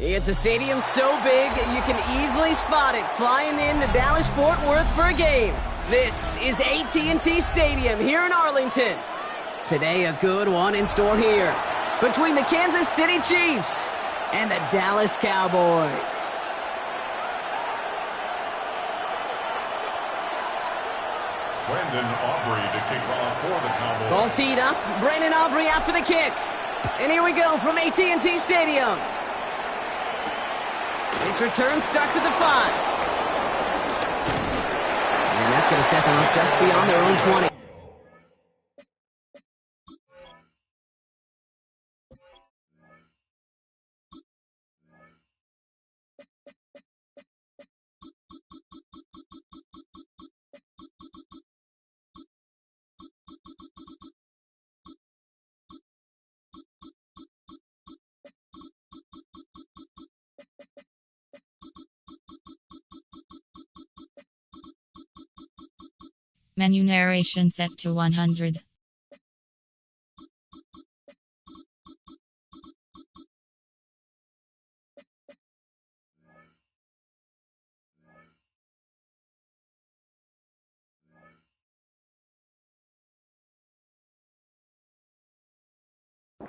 It's a stadium so big, you can easily spot it flying in to Dallas-Fort Worth for a game. This is AT&T Stadium here in Arlington. Today, a good one in store here between the Kansas City Chiefs and the Dallas Cowboys. Brandon Aubrey to kick off for the Cowboys. Ball teed up. Brandon Aubrey out for the kick. And here we go from AT&T Stadium. This return starts at the 5. And that's going to set them up just beyond their own 20. Menu narration set to 100.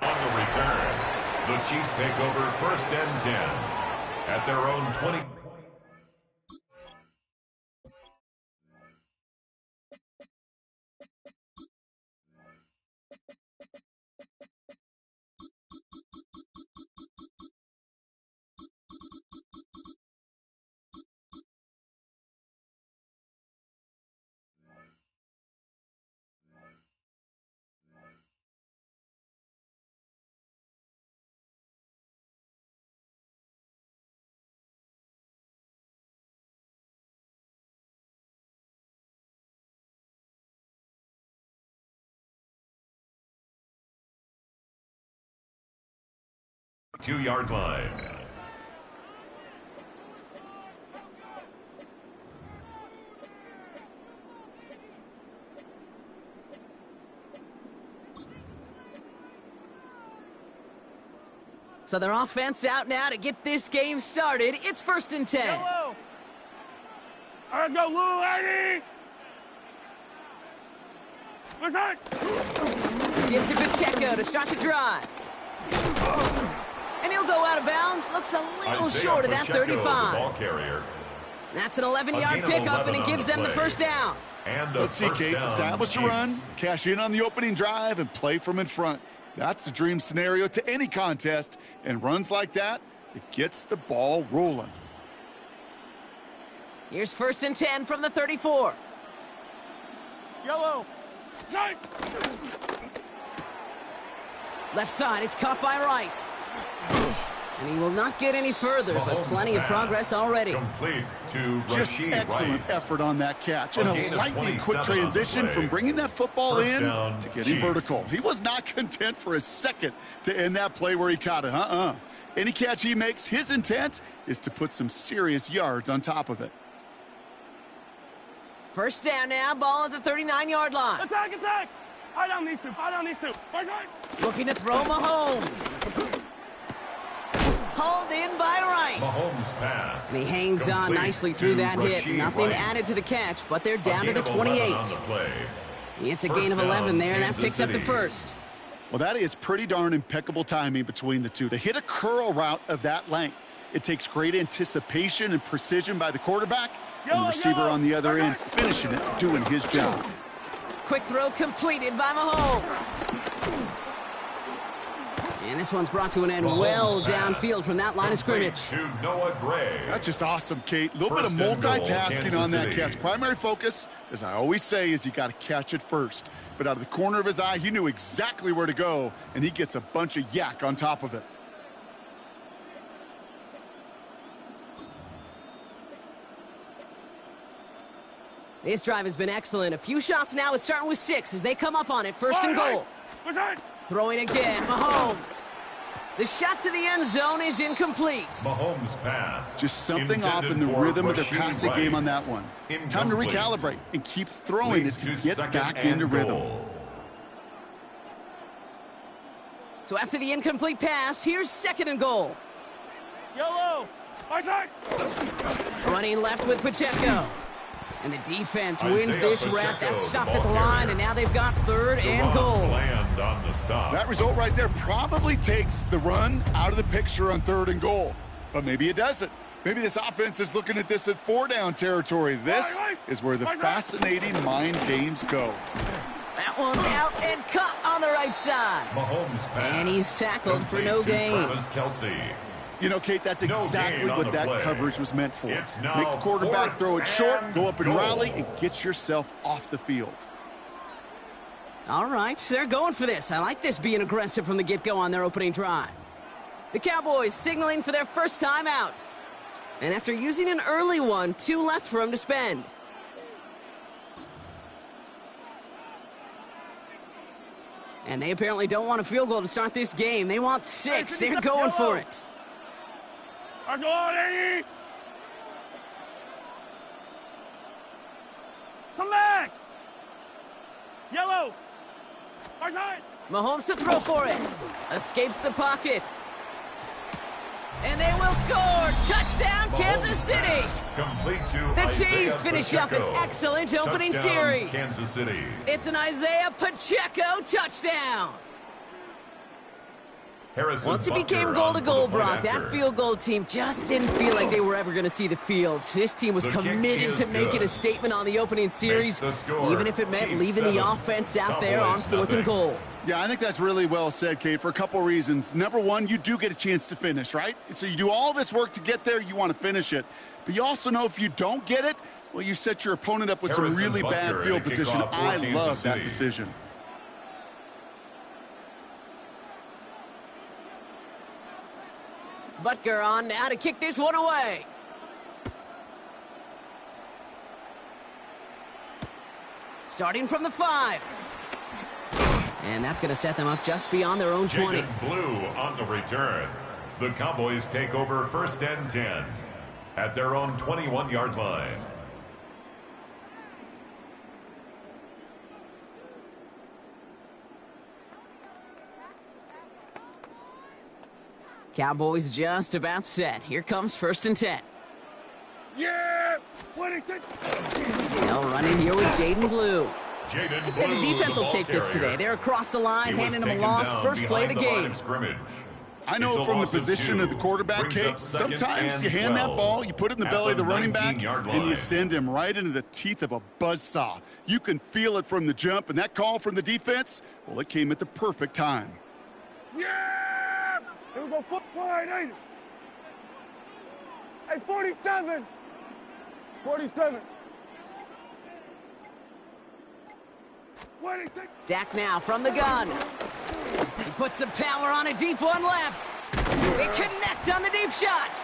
On the return, the Chiefs take over first and 10 at their own 20. Two-yard line. So their offense out now to get this game started. It's first and 10. Yellow. All right, go, little lady. What's that? Gives it to Pacheco to start the drive. And he'll go out of bounds. Looks a little short of that Pacheco, 35. the ball carrier. That's an 11-yard pickup, and it gives them the first down. And Let's see, Kate. Establish a run, cash in on the opening drive, and play from in front. That's a dream scenario to any contest, and runs like that, it gets the ball rolling. Here's first and 10 from the 34. Yellow. Night. Left side, it's caught by Rice. And he will not get any further, but plenty of progress already. Complete to Just Rashid excellent Rice. effort on that catch. And a lightning quick transition from bringing that football First in down, to getting Chiefs. vertical. He was not content for a second to end that play where he caught it. Any catch he makes, his intent is to put some serious yards on top of it. First down now, ball at the 39-yard line. Attack, attack. Eye down these two. Eye down these two. Right side. Looking to throw Mahomes. Hauled in by Rice. Mahomes pass. And he hangs on Complete nicely through to that hit. Rashid Nothing Rice. added to the catch, but they're A down to gain the of 11 on 28. the play. It's a First gain of 11 down, there, and that Kansas picks up the City. first. Well, that is pretty darn impeccable timing between the two. To hit a curl route of that length, it takes great anticipation and precision by the quarterback, and the receiver on the other end finishing it, doing his job. Quick throw completed by Mahomes. And this one's brought to an end Mahomes well pass. downfield from that line of Complete scrimmage. to Noah Gray. That's just awesome, Kate. A little bit of First and goal, multitasking Kansas on that City. catch. Primary focus, as I always say, is you got to catch it first. But out of the corner of his eye, he knew exactly where to go, and he gets a bunch of yak on top of it. This drive has been excellent. A few shots now. It's starting with 6 as they come up on it. First and goal. What's that? Throwing again, Mahomes. The shot to the end zone is incomplete. Mahomes pass. Just something off Intended in the for rhythm of the Rashid passing game on Rice. that one. Time to Incomplete. recalibrate and keep throwing Leads it to to get second back and into rhythm. goal. So after the incomplete pass, here's second and goal. Yellow. My side. Running left with Pacheco. And the defense wins Isaiah this rep. Pacheco, That stopped the at the ball line, carrier. and now they've got third and goal. Land on the stop. That result right there probably takes the run out of the picture on 3rd and goal. But maybe it doesn't. Maybe this offense is looking at this at 4-down territory. This is where the fascinating mind games go. That one's out and caught on the right side. Mahomes pass. And he's tackled for no Complete to gain. Travis Kelce. You know, Kate, that's No exactly gain on what the that play. coverage was meant for. It's now Make the quarterback 4th throw it short, and go up and goal. rally, and get yourself off the field. All right, they're going for this. I like this being aggressive from the get-go on their opening drive. The Cowboys signaling for their first time out. And after using an early one, 2 left for them to spend. And they apparently don't want a field goal to start this game. They want 6. They're going for it. Let's go, lady. Come back. Yellow. My side. Mahomes to throw for it. Escapes the pocket. And they will score. Touchdown, Kansas City. Pass. Complete to The Isaiah Chiefs finish up an Pacheco. excellent opening Touchdown, series. Kansas City. It's an Isaiah Pacheco touchdown. Harrison Once it Butker became on goal-to-goal, for the point Brock, that after. field goal team just didn't feel like they were ever going to see the field. This team was The kick committed is to making good. a statement on the opening series, the score. even if it meant Chiefs leaving 7, the offense out there on Cowboys 4th and 0. goal. Yeah, I think that's really well said, Kate, for a couple reasons. Number one, you do get a chance to finish, right? So you do all this work to get there, you want to finish it. But you also know if you don't get it, well, you set your opponent up with Harrison some really bad Butker field to kick position. off for I Kansas love that City. decision. Butker on now to kick this one away. Starting from the 5. And that's going to set them up just beyond their own 20. Jaden Blue on the return. The Cowboys take over 1st and 10 at their own 21-yard line. Cowboys just about set. Here comes 1st and 10. Yeah. 26. They'll run in here with Jaden Blue. Jaden I'd say the Blue, defense will ball take this carrier. today. They're across the line, He was handing them a taken loss. down First play of the behind line game. of scrimmage. I know It's a from the loss of position 2. of the quarterback, Brings Kate, up 2nd sometimes and you hand that 12 ball, you put it in the at belly of the running back, 19-yard and you line. send him right into the teeth of a buzzsaw. You can feel it from the jump, and that call from the defense, well, it came at the perfect time. Yeah. Here we go. Foot wide. Hey, 47. 47. 26. Dak now from the gun. He puts some power on a deep one left. They connect on the deep shot.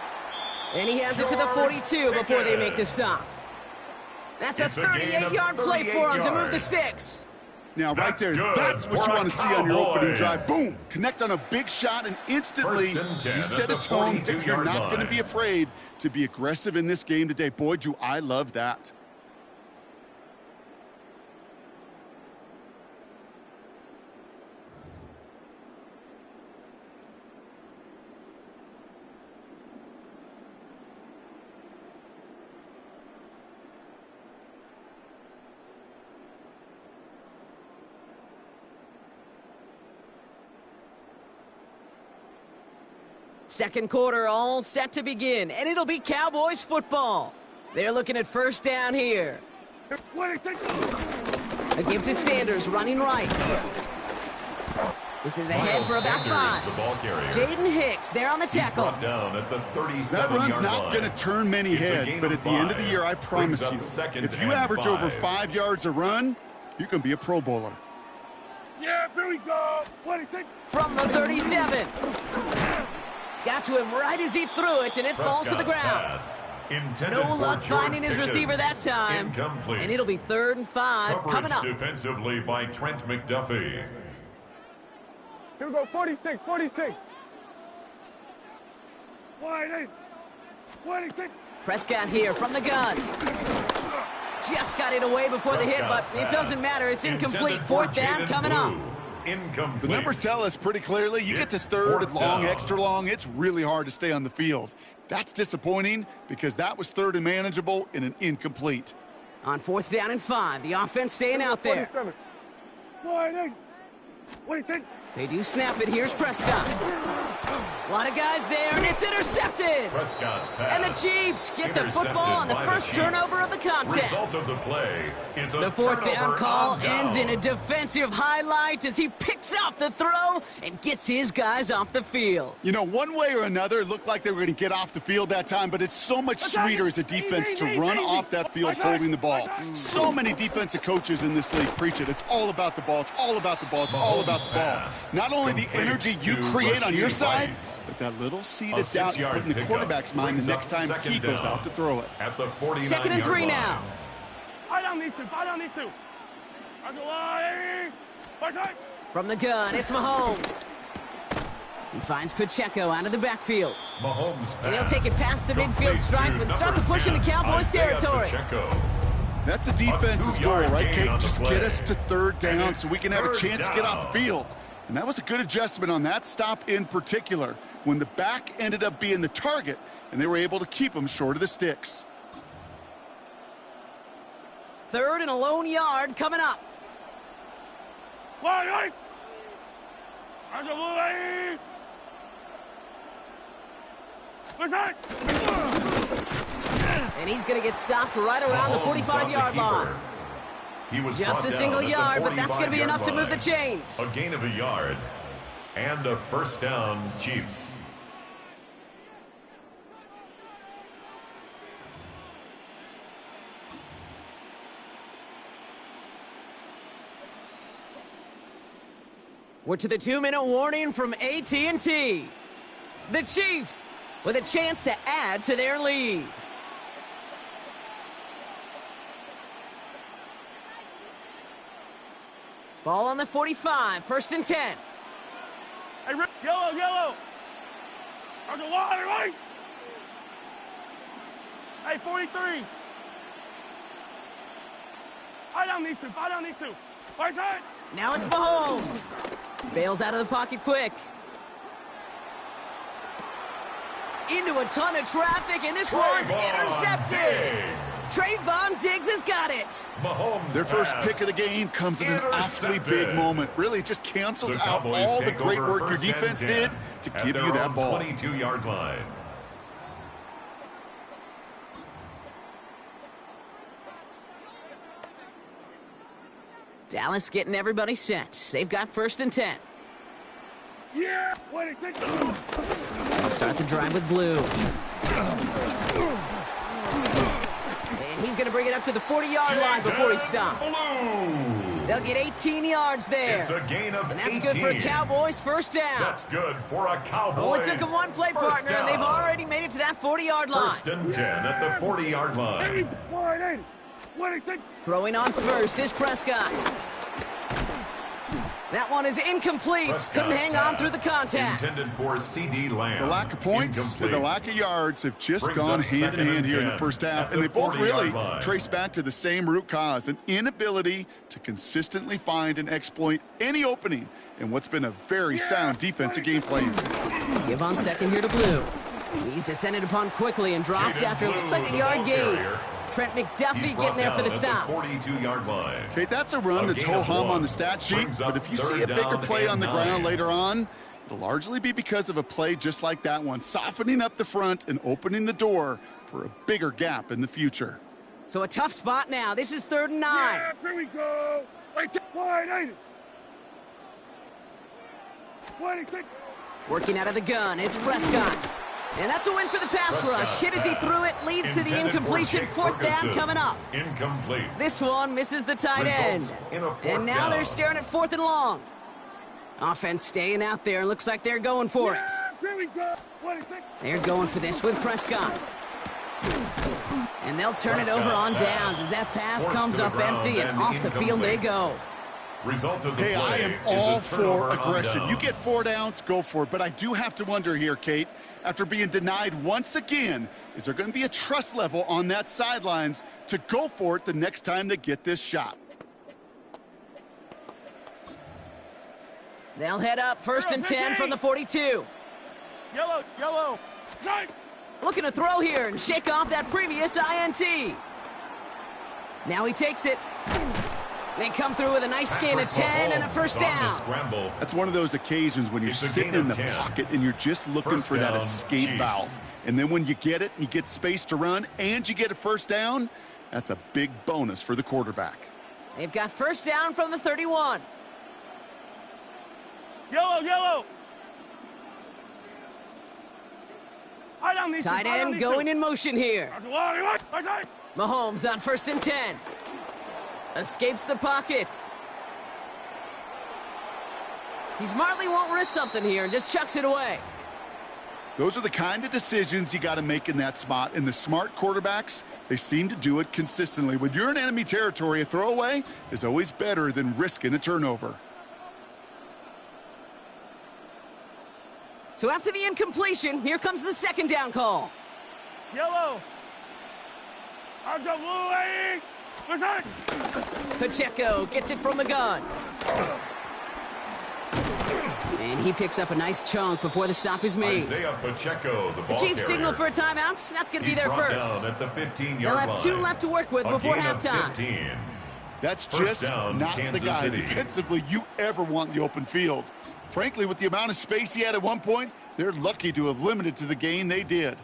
And he has it to the 42 before they make the stop. That's a It's a gain of 38-yard play 38 for him to move the yards. sticks. Now, right That's there, good that's what for you our want to see on your opening Cowboys. drive. Boom! Connect on a big shot, and instantly 1st and 10 you at set the a tone that you're 42-yard not going to line. be afraid to be aggressive in this game today. Boy, do I love that. Second quarter all set to begin, and it'll be Cowboys football. They're looking at 1st down here. 26. A give to Sanders, running right. This is ahead for about Sanders, 5. the ball carrier. Jaden Hicks there on the He's tackle. brought down at the 37-yard That run's not line. going to turn many It's a heads, gain but of at the end of the 5. year, I Brings promise up you, 2nd if you and average over 5. 5 yards a run, you can be a Pro Bowler. Yeah, here we go. 26. From the 37. Got to him right as he threw it, and it falls to the Prescott's ground. pass, intended No for luck George finding his Pickens. receiver that time. Incomplete. And it'll be 3rd and 5 Coverage coming up. defensively by Trent McDuffie. Here we go. 46. 46. Wide 8. 26. Prescott here from the gun. Just got it away before the hit, but Prescott's it doesn't pass, matter. It's incomplete. intended for 4th down Jaden coming Blue. up. incomplete. The numbers tell us pretty clearly, you get to third and long, extra long, it's really hard to stay on the field. That's disappointing because that was third and manageable in an incomplete. On 4th down and 5, the offense staying out there. 47. What do you think? They do snap it. Here's Prescott. A lot of guys there, and it's intercepted. Prescott's pass. And the Chiefs get the football on the first turnover of the contest. Result of the play is a The 4th down turnover call on down. ends in a defensive highlight as he picks off the throw and gets his guys off the field. You know, one way or another, it looked like they were going to get off the field that time, but it's so much sweeter as a defense to run off that field holding the ball. So many defensive coaches in this league preach it. It's all about the ball. It's all about the ball. It's all about the ball. Not only the energy you create on your side, but that little seed of doubt you put in the quarterback's mind the next time he goes out to throw it. At the 49-yard 2nd and 3 now. Fight on these two. That's a lie. From the gun, it's Mahomes. He finds Pacheco out of the backfield. Mahomes And he'll take it past the midfield stripe and start the push into Cowboys territory. That's a defense's goal, right, gain on Kate? the Just play. get us to third down And so we can have a it's chance to third get off the down. field. And that was a good adjustment on that stop in particular, when the back ended up being the target, and they were able to keep him short of the sticks. 3rd and a lone yard coming up. That's a lie. And he's going to get stopped right around the 45-yard line. He was Just a brought single down at the yard, but that's going to be 45-yard enough to move the line. chains. A gain of a yard and a first down, Chiefs. We're to the 2-minute warning from AT&T. The Chiefs with a chance to add to their lead. Ball on the 45, 1st and 10. Hey, yellow. That's a lie, right? Hey, 43. Fight on these two. Right side. Now it's Mahomes. Bails out of the pocket quick. Into a ton of traffic, and this one's intercepted. Trayvon Diggs has got it. Mahomes Their first pass. pick of the game comes at an awfully big Intercepted. moment. Really, it just cancels The out Cowboys all the take great over work your 1st and defense 10 did to at give their you that own ball. 22-yard line. Dallas getting everybody set. They've got 1st and 10. Yeah. What do you think? They'll start the drive with blue. And he's going to bring it up to the 40-yard line before he stops. Blue. They'll get 18 yards there. It's a gain of And that's 18. good for Cowboys, 1st down. That's good for a Cowboys. Only took him one play first partner, and they've down. already made it to that 40-yard line. 1st and 10 at the 40-yard line. What do you think? Throwing on first is Prescott. That one is incomplete. Prescott's Couldn't hang on pass through the contact. Intended for C.D. Lamb. The lack of points Incomplete. and the lack of yards have just Brings gone up hand in 2nd hand and here in 10 the first half, at and the they both 40-yard really line. trace back to the same root cause, an inability to consistently find and exploit any opening in what's been a very sound defensive game plan. Give on second here to Blue. He's descended upon quickly and dropped Jaden after it Blue, looks like the a yard ball gain. carrier. Trent He's McDuffie brought getting there for down the at stop. 42-yard line. Okay, that's a run A that's gain of ho-hum 1. on the stat sheet, Brings up but if you see a 3rd bigger down play and on the ground 9. later on, it'll largely be because of a play just like that one, softening up the front and opening the door for a bigger gap in the future. So a tough spot now. This is 3rd and 9. Yeah, here we go. What do you think? Working out of the gun, it's Prescott. And that's a win for the pass rush. Hit as he threw it, leads to the Intended for incompletion. Jake 4th down Ferguson. coming up. Incomplete. This one misses the tight Results end. in a 4th And now they're down. staring at 4th and long. Offense staying out there. Looks like they're going for it. Here we go. What do you think? They're going for this with Prescott. And they'll turn it over on downs as that pass Forced comes to the up ground empty and and off the field they incomplete. go. Result of the Hey, play I am is all a for turnover on aggression. down. You get 4 downs, go for it. But I do have to wonder here, Kate, after being denied once again, is there going to be a trust level on that sidelines to go for it the next time they get this shot? They'll head up 1st and 10 from the 42. Yellow, yellow. Strike. Looking to throw here and shake off that previous INT. Now he takes it. They come through with a nice gain of 10 and a first down. That's one of those occasions when you're sitting in the pocket and you're just looking for that escape valve. And then when you get it, you get space to run, and you get a first down, that's a big bonus for the quarterback. They've got first down from the 31. Yellow, yellow. Tight end going in motion here. Right. Mahomes on 1st and 10. Escapes the pocket. He smartly won't risk something here and just chucks it away. Those are the kind of decisions you got to make in that spot. And the smart quarterbacks, they seem to do it consistently. When you're in enemy territory, a throwaway is always better than risking a turnover. So after the incompletion, here comes the 2nd down call. Yellow. I've got blue. Pacheco gets it from the gun. And he picks up a nice chunk before the stop is made. Isaiah Pacheco, the Chiefs signal for a timeout. That's going to be their first. At the 15-yard They'll have 2 left to work with before halftime. That's just not the guy defensively you ever want in the open field. Frankly, with the amount of space he had at one point, they're lucky to have limited to the gain they did.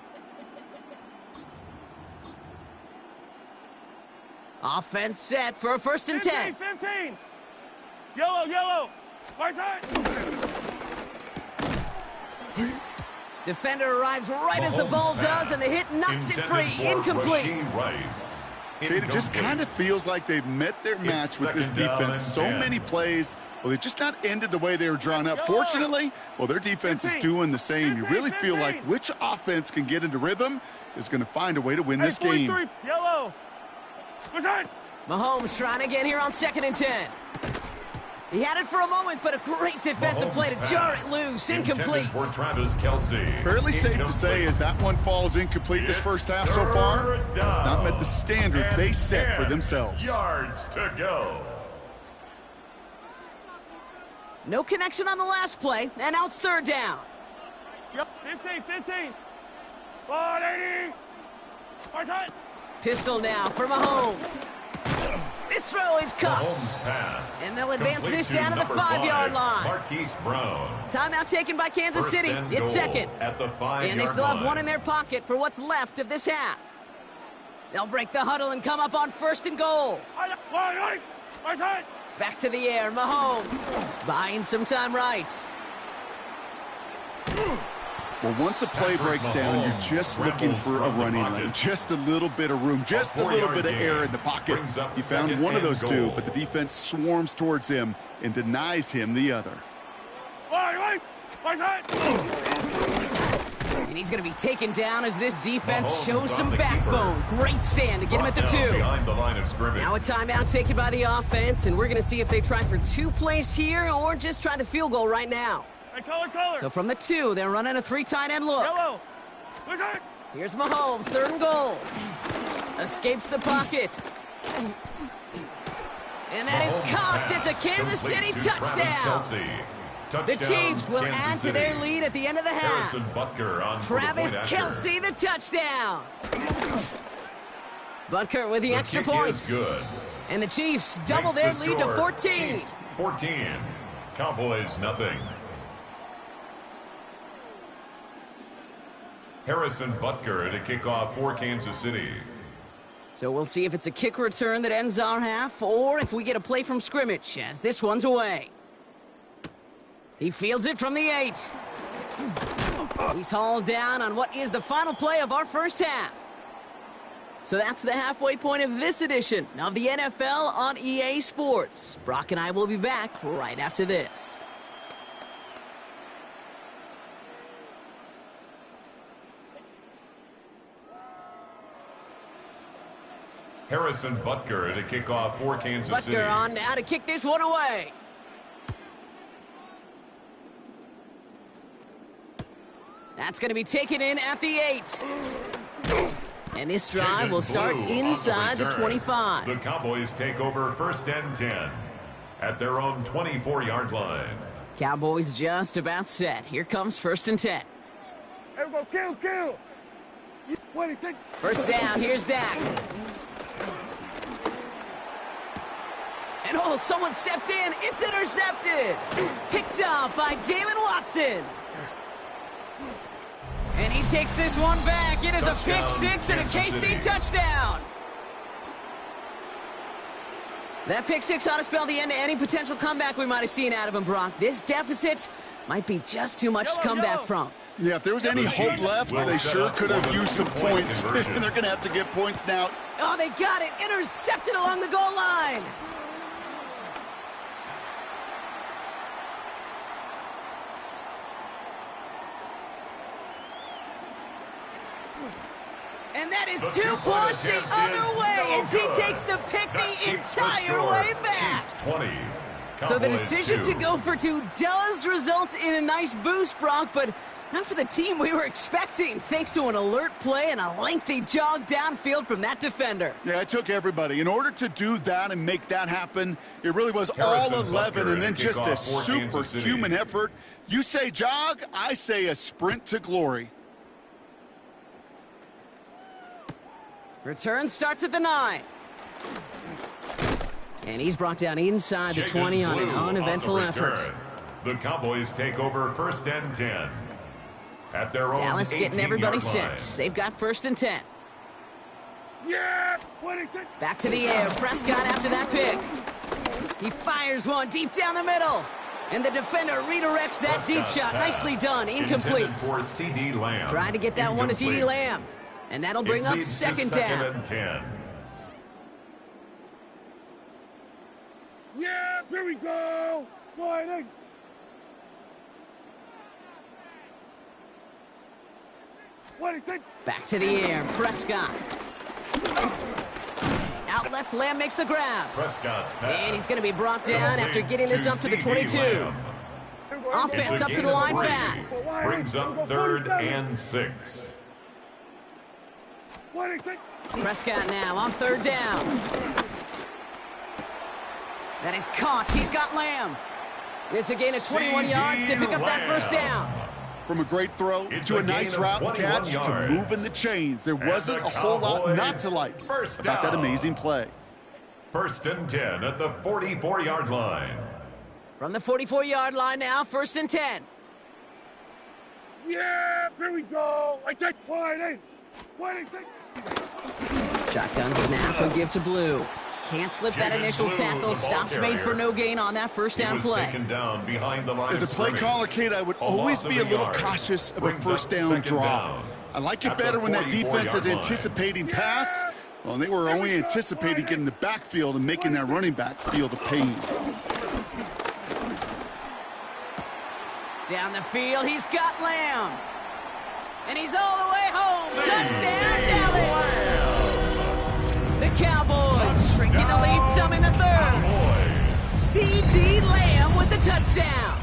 Offense set for a 1st and 10. 15. Yellow, yellow. Right side. Defender arrives right as the ball does, and the hit knocks it free. Incomplete. It just kind of feels like they've met their match with this defense. So many plays, well, they just not ended the way they were drawn up. Fortunately, well, their defense is doing the same. You really feel like which offense can get into rhythm is going to find a way to win this game. Yellow. Mahomes trying again here on 2nd and 10. He had it for a moment, but a great defensive play to jar it loose. Incomplete. For Travis Kelce. Fairly safe to say as that one falls incomplete this first half so far, it's not met the standard they set for themselves. Yards to go. No connection on the last play, and now it's 3rd down. Yep, 15. 180. Right side. Pistol now for Mahomes. This throw is caught. Mahomes pass. And they'll advance Complete this down to the 5-yard line. Marquise Brown. Timeout taken by Kansas City. It's 2nd. At the 5-yard And they still have line. one in their pocket for what's left of this half. They'll break the huddle and come up on 1st and goal. Right side. Back to the air, Mahomes. Buying some time right. Well, once a play breaks down, you're just looking for a running lane. Just a little bit of room, just a little bit of air in the pocket. He found one of those two, but the defense swarms towards him and denies him the other. Right side. And he's going to be taken down as this defense shows some backbone. Great stand to get him at the 2. Behind the line of scrimmage. Now a timeout taken by the offense, and we're going to see if they try for 2 plays here or just try the field goal right now. Color. So from the 2, they're running a 3 tight end look. Yellow. Here's Mahomes, 3rd and goal. Escapes the pocket. And that is caught. It's a Kansas City touchdown. The Chiefs will add to their lead at the end of the half. Travis Kelce, the touchdown. Butker with the extra point. And the Chiefs double their lead to 14. 14. Cowboys nothing. Harrison Butker to kick off for Kansas City. So we'll see if it's a kick return that ends our half or if we get a play from scrimmage as this one's away. He fields it from the 8. He's hauled down on what is the final play of our first half. So that's the halfway point of this edition of the NFL on EA Sports. Brock and I will be back right after this. Harrison Butker to kick off for Kansas City. Butker on now to kick this one away. That's going to be taken in at the 8. And this drive will start inside the 25. The Cowboys take over 1st and 10 at their own 24-yard line. Cowboys just about set. Here comes 1st and 10. Here we go, kill. What do you think? First down, here's Dak. And oh, someone stepped in. It's intercepted. Picked off by Jalen Watson. And he takes this one back. It is a pick six and a KC touchdown. That pick six ought to spell the end to any potential comeback we might have seen out of him, Brock. This deficit might be just too much to come back from. Yeah, if there was any hope left, they sure could have used some points. And they're going to have to get points now. Oh, they got it. Intercepted along the goal line. And that is 2 points the other way as he takes the pick the entire way back. So the decision to go for 2 does result in a nice boost, Brock, but not for the team we were expecting, thanks to an alert play and a lengthy jog downfield from that defender. Yeah, it took everybody. In order to do that and make that happen, it really was all 11 and then just a superhuman effort. You say jog, I say a sprint to glory. Return starts at the 9. And he's brought down inside the 20 on an uneventful effort. The Cowboys take over 1st and 10. At their own Dallas getting everybody 18-yard set. They've got 1st and 10. Yeah! What do you think? Back to the air. Prescott after that pick. He fires one deep down the middle. And the defender redirects that deep shot. Nicely done. Incomplete. For CD Lamb. Trying to get that one to CD Lamb. And that'll bring up 2nd down. And 10. Yeah, here we go! Sliding! What do you think? Back to the air. Prescott. Out left, Lamb makes the grab. Prescott's pass. And he's going to be brought down after getting this up to the 22. Offense up to the line fast. Brings up 3rd and 6. What do you think? Prescott now on 3rd down. That is caught. He's got Lamb. It's a gain of 21 yards to pick up that 1st down. From a great throw to a nice route and catch to moving the chains. There wasn't a whole lot not to like about that amazing play. 1st and 10 at the 44-yard line. From the 44-yard line now, 1st and 10. Yeah, here we go! I take sliding! What do you think? Shotgun snap will give to Blue. Can't slip that initial tackle. Stops made for no gain on that 1st down play. Down behind the line. As a play caller, Kate, I would always be a little cautious of a 1st down draw. I like it better when that defense is anticipating pass. Well, they were only anticipating getting the backfield and making that running back feel the pain. Down the field, he's got Lamb. And he's all the way home. Touchdown, Dallas! The Cowboys shrinking the lead some in the 3rd. C.D. Lamb with the touchdown.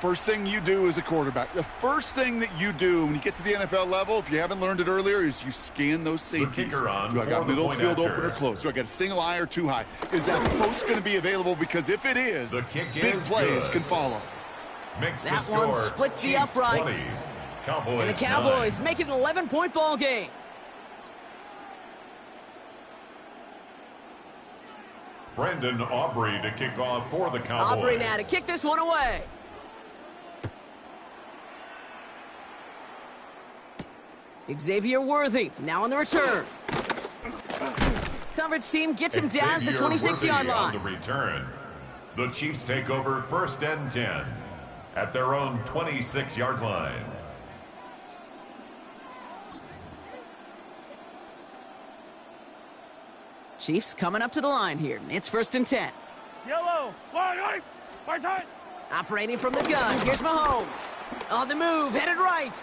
First thing you do as a quarterback, the first thing that you do when you get to the NFL level, if you haven't learned it earlier, is you scan those safeties. Do I got middle field open or close? Do I got a single high or too high? Is that post going to be available? Because if it is, big plays can follow. That one splits the uprights. And the Cowboys make it an 11-point ball game. Brendan Aubrey to kick off for the Cowboys. Aubrey now to kick this one away. Xavier Worthy now on the return. Coverage team gets him down at the 26-yard line. On the return. The Chiefs take over 1st and 10 at their own 26-yard line. Chiefs coming up to the line here. It's 1st and 10. Yellow! Right side! Operating from the gun. Here's Mahomes. On the move, headed right.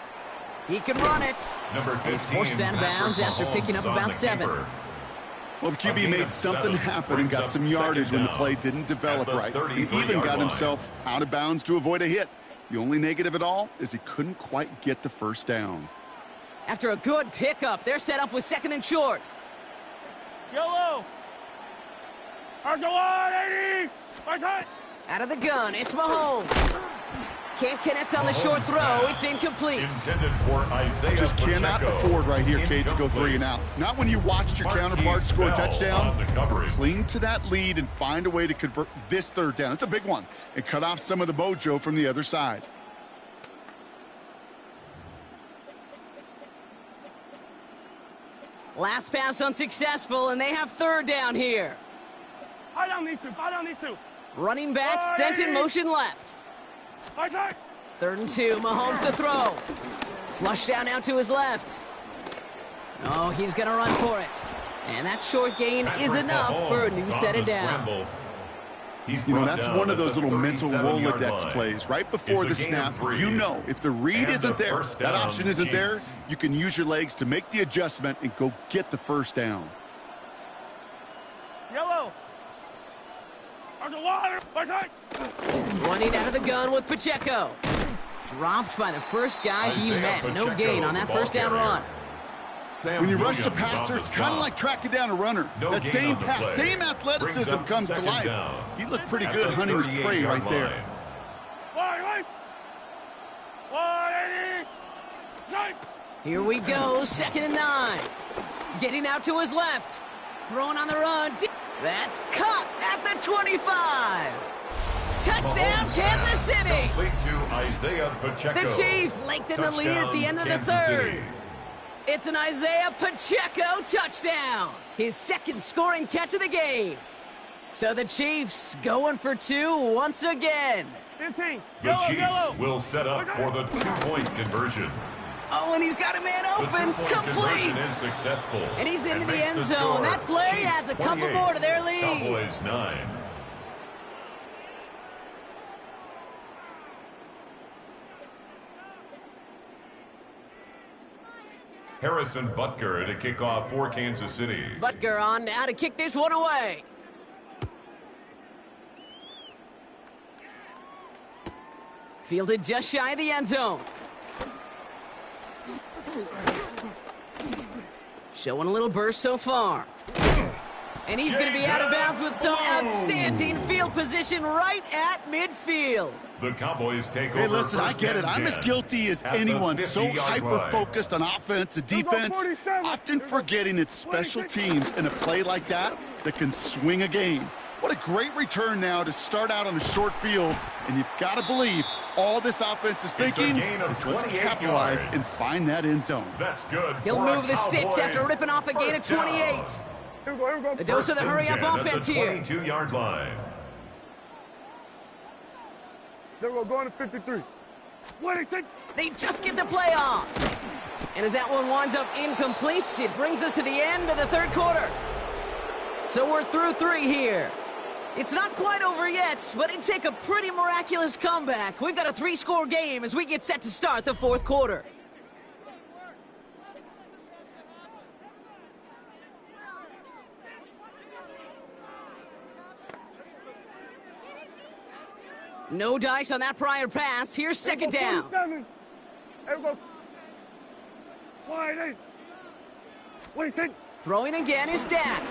He can run it. Number 15, he's forced out of bounds after picking up about 7. Well, the QB made something happen and got some yardage when the play didn't develop right. He even got himself out of bounds to avoid a hit. The only negative at all is he couldn't quite get the 1st down. After a good pickup, they're set up with 2nd and short. Yellow! There's the line, 80! Right side! Out of the gun, it's Mahomes. Can't connect on the short throw. It's incomplete. Intended for Isaiah Just cannot Pacheco. afford right here, Kate, to go 3 Incomplete. and out. Not when you watched your counterpart score a touchdown. On the coverage. Cling to that lead and find a way to convert this third down. It's a big one. And cut off some of the mojo from the other side. Last pass unsuccessful, and they have third down here. Fire down these two. Fire down these two. Running back sent in motion left. Fire side. 3rd and 2, Mahomes to throw. Flush down out to his left. Oh, he's going to run for it. And that short gain is Patrick enough Mahomes for a new on set of the down. scrambles. He's You know, brought that's down one of at those the little mental 37-yard Rolodex line. plays. Right before the It's a gain of snap, 3. you know if the read And isn't the there, first that down, option isn't there, Chiefs. you can use your legs to make the adjustment and go get the first down. Yellow. There's a water. Fire side. Running out of the gun with Pacheco. Dropped by the first guy he Isaiah met. No Pacheco, gain on that the first ball down carrier. run. Sam When you rush the Williams on passer, the it's kind of stop. like tracking down a runner. No That gain same on the pass, play. same athleticism Brings up comes to second life. down. He looked pretty At good the hunting his prey 38-yard right there. line. Fire, 180. Side. Here we go, 2nd and 9. Getting out to his left. Throwing on the run. That's caught at the 25. Touchdown, Mahomes Kansas pass City. Complete to Isaiah Pacheco. The Chiefs lengthen the lead at the end of the Touchdown, third. Kansas City. It's an Isaiah Pacheco touchdown. His 2nd scoring catch of the game. So the Chiefs going for 2 once again. 15. The Yellow, Chiefs yellow. will set up for the 2-point conversion. Oh, and he's got a man The open. 2-point conversion is Complete. successful. And he's into the makes end score zone. That play Chiefs adds a couple 28, more to their lead. Cowboys 9. Harrison Butker to kick off for Kansas City. Butker on now to kick this one away. Fielded just shy of the end zone. Showing a little burst so far. And he's going to be out of bounds with some outstanding field position right at midfield. The Cowboys take Hey, over. listen, I first get it. and I'm 10 as guilty as at the anyone. So 50-yard line. hyper-focused on offense and defense, 47. often forgetting it's special teams in a play like that that can swing a game. What a great return now to start out on a short field, and you've got to believe all this offense is It's a thinking gain of is let's 28 capitalize yards. and find that end zone. That's good. He'll for move the sticks after Cowboys. ripping off a gain of First down. 28. Here we go, here we go. A dose of the First and hurry-up 10 at offense the here. 22-yard line. There we go, going to 53. What do you think? They just get the play off. And as that one winds up incomplete, it brings us to the end of the third quarter. So we're through 3 here. It's not quite over yet, but it'd take a pretty miraculous comeback. We've got a 3-score game as we get set to start the fourth quarter. No dice on that prior pass. Here's 2nd down. 47. There we go. 180. What do you think? Throwing again is Dak.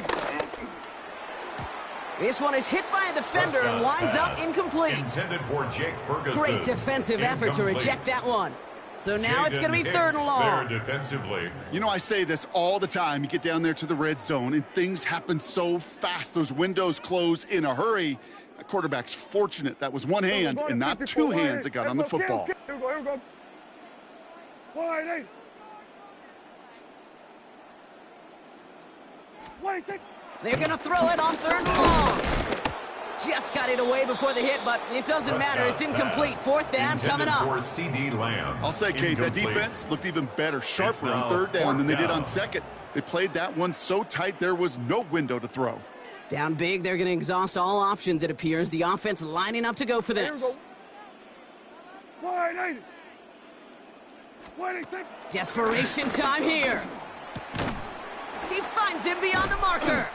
This one is hit by a defender and winds up Pass incomplete. Intended for Jake Ferguson. Great defensive effort to Incomplete. reject that one. So now it's going to be Jaden 3rd and Hicks long. there defensively. You know, I say this all the time. You get down there to the red zone, and things happen so fast. Those windows close in a hurry. That quarterback's fortunate. That was one hand and not 2 hands that got on the football. Here we go, here we go. 180. What do you think? They're going to throw it on 3rd and long. Just got it away before the hit, but it doesn't matter. It's incomplete. Pass. 4th down Intended coming up. For CD Lamb. I'll say, Kate, that Incomplete. defense looked even better, sharper now on 3rd down than they did 4th on down. 2nd. They played that one so tight there was no window to throw. Down big, they're going to exhaust all options, it appears. The offense lining up to go for Here we this. go. 180. What do you think? Desperation time here. He finds him beyond the marker.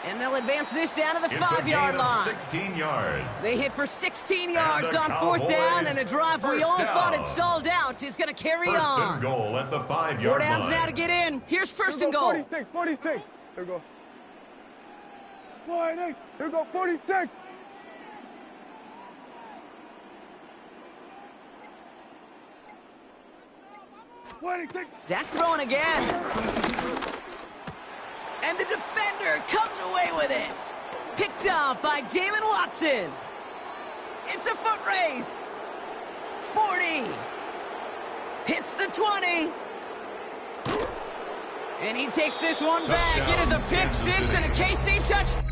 And they'll advance this down to the It's a 5-yard gain of line. 16 yards. They hit for 16 yards the on 4th down, and a drive we Cowboys all first thought had down. stalled out is going to carry First on. and goal at the 5-yard 4 line. downs now to get in. Here's 1st Here and we go, goal. 46, 46. Here we go. 180. Here we go, 46. Dak throwing again. And the defender comes away with it. Picked off by Jalen Watson. It's a foot race. 40. Hits the 20. And he takes this one back. It is a pick six and a KC touchdown.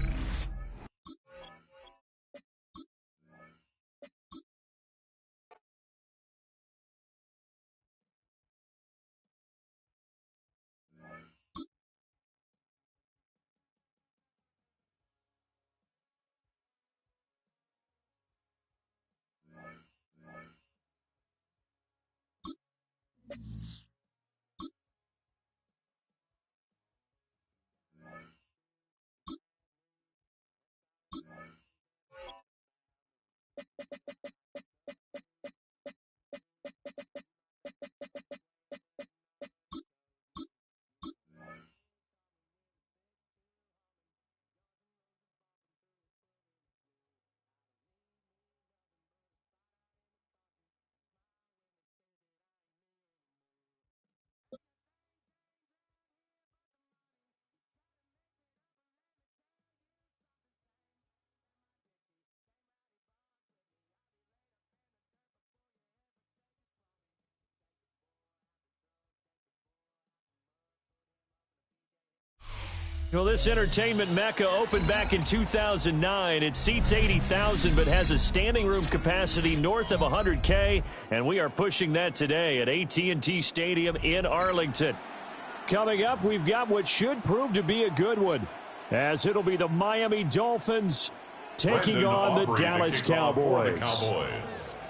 Well, this entertainment mecca opened back in 2009. It seats 80,000 but has a standing room capacity north of 100K, and we are pushing that today at AT&T Stadium in Arlington. Coming up, we've got what should prove to be a good one, as it'll be the Miami Dolphins taking on the Dallas Cowboys.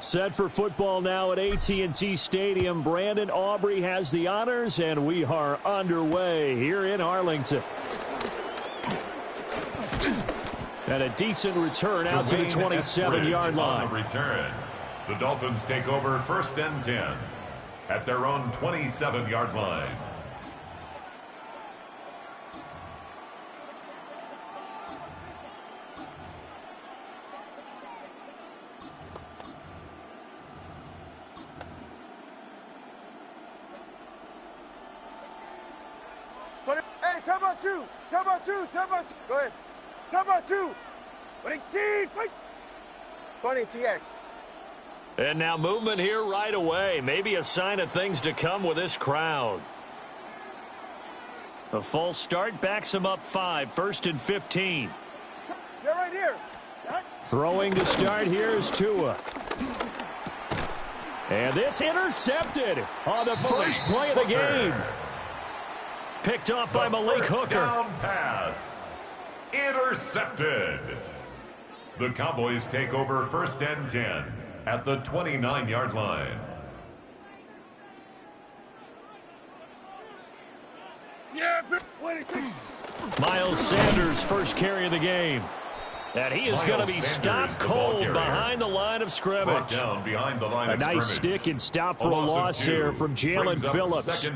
Set for football now at AT&T Stadium. Brandon Aubrey has the honors, and we are underway here in Arlington. And a decent return out to the 27-yard line. On the return, the Dolphins take over 1st and 10 at their own 27-yard line. Hey, time about two. Go ahead. Time about two. 20 TX. And now movement here right away. Maybe a sign of things to come with this crowd. A false start backs him up 5. 1st and 15. You're right here. Throwing to start here is Tua. And this intercepted on the first play of the game. Picked off by Malik Hooker. Down pass. Intercepted. The Cowboys take over 1st and 10 at the 29-yard line. Yeah, Miles Sanders, first carry of the game. And he is going to be stopped cold behind the line of scrimmage. A nice stick and stop for a loss here from Jalen Phillips.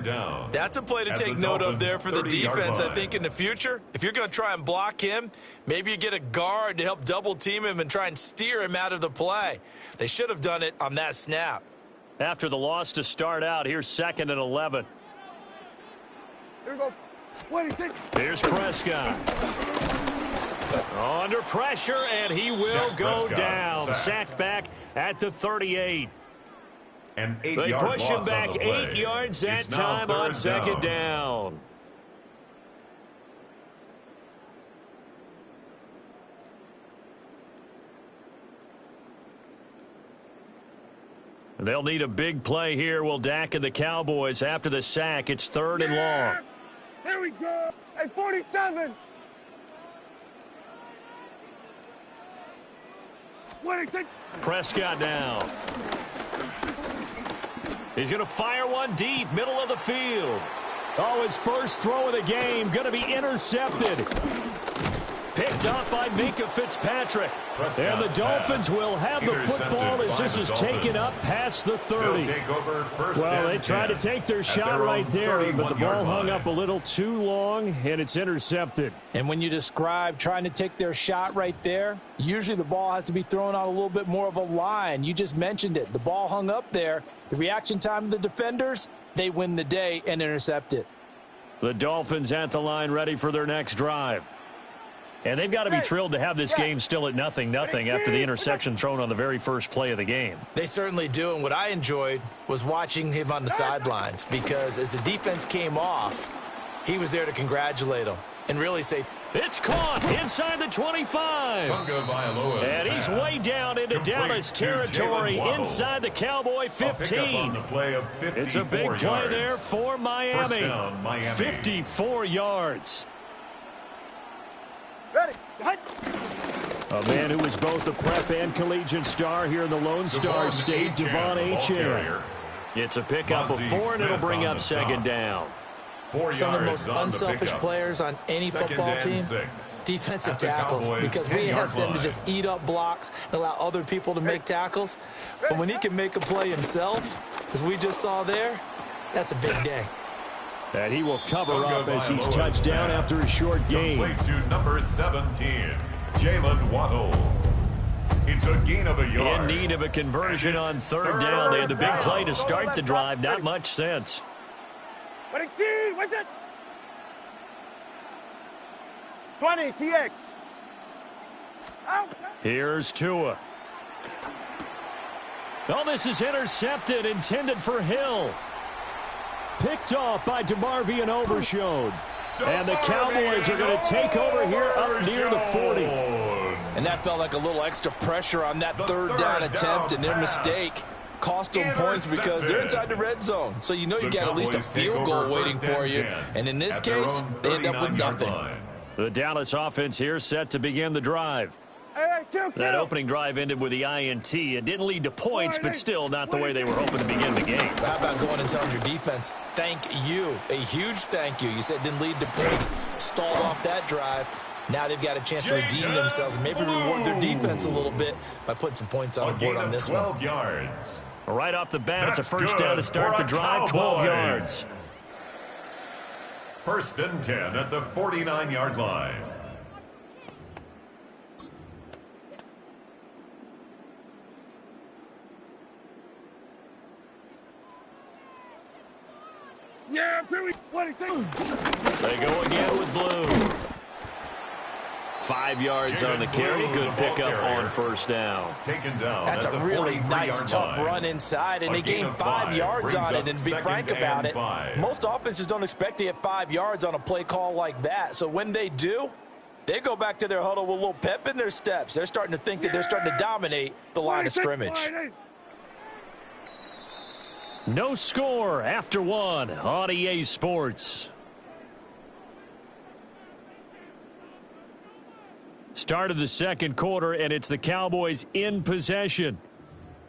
That's a play to take note of there for the defense, I think, in the future. If you're going to try and block him, maybe you get a guard to help double team him and try and steer him out of the play. They should have done it on that snap. After the loss to start out, here's 2nd and 11. Here we go. 26. Here's Prescott. Under pressure, and he will go down. Sacked back at the 38. They push him back 8 yards that time on 2nd down. They'll need a big play here. Will Dak and the Cowboys after the sack? It's 3rd and long. Here we go. At 47. 26. Prescott down. He's going to fire one deep, middle of the field. Oh, his first throw of the game going to be intercepted. Picked up by Minkah Fitzpatrick. And the Dolphins will have the football as this is taken up past the 30. Well, they tried to take their shot right there, but the ball hung up a little too long, and it's intercepted. And when you describe trying to take their shot right there, usually the ball has to be thrown on a little bit more of a line. You just mentioned it. The ball hung up there. The reaction time of the defenders, they win the day and intercept it. The Dolphins at the line ready for their next drive. And they've got to be thrilled to have this game still at 0-0 after the interception thrown on the very first play of the game. They certainly do, and what I enjoyed was watching him on the sidelines, because as the defense came off, he was there to congratulate them and really say, it's caught inside the 25. And he's way down into Dallas territory inside the Cowboy 15. It's a big play there for Miami. 54 yards. A man who is both a prep and collegiate star here in the Lone Star State, Devon Achane. It's a pickup of 4, and it'll bring up second down. Some of the most unselfish players on any football team, defensive tackles, because we ask them to just eat up blocks and allow other people to make tackles. But when he can make a play himself, as we just saw there, that's a big day. And he will cover up as he's touched down after a short gain. To number 17, Jalen Waddle. It's a gain of a yard. In need of a conversion on third down. They had the big play to start the drive. Not much sense. What's it? 20, TX. Here's Tua. Oh, this is intercepted, intended for Hill. Picked off by DeMarvion Overshown. And the Cowboys are going to take over here up near the 40. And that felt like a little extra pressure on that third down attempt, and their mistake cost them points because they're inside the red zone. So you know you got at least a field goal waiting for you. And in this case, they end up with nothing. The Dallas offense here set to begin the drive. That opening drive ended with the INT. It didn't lead to points, but still not the way they were hoping to begin the game. How about going and telling your defense, thank you, a huge thank you. You said it didn't lead to points, stalled off that drive. Now they've got a chance to redeem themselves and maybe reward their defense a little bit by putting some points on the board on this one. Yards. Right off the bat, it's a first down to start the drive, 12 yards. First and 10 at the 49-yard line. Yeah, Billy. They go again with blue. 5 yards on the carry. Good pickup on first down. Taken down. That's a really nice, tough run inside, and they gained 5 yards on it. And to be frank about it, most offenses don't expect to get 5 yards on a play call like that. So when they do, they go back to their huddle with a little pep in their steps. They're starting to think that they're starting to dominate the line of scrimmage. No score after one on EA Sports. Start of the second quarter, and it's the Cowboys in possession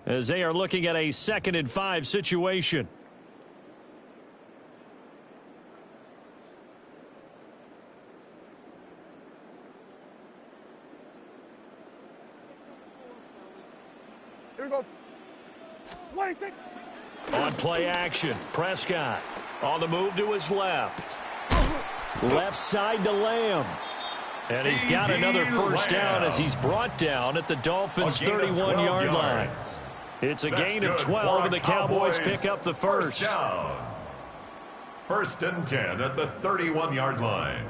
as they are looking at a 2nd and 5 situation. Here we go. What do you think? On play action, Prescott on the move to his left. Left side to Lamb. And he's got another first down as he's brought down at the Dolphins' 31-yard line. It's a gain of 12, and the Cowboys pick up the first. First and 10 at the 31-yard line.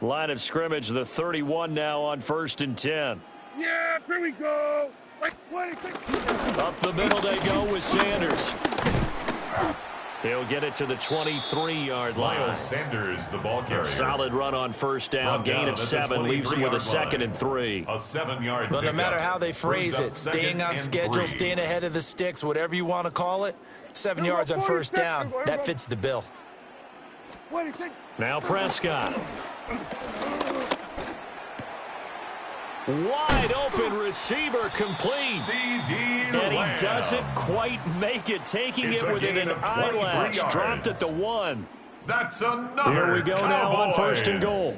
Line of scrimmage, the 31 now on 1st and 10. Yeah, here we go. Up the middle they go with Sanders. He'll get it to the 23-yard line. Miles Sanders, the ball carrier. Solid run on first down. Gain of 7 leaves him with a 2nd and 3. A 7-yard But no matter how they phrase it, staying on schedule, staying ahead of the sticks, whatever you want to call it, 7 yards on first down, that fits the bill. Now Prescott. Wide open receiver complete. And he doesn't quite make it, taking it within an eyelash. Dropped at the 1. That's another. Here we go now on 1st and goal.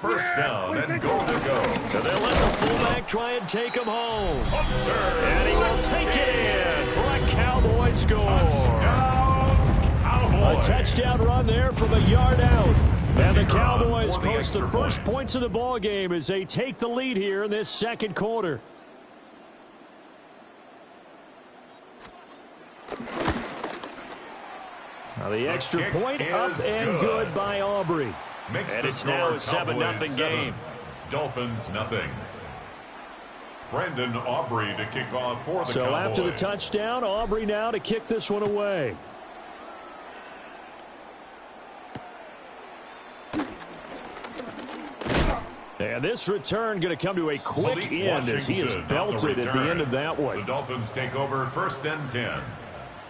First down and goal to go. So they'll let the fullback try and take him home. And he will take it in for a Cowboy score. A touchdown run there from a yard out. And the Cowboys post the first points of the ball game as they take the lead here in this second quarter. Now the extra point up and good by Aubrey. And it's now a 7-0 game. Dolphins nothing. Brandon Aubrey to kick off for the So Cowboys. after the touchdown, Aubrey now to kick this one away. And this return going to come to a quick end as he is belted at the end of that one. The Dolphins take over 1st and 10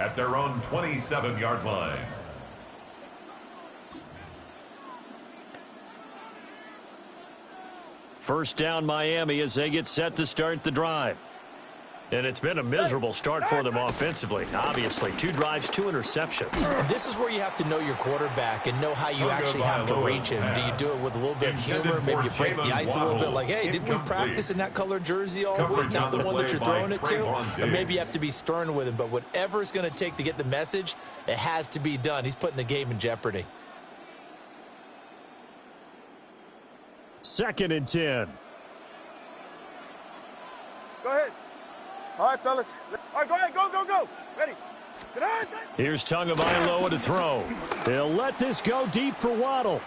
at their own 27-yard line. First down Miami as they get set to start the drive. And it's been a miserable start for them offensively. Obviously, 2 drives, 2 interceptions. And this is where you have to know your quarterback and know how you actually have to reach him. Do you do it with a little bit of humor? Maybe you break the ice a little bit like, hey, didn't we practice in that color jersey all week? Not the one that you're throwing it to? Or maybe you have to be stern with him. But whatever it's going to take to get the message, it has to be done. He's putting the game in jeopardy. 2nd and 10. Go ahead. All right, fellas. All right, go ahead. Go. Ready. Get on. Here's Tagovailoa to throw. They'll let this go deep for Waddle.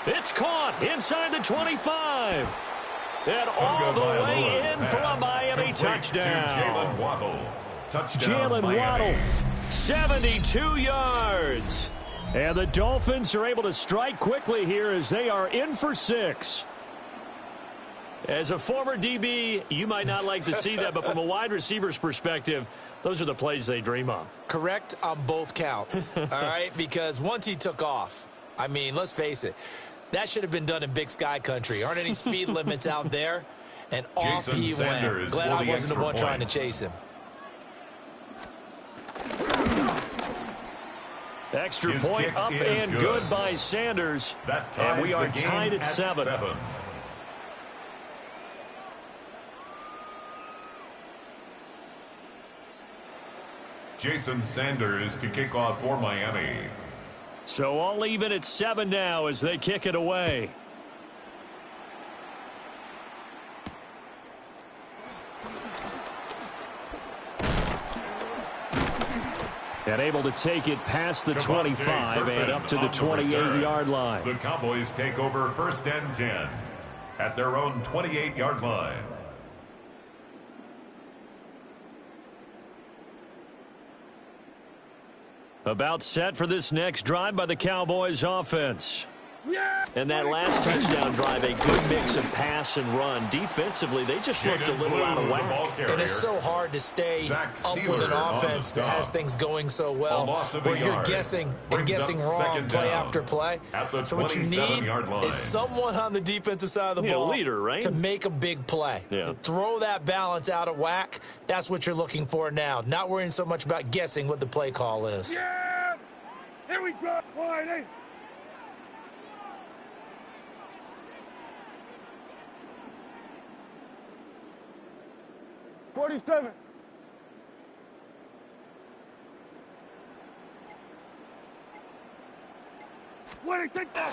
It's caught inside the 25. And all the way in for a Miami touchdown. Jalen Waddle. Jalen Waddle, 72 yards. And the Dolphins are able to strike quickly here as they are in for 6. As a former DB, you might not like to see that, but from a wide receiver's perspective, those are the plays they dream of. Correct on both counts, all right? Because once he took off, I mean, let's face it, that should have been done in Big Sky country. Aren't any speed limits out there? And off Jason he Sanders went. Glad I wasn't the one point. trying to chase him. Extra His point kick up is and good by Sanders. And we are tied at 7. Jason Sanders to kick off for Miami. So all even at 7 now as they kick it away. And able to take it past the 25 and up to the 28-yard line. The Cowboys take over 1st and 10 at their own 28-yard line. About set for this next drive by the Cowboys offense. And that last touchdown drive, a good mix of pass and run. Defensively, they just looked a little out of whack. And it's so hard to stay up with an offense that has things going so well, where you're guessing and guessing wrong play after play. So what you need is someone on the defensive side of the ball leader, right? to make a big play. Throw that balance out of whack. That's what you're looking for now. Not worrying so much about guessing what the play call is. Yeah! Here we go. All right, hey. '47.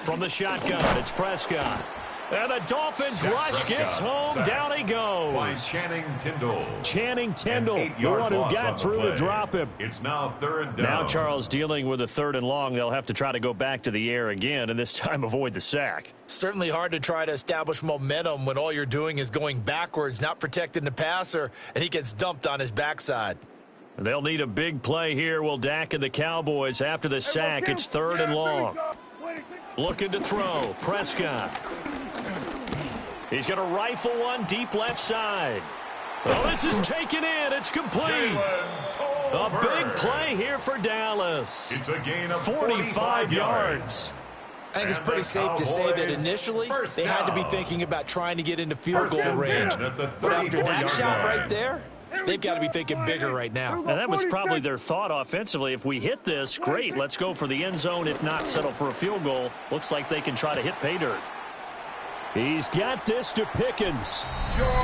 From the shotgun, it's Prescott. And the Dolphins rush gets home. Down he goes. By Channing Tindall. Channing Tindall, the one who got through to drop him. It's now 3rd down. Now Charles dealing with a 3rd and long. They'll have to try to go back to the air again, and this time avoid the sack. Certainly hard to try to establish momentum when all you're doing is going backwards, not protecting the passer, and he gets dumped on his backside. They'll need a big play here. Will Dak and the Cowboys after the sack. It's 3rd and long. Looking to throw. Prescott. He's going to rifle one deep left side. Oh, this is taken in. It's complete. A big play here for Dallas. It's a gain of 45 yards. I think it's pretty safe to say that initially they had to be thinking about trying to get into field goal range. But after that shot right there, they've got to be thinking bigger right now. And that was probably their thought offensively. If we hit this, great. Let's go for the end zone. If not, settle for a field goal. Looks like they can try to hit pay dirt. He's got this to Pickens.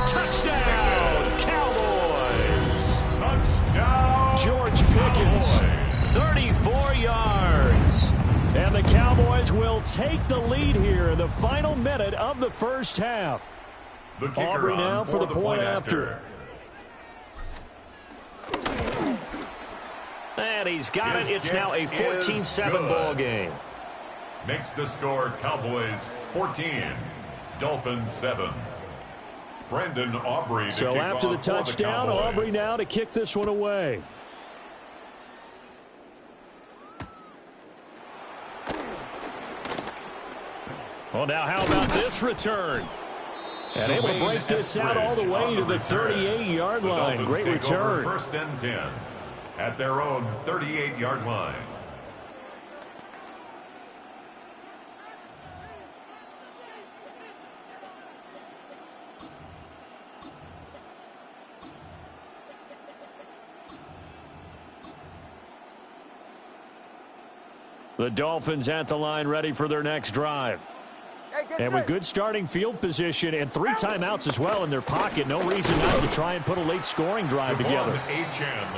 Touchdown, Cowboys. Touchdown, George Pickens, 34 yards. And the Cowboys will take the lead here in the final minute of the first half. Aubrey now for the point after. And he's got it. It's now a 14-7 ball game. Makes the score Cowboys 14, Dolphins 7. Brendan Aubrey to so kick after the off touchdown, for the Aubrey now to kick this one away. Well, now how about this return? And able to break this out all the way to the 38-yard line. Great return. First and 10 at their own 38-yard line. The Dolphins at the line ready for their next drive. And with good starting field position and 3 timeouts as well in their pocket, no reason not to try and put a late scoring drive together.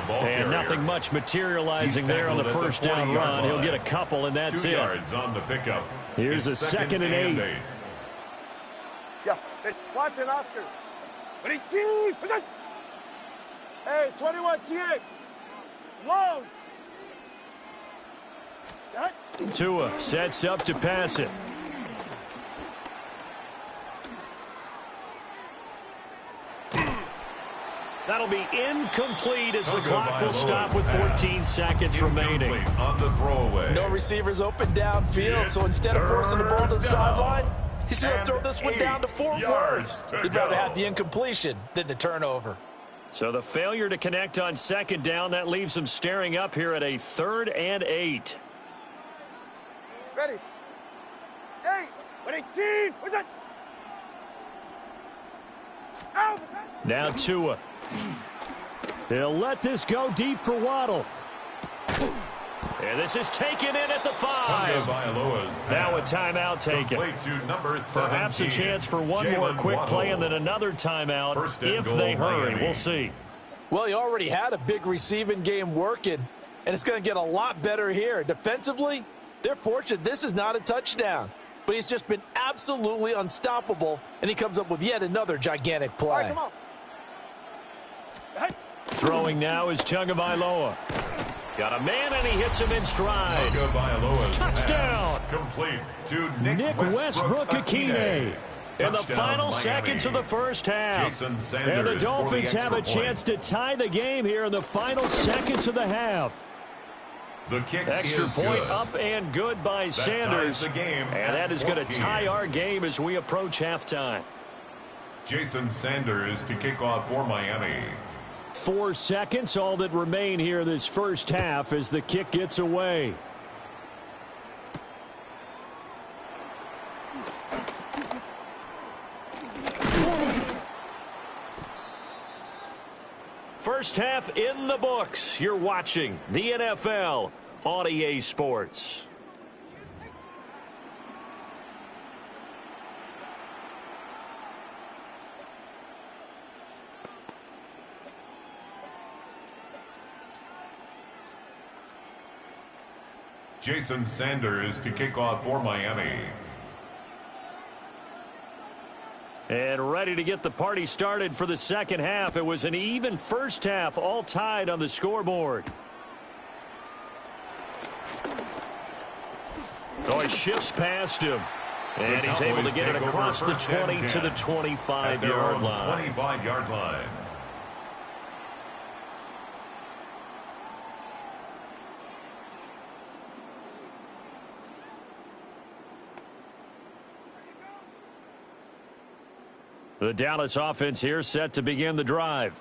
And nothing much materializing there on the first down run. He'll get a couple, and that's 2 it. yards on the pickup. Here's a second and 8. Yeah, Watson, Oscar. Hey, 21 T8. Long. Set. Tua sets up to pass it. That'll be incomplete as the clock will stop with 14 seconds remaining. On the throwaway. No receivers open downfield, so instead of forcing the ball to the sideline, he's going to throw this one down to Fort Worth. He'd rather have the incompletion than the turnover. So the failure to connect on second down, that leaves him staring up here at a 3rd and 8. Ready. 8. 18. What's that? Out. Now Tua. He'll let this go deep for Waddle. And this is taken in at the 5. Now a timeout taken. Perhaps a chance for one more quick play and then another timeout if they hurry. We'll see. Well, he already had a big receiving game working, and it's going to get a lot better here. Defensively, they're fortunate this is not a touchdown. But he's just been absolutely unstoppable, and he comes up with yet another gigantic play. All right, come on. Throwing now is Tagovailoa. Got a man, and he hits him in stride. Touchdown! Complete to Nick Westbrook-Akine. In the final seconds of the first half. And the Dolphins have a chance to tie the game here in the final seconds of the half. The kick Extra point good. up and good by Sanders. And that is going to tie our game as we approach halftime. Jason Sanders to kick off for Miami. 4 seconds, all that remain here this first half as the kick gets away. First half in the books. You're watching the NFL on EA Sports. Jason Sanders to kick off for Miami. And ready to get the party started for the second half. It was an even first half, all tied on the scoreboard. Oh, he shifts past him. And he's able to get it across the 20 to the 25-yard line. 25-yard line. The Dallas offense here set to begin the drive.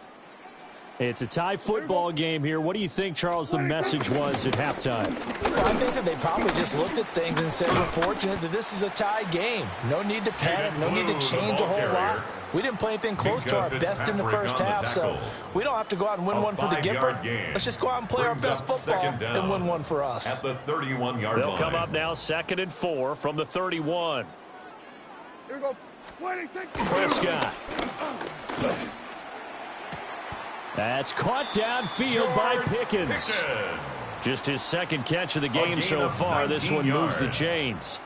It's a tie football game here. What do you think, Charles, the message was at halftime? Well, I think that they probably just looked at things and said, we're fortunate that this is a tie game. No need to panic. No need to change a whole lot. We didn't play anything close to our best in the first half, so we don't have to go out and win one for the Gipper. Let's just go out and play our best football and win one for us. At the 31-yard line. They'll come up now 2nd and 4 from the 31. Here we go. Prescott. That's caught downfield by Pickens. Just his second catch of the game so far. This one moves the chains.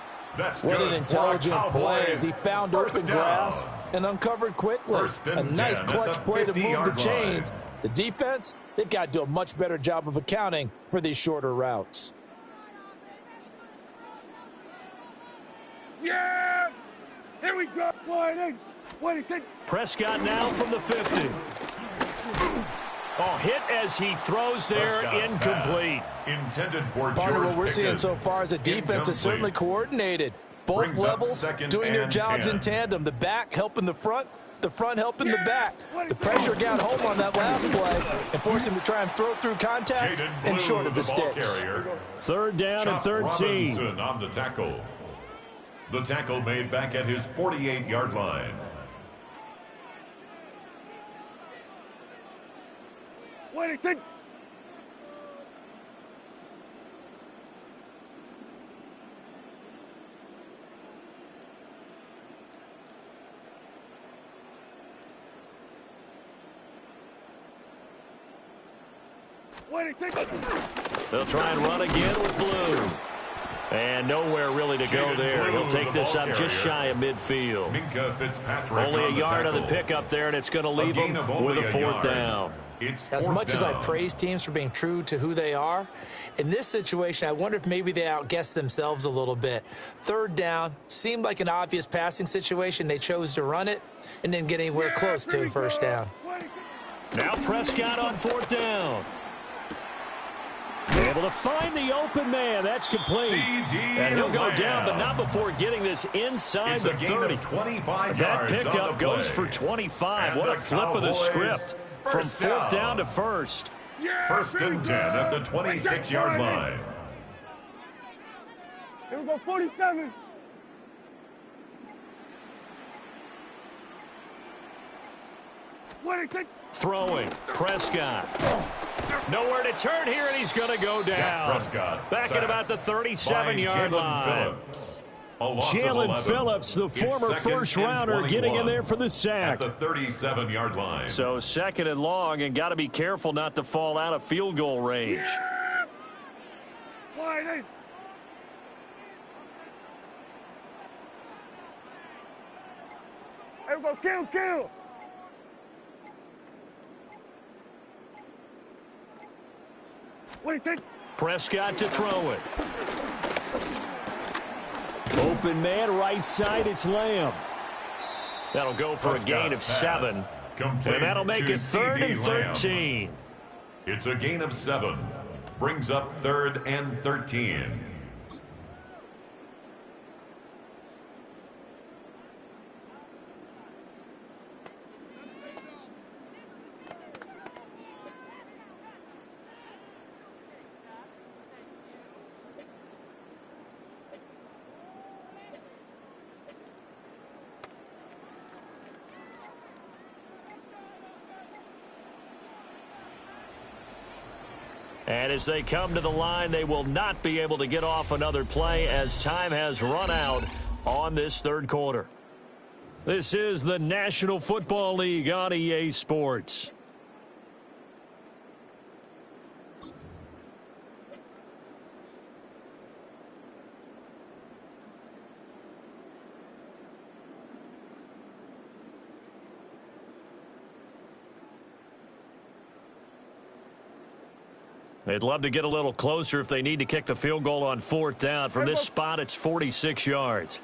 What an intelligent play as he found open grass and uncovered quickly. A nice clutch play to move the chains The defense, they've got to do a much better job of accounting for these shorter routes. Yeah! Here we go. Prescott now from the 50. Oh, hit as he throws there, incomplete. Intended for Partner, George what we're seeing Pickens. so far is a defense is certainly coordinated. Both Brings up levels second doing their and jobs 10. in tandem. The back helping the front helping the back. The pressure got home on that last play and forced him to try and throw through contact and short of the sticks. Third down and 13. Robinson on the tackle. The tackle made back at his 48-yard line. They'll try and run again with Blue. And nowhere really to go there. He'll take this up just shy of midfield. Only a yard on the pickup there, and it's going to leave him with a fourth down. As much as I praise teams for being true to who they are, in this situation, I wonder if maybe they outguessed themselves a little bit. Third down seemed like an obvious passing situation. They chose to run it and didn't get anywhere close to a first down. Now Prescott on fourth down. Able to find the open man. That's complete. And he'll go down, but not before getting this inside the 30. That pickup goes for 25. What a flip of the script. From fourth down to first. First and 10 at the 26-yard line. Here we go, 47. Throwing. Prescott. Nowhere to turn here, and he's going to go down. Back at about the 37-yard line. Jalen Phillips, the former first-rounder, getting in there for the sack. At the 37-yard line. So second and long, and got to be careful not to fall out of field goal range. Here we go, kill. Prescott to throw it. Open man, right side, it's Lamb. That'll go for a gain of 7. And that'll make it third and 13. It's a gain of 7. Brings up third and 13. And as they come to the line, they will not be able to get off another play as time has run out on this third quarter. This is the National Football League on EA Sports. They'd love to get a little closer if they need to kick the field goal on fourth down. From this spot, it's 46 yards.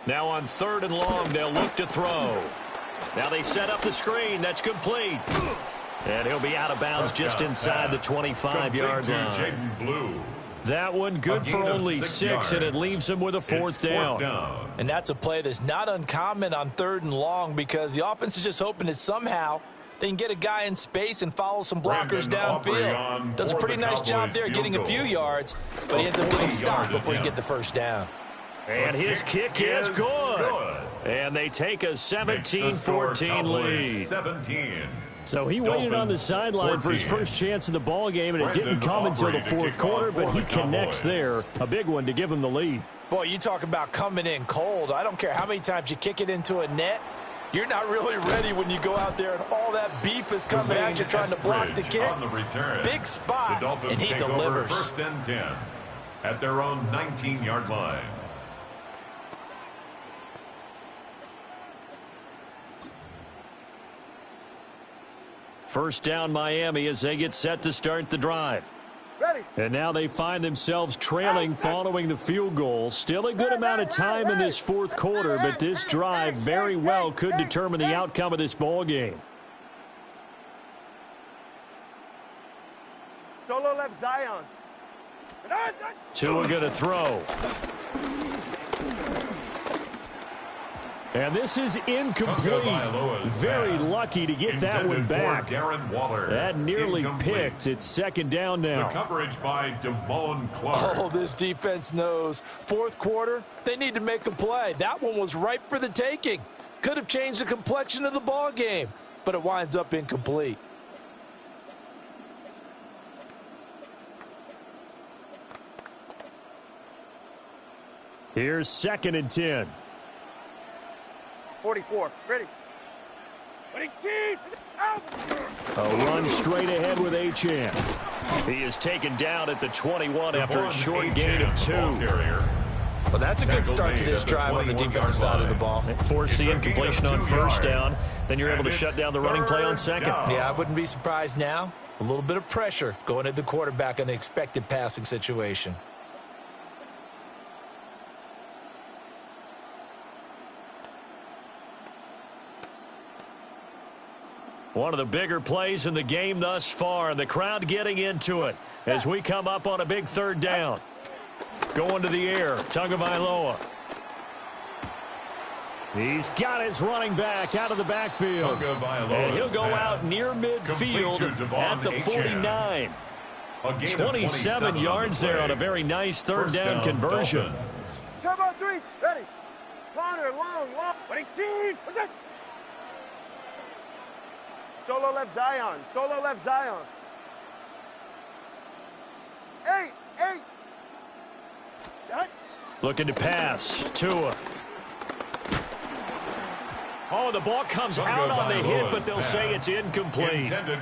Now on third and long, they'll look to throw. Now they set up the screen. That's complete. And he'll be out of bounds just inside the 25-yard line. That one good for only 6, and it leaves him with a fourth down. And that's a play that's not uncommon on third and long because the offense is just hoping that somehow they can get a guy in space and follow some blockers downfield. Does a pretty nice job there getting a few yards, but he ends up getting stopped before he get the first down. And his kick is good. And they take a 17-14 lead. So he waited on the sideline for his first chance in the ball game, and it didn't come until the fourth quarter, but he connects there. A big one to give him the lead. Boy, you talk about coming in cold. I don't care how many times you kick it into a net. You're not really ready when you go out there and all that beef is coming at you trying to block the kick. Big spot, and he delivers. First and 10 at their own 19-yard line. First down Miami as they get set to start the drive. Ready. And now they find themselves trailing following the field goal. Still a good amount of time in this fourth quarter, but this drive very well could determine the outcome of this ball game. Solo left Zion. Tua going to throw. And this is incomplete. Very lucky to get that one back. That nearly picked. It's second down now. The coverage by Devon Clark. Oh, this defense knows. Fourth quarter, they need to make a play. That one was ripe for the taking. Could have changed the complexion of the ball game, but it winds up incomplete. Here's 2nd and 10. 44. Ready. A run straight ahead with H.2H. He is taken down at the 21 after a short gain of 2. Well, that's a good start to this drive on the defensive side of the ball. They force the incompletion on first down. Then you're able to shut down the running play on second. Yeah, I wouldn't be surprised now. A little bit of pressure going at the quarterback in the expected passing situation. One of the bigger plays in the game thus far, and the crowd getting into it as we come up on a big third down. Going to the air, Tagovailoa. He's got his running back out of the backfield. And he'll go out near midfield at the 49. 27 yards there on a very nice third down conversion. Turbo 3. Ready. Corner, long. 18. Solo left Zion. Solo left Zion. 8. Shot. Looking to pass. Tua. Oh, the ball comes out on the hit, but they'll say it's incomplete. A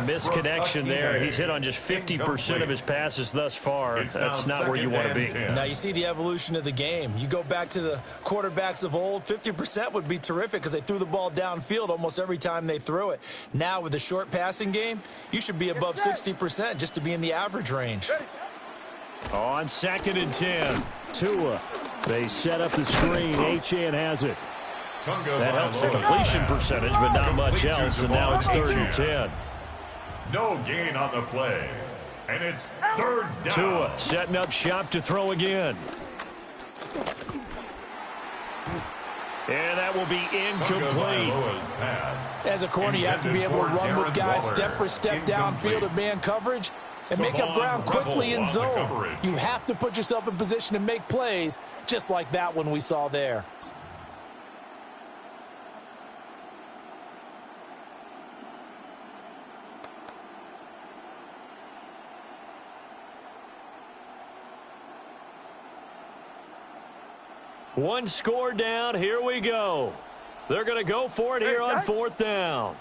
misconnection there. He's hit on just 50% of his passes thus far. That's not where you want to be. Now, you see the evolution of the game. You go back to the quarterbacks of old, 50% would be terrific because they threw the ball downfield almost every time they threw it. Now, with the short passing game, you should be above 60% just to be in the average range. On 2nd and 10, Tua. They set up the screen. H.2H has it. That helps the completion percentage, but not much else, and now it's 3rd and 10. No gain on the play, and it's 3rd down. Tua setting up shop to throw again. And that will be incomplete. As a corner, you have to be able to run with guys step for step downfield in man coverage and make up ground quickly in zone. You have to put yourself in position to make plays, just like that one we saw there. One score down. Here we go. They're going to go for it here on 4th down.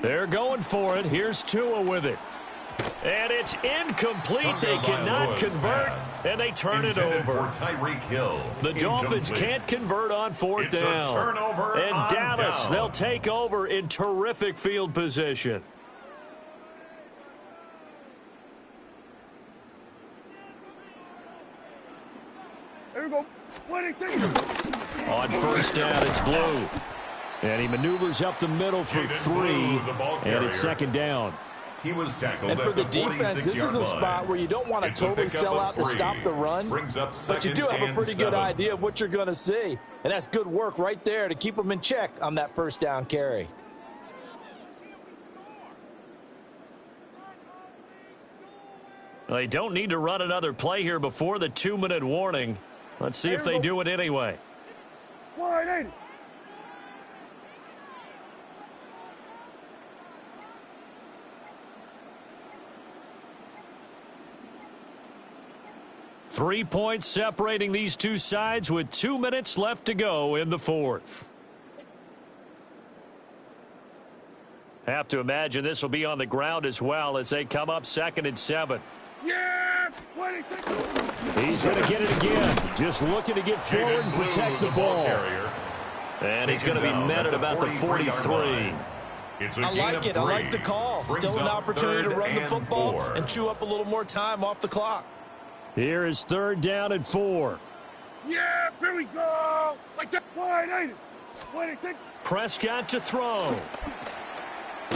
They're going for it. Here's Tua with it. And it's incomplete. They cannot convert, and they turn it over. The Dolphins can't convert on 4th down. And Dallas, they'll take over in terrific field position. On 1st down, it's Blue. And he maneuvers up the middle for 3, and it's 2nd down. He was tackled and for the defense, this is a spot where you don't want to totally sell out to stop the run, but you do have a pretty good idea of what you're going to see. And that's good work right there to keep them in check on that 1st down carry. Well, they don't need to run another play here before the 2-minute warning. Let's see if they do it anyway. 180. Three points separating these two sides with 2 minutes left to go in the 4th. Have to imagine this will be on the ground as well as they come up 2nd and 7. Yeah! He's going to get it again. Just looking to get forward and protect the ball. And he's going to be met at about the 43. I like it. I like the call. Still an opportunity to run the football and chew up a little more time off the clock. Here is 3rd down and 4. Yeah, here we go. Like that. Wide, ain't it? Prescott to throw.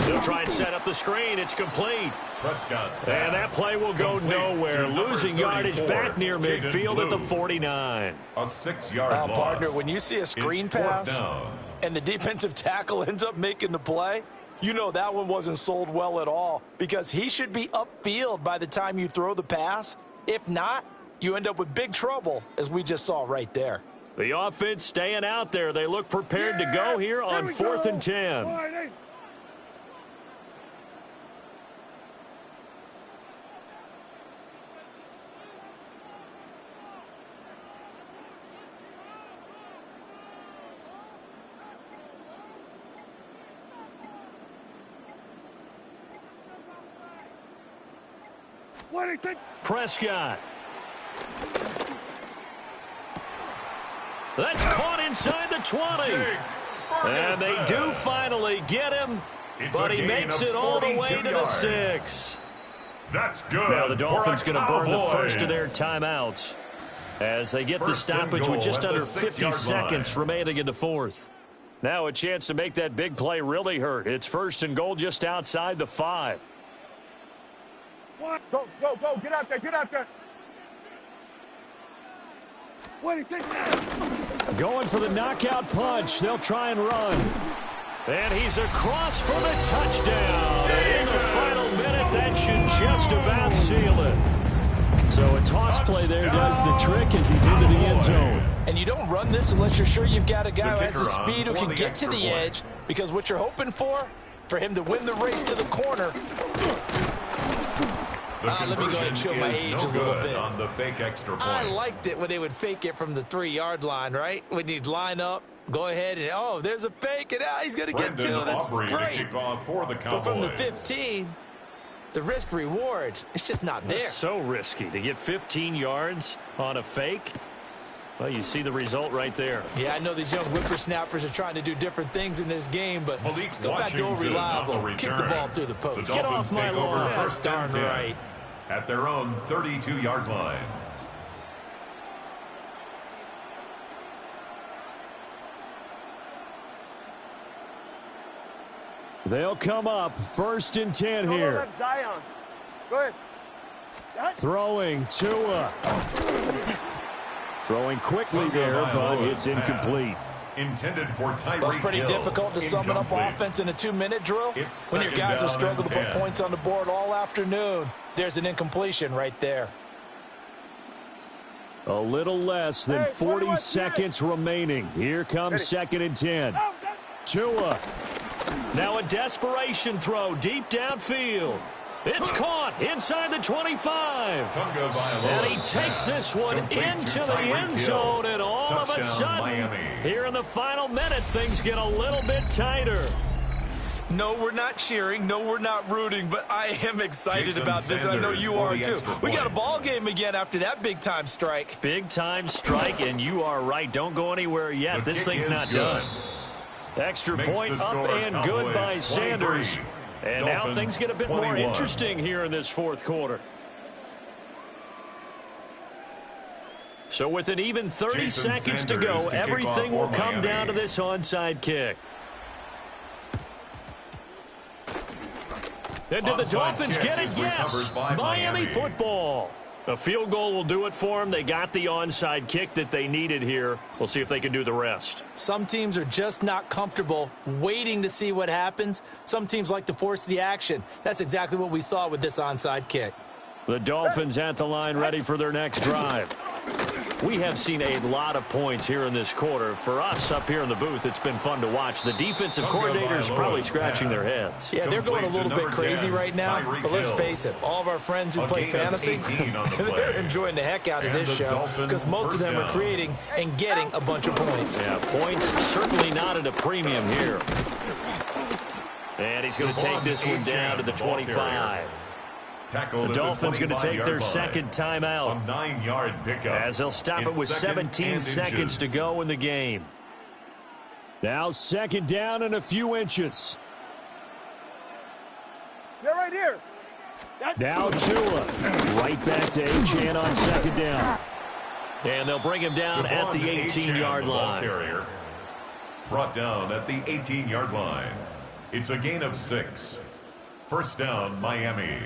He'll try and set up the screen. It's complete. And that play will go nowhere. Losing yardage back near midfield at the 49. A 6-yard loss. Partner, when you see a screen pass and the defensive tackle ends up making the play, you know that one wasn't sold well at all because he should be upfield by the time you throw the pass. If not, you end up with big trouble, as we just saw right there. The offense staying out there. They look prepared to go here on 4th and 10. Prescott. That's caught inside the 20. And they do finally get him, but he makes it all the way to the 6. That's good. Now the Dolphins going to burn the first of their timeouts as they get the stoppage with just under 50 seconds remaining in the 4th. Now a chance to make that big play really hurt. It's 1st and goal just outside the 5. Go, go, go. Get out there. Get out there. Going for the knockout punch. They'll try and run. And he's across for the touchdown. In the final minute, that should just about seal it. So a toss play there does the trick as he's into the end zone. And you don't run this unless you're sure you've got a guy who has the speed who can get to the edge, because what you're hoping for him to win the race to the corner. Let me go ahead and show my age a little bit. On the fake extra point. I liked it when they would fake it from the 3-yard line, right? When you'd line up, go ahead, and, oh, there's a fake, and he's going to get 2. That's great. But from the 15, the risk-reward, it's just not there. That's so risky to get 15 yards on a fake. Well, you see the result right there. Yeah, I know these young whippersnappers are trying to do different things in this game, but let's go back to old reliable. Kick the ball through the post. Get off my lawn. That's darn right. At their own 32-yard line. They'll come up 1st and 10 here. Zion. Go ahead. Throwing Tua. Throwing quickly there, but it's incomplete. Intended for Tyreek That's pretty difficult to sum up offense in a 2-minute drill. When your guys have struggled to put points on the board all afternoon, there's an incompletion right there. A little less than 40 seconds remaining. Here comes 2nd and 10. Tua. Now a desperation throw deep downfield. It's caught inside the 25. And he takes this one into the end zone, and all of a sudden, here in the final minute, things get a little bit tighter. No, we're not cheering. No, we're not rooting, but I am excited about this, and I know you are too. We got a ball game again after that big-time strike. Big-time strike, and you are right. Don't go anywhere yet. This thing's not done. Extra point up and good by Sanders. And now things get a bit more interesting here in this 4th quarter. So with an even 30 seconds to go, everything will come down to this onside kick. And did the Dolphins get it? Yes. Miami football. A field goal will do it for them. They got the onside kick that they needed here. We'll see if they can do the rest. Some teams are just not comfortable waiting to see what happens. Some teams like to force the action. That's exactly what we saw with this onside kick. The Dolphins at the line ready for their next drive. We have seen a lot of points here in this quarter. For us up here in the booth, it's been fun to watch. The defensive coordinators probably scratching their heads. Yeah, they're going a little bit crazy right now, but let's face it, all of our friends who play fantasy, they're enjoying the heck out of this show because most of them are creating and getting a bunch of points. Yeah, points certainly not at a premium here. And he's going to take this one down to the 25. Tackled The Dolphins going to take their second timeout. A 9-yard pickup. As they'll stop it with 17 seconds to go in the game. Now second down and a few inches. You're right here. Now Tua. Right back to H2H on second down. And they'll bring him down at the 18-yard line. Carrier brought down at the 18-yard line. It's a gain of 6. First down, Miami.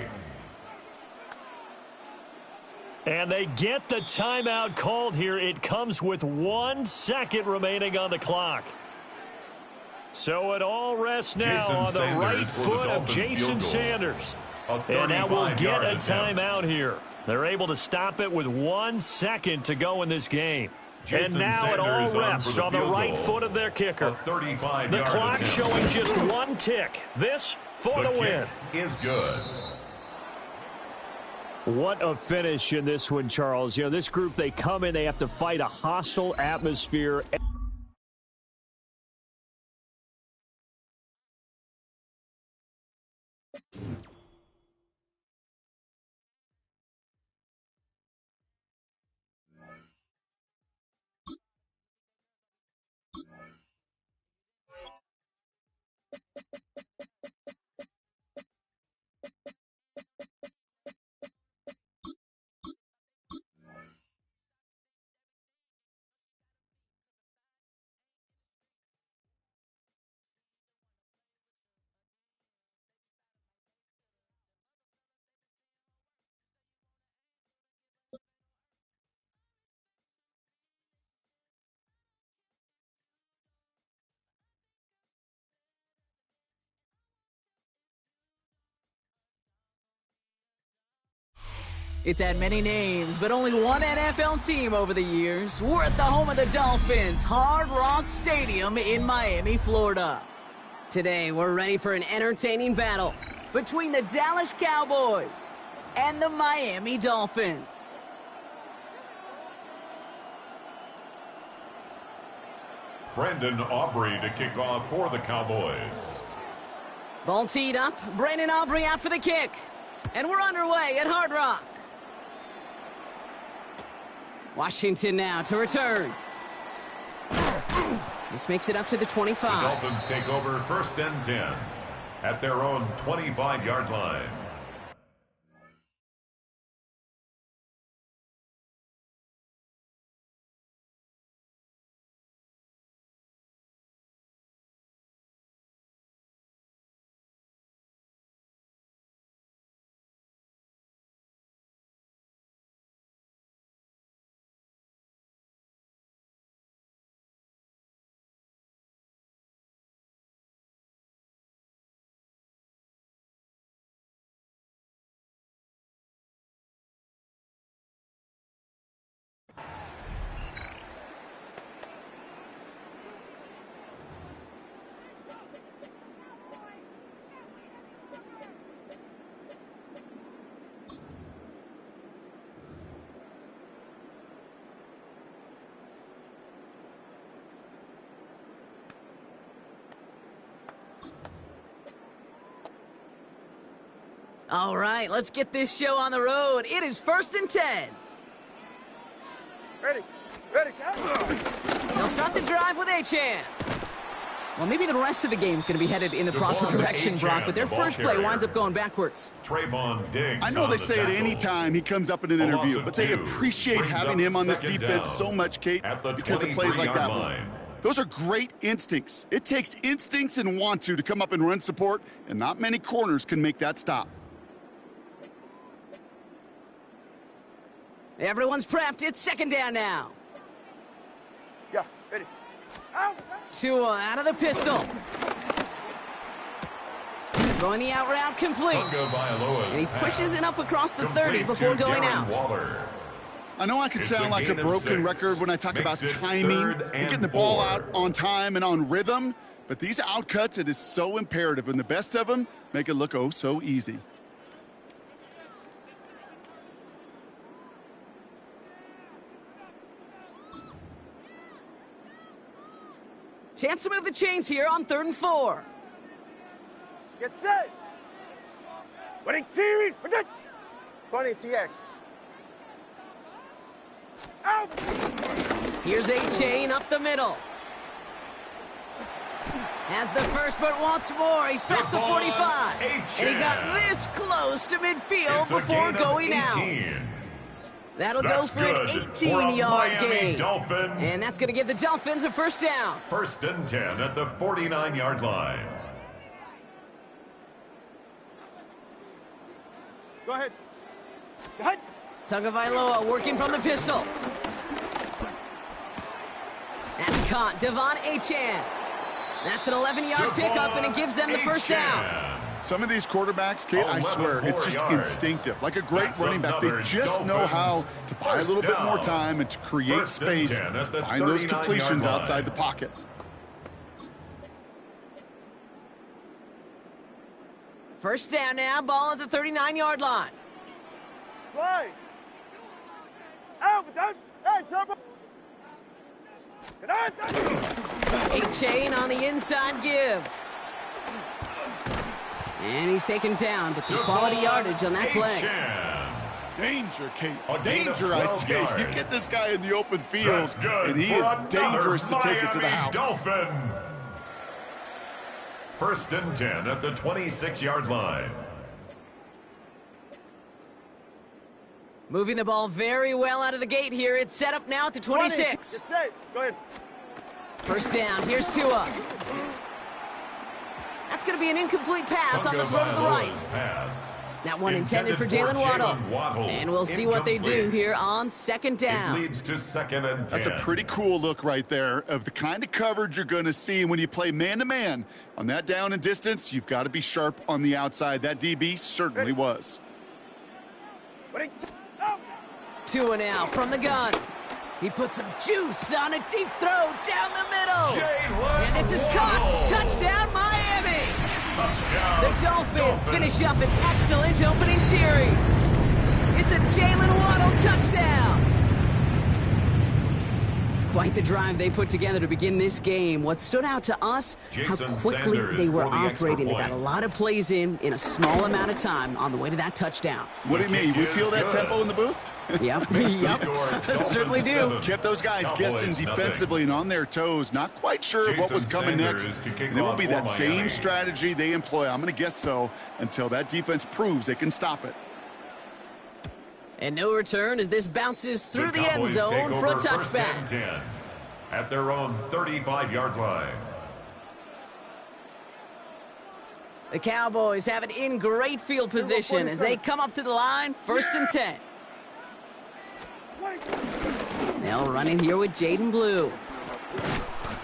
And they get the timeout called here. It comes with 1 second remaining on the clock. So it all rests now on the right foot of Jason Sanders. And now we'll get a timeout here. They're able to stop it with 1 second to go in this game. And now it all rests on the right foot of their kicker. The clock showing just 1 tick. This for the win. Is good. What a finish in this one, Charles. You know, this group, they come in, they have to fight a hostile atmosphere. It's had many names, but only one NFL team over the years. We're at the home of the Dolphins, Hard Rock Stadium in Miami, Florida. Today, we're ready for an entertaining battle between the Dallas Cowboys and the Miami Dolphins. Brandon Aubrey to kick off for the Cowboys. Ball teed up, Brandon Aubrey out for the kick. And we're underway at Hard Rock. Washington now to return. This makes it up to the 25. The Dolphins take over first and 10 at their own 25-yard line. All right, let's get this show on the road. It is first and 10. Ready, shot. They'll start the drive with H2H. Well, maybe the rest of the game's going to be headed in the proper direction, Brock, but their first play winds up going backwards. Trayvon Diggs. I know they say it any time he comes up in an interview, but they appreciate having him on this defense so much, Kate, because of plays like that one. Those are great instincts. It takes instincts and want to come up and run support, and not many corners can make that stop. Everyone's prepped. It's second down now. Yeah, ready. Out. Tua out of the pistol. Throwing the out route complete. And he pushes it up across the 30 before going out. I know I can sound like a broken record when I talk about timing and getting the ball out on time and on rhythm, but these outcuts, it is so imperative, and the best of them make it look oh so easy. Chance to move the chains here on 3rd and 4. Get set. Ready, team. 20 TX. Out! Here's A-Chain up the middle. Has the first, but wants more. He's past the 45. And he got this close to midfield before going out. That'll go for an 18-yard gain. And that's going to give the Dolphins a first down. 1st and 10 at the 49-yard line. Go ahead. Tagovailoa working from the pistol. That's caught. Devon Achane. That's an 11-yard pickup, and it gives them the first down. Some of these quarterbacks, Kate, I swear, it's just instinctive. Like a great running back, they just know how to buy a little bit more time and to create space to find those completions outside the pocket. First down now, ball at the 39-yard line. Right. Out, down. Hey, Turbo. A-Chain on the inside give. And he's taken down, but some quality yardage on that play. Danger, Kate. Danger, I say. You get this guy in the open field, and he is dangerous to take it to the house. Dolphin. 1st and 10 at the 26-yard line. Moving the ball very well out of the gate here. It's set up now at the 26. It's safe. Go ahead. First down. Here's Tua. That's going to be an incomplete pass on the throw to the right. That one intended for Jalen Waddle. And we'll see what they do here on 2nd down. It leads to 2nd and 10. That's a pretty cool look right there of the kind of coverage you're going to see when you play man-to-man. On that down and distance, you've got to be sharp on the outside. That DB certainly was. Tua now from the gun. He puts some juice on a deep throw down the middle. And this is caught. Touchdown, Miami. The Dolphins finish up an excellent opening series. It's a Jalen Waddle touchdown. Quite the drive they put together to begin this game. What stood out to us, how quickly they were operating. They got a lot of plays in a small amount of time on the way to that touchdown. What do you mean? We feel that tempo in the booth? Yep, certainly do. Kept those guys guessing defensively and on their toes, not quite sure of what was coming next. And it will be that same strategy they employ, I'm going to guess so, until that defense proves they can stop it. And no return as this bounces through the end zone for a touchback. 10 at their own 35-yard line. The Cowboys have it in great field position as they come up to the line, 1st and 10. They'll run in here with Jaden Blue.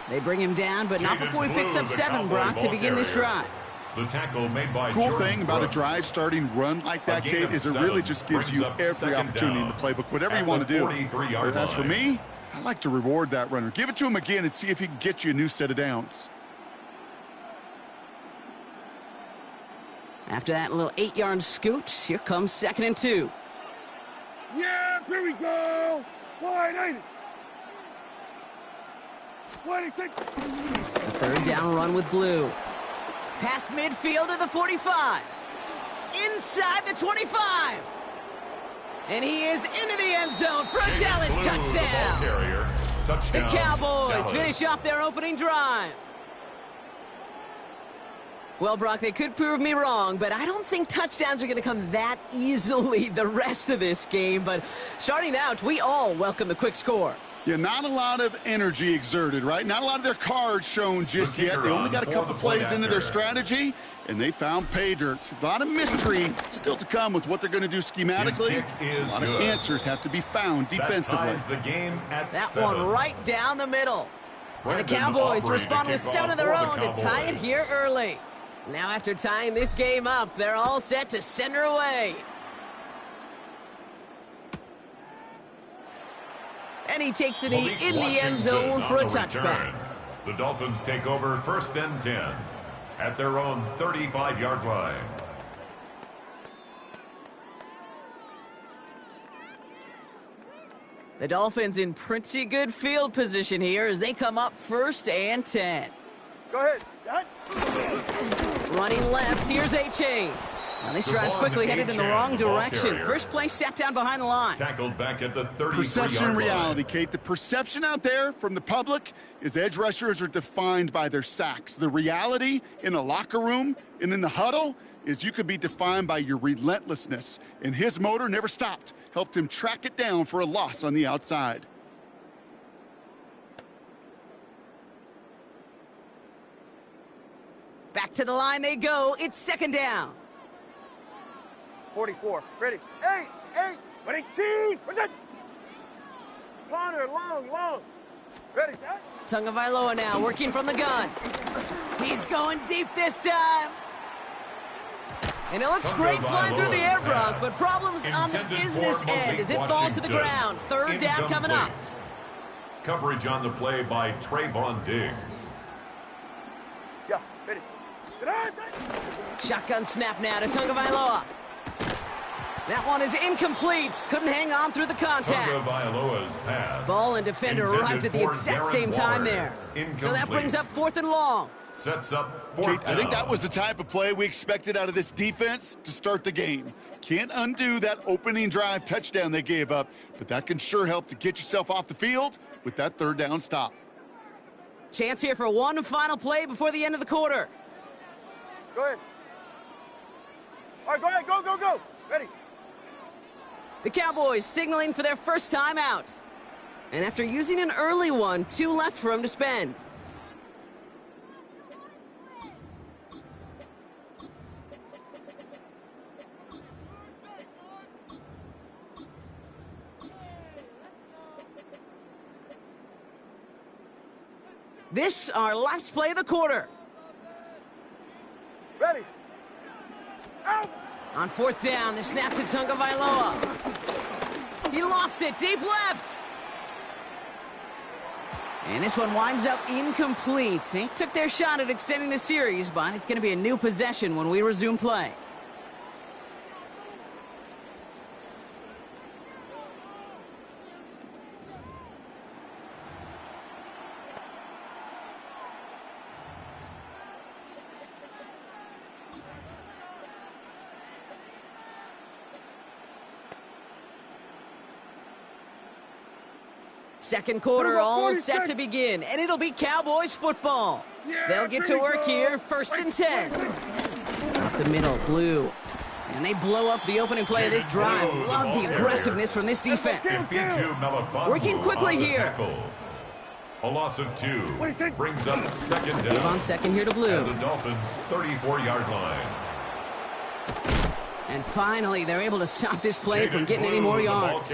They bring him down, but not before he picks up 7, Brock, to begin this drive. The tackle made by cool thing about a drive starting run like that, Kate, is it really just gives you every opportunity in the playbook, whatever you want to do. But as for me, I like to reward that runner. Give it to him again and see if he can get you a new set of downs. After that little 8-yard scoot, here comes 2nd and 2. Yeah, here we go. Wide 80. 26. The 3rd down run with Blue. Past midfield to the 45. Inside the 25. And he is into the end zone for a Dallas touchdown. The Cowboys finish off their opening drive. Well, Brock, they could prove me wrong, but I don't think touchdowns are going to come that easily the rest of this game. But starting out, we all welcome the quick score. Yeah, not a lot of energy exerted, right? Not a lot of their cards shown just yet. They only got a couple plays into their strategy, and they found pay dirt. A lot of mystery still to come with what they're going to do schematically. A lot of answers have to be found defensively. That one right down the middle. And the Cowboys respond with 7 of their own to tie it here early. Now after tying this game up, they're all set to send her away. And he takes it in the end zone for a touchback. The Dolphins take over 1st and 10 at their own 35-yard line. The Dolphins in pretty good field position here as they come up 1st and 10. Go ahead. Running left, here's A-Chain. Now these drives quickly headed in the wrong direction. Carrier. First play sat down behind the line. Tackled back at the 33-yard Perception and reality, line. Kate. The perception out there from the public is edge rushers are defined by their sacks. The reality in a locker room and in the huddle is you could be defined by your relentlessness. And his motor never stopped. Helped him track it down for a loss on the outside. Back to the line they go. It's second down. 44. Ready. 8. 18. We're done. Corner, long. Ready, set. Tagovailoa now working from the gun. He's going deep this time. And it looks great flying through the air, Brock, but problems on the business end as it falls to the ground. Third down coming up. Coverage on the play by Trayvon Diggs. Yeah, ready. Shotgun snap now to Tagovailoa. That one is incomplete. Couldn't hang on through the contact. Tagovailoa's pass. Ball and defender arrived at the exact same time there. So that brings up 4th and long. Sets up 4th Kate, down. I think that was the type of play we expected out of this defense to start the game. Can't undo that opening drive touchdown they gave up, but that can sure help to get yourself off the field with that 3rd down stop. Chance here for one final play before the end of the quarter. Go ahead. All right, go ahead. Go. Ready. The Cowboys signaling for their first time out. And after using an early one, 2 left for him to spend. This, our last play of the quarter. Ready. Out. On 4th down, the snap to Tagovailoa. He lofts it deep left. And this one winds up incomplete. They took their shot at extending the series, but it's going to be a new possession when we resume play. Second quarter all set to begin, and it'll be Cowboys football. They'll get to work here, 1st and 10. Up the middle, Blue. And they blow up the opening play of this drive. Love the aggressiveness from this defense. Working quickly here. A loss of 2 brings up 2nd down. On 2nd here to Blue. At the Dolphins' 34-yard line. And finally, they're able to stop this play from getting any more yards.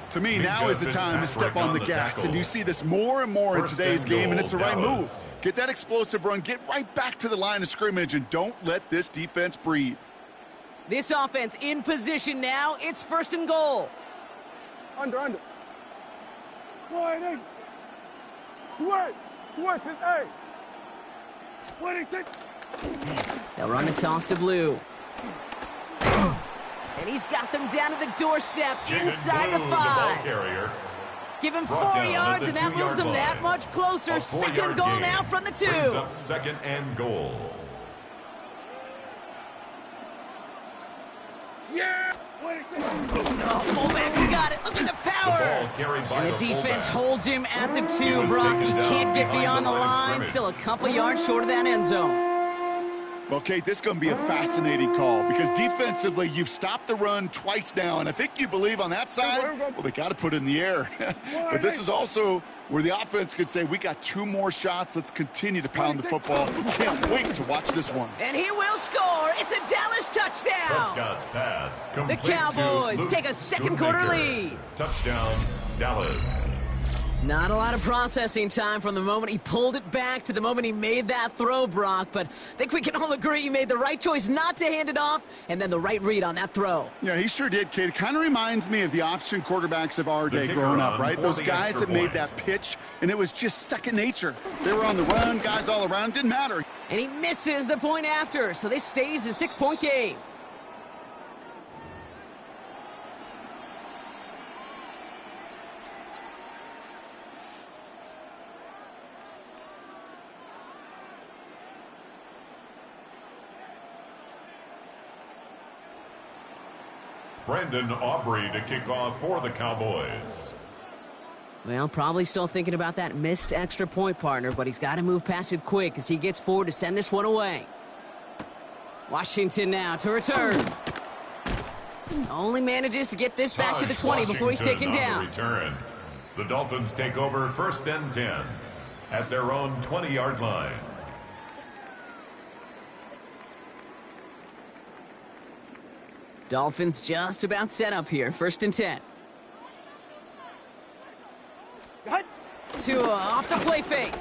To me, now is the time to step on the gas, and you see this more and more in today's game, and it's the right move. Get that explosive run, get right back to the line of scrimmage, and don't let this defense breathe. This offense in position now. It's 1st and goal. Under. Wide. Sweat to A. 26. They'll run the toss to Blue. And he's got them down to the doorstep inside the 5. Give him 4 yards, and that moves them that much closer. 2nd and goal now from the 2. Brings up 2nd and goal. Yeah. Oh, fullback's got it. Look at the power. And the defense holds him at the 2, Brock. He can't get beyond the line. Still a couple yards short of that end zone. Well, Kate, this is going to be a fascinating call because defensively, you've stopped the run twice now, and I think you believe on that side, well, they got to put it in the air. But this is also where the offense could say, we got 2 more shots. Let's continue to pound the football. Can't wait to watch this one. And he will score. It's a Dallas touchdown. Prescott's pass. The Cowboys take a second quarter lead. Touchdown, Dallas. Not a lot of processing time from the moment he pulled it back to the moment he made that throw, Brock. But I think we can all agree he made the right choice not to hand it off and then the right read on that throw. Yeah, he sure did, Kate. It kind of reminds me of the option quarterbacks of our day growing up, right? Those guys that made that pitch, and it was just second nature. They were on the run, guys all around, didn't matter. And he misses the point after, so this stays a 6-point game. Brandon Aubrey to kick off for the Cowboys. Well, probably still thinking about that missed extra point, partner, but he's got to move past it quick as he gets forward to send this one away. Washington now to return. Only manages to get this back to the 20 before he's taken down. Return. The Dolphins take over 1st and 10 at their own 20-yard line. Dolphins just about set up here. 1st and 10. Tua off the play fake.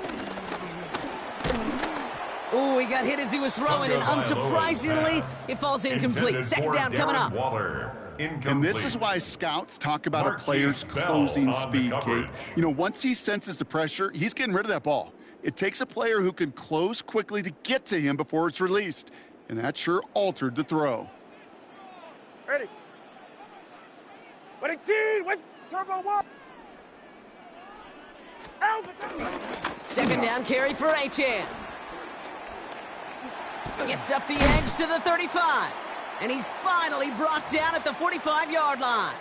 Ooh, he got hit as he was throwing, and unsurprisingly, it falls incomplete. 2nd down coming up. And this is why scouts talk about a player's closing speed, Kate. You know, once he senses the pressure, he's getting rid of that ball. It takes a player who can close quickly to get to him before it's released, and that sure altered the throw. Ready. Ready, team, with turbo one. 2nd down carry for H2H. Gets up the edge to the 35. And he's finally brought down at the 45-yard line.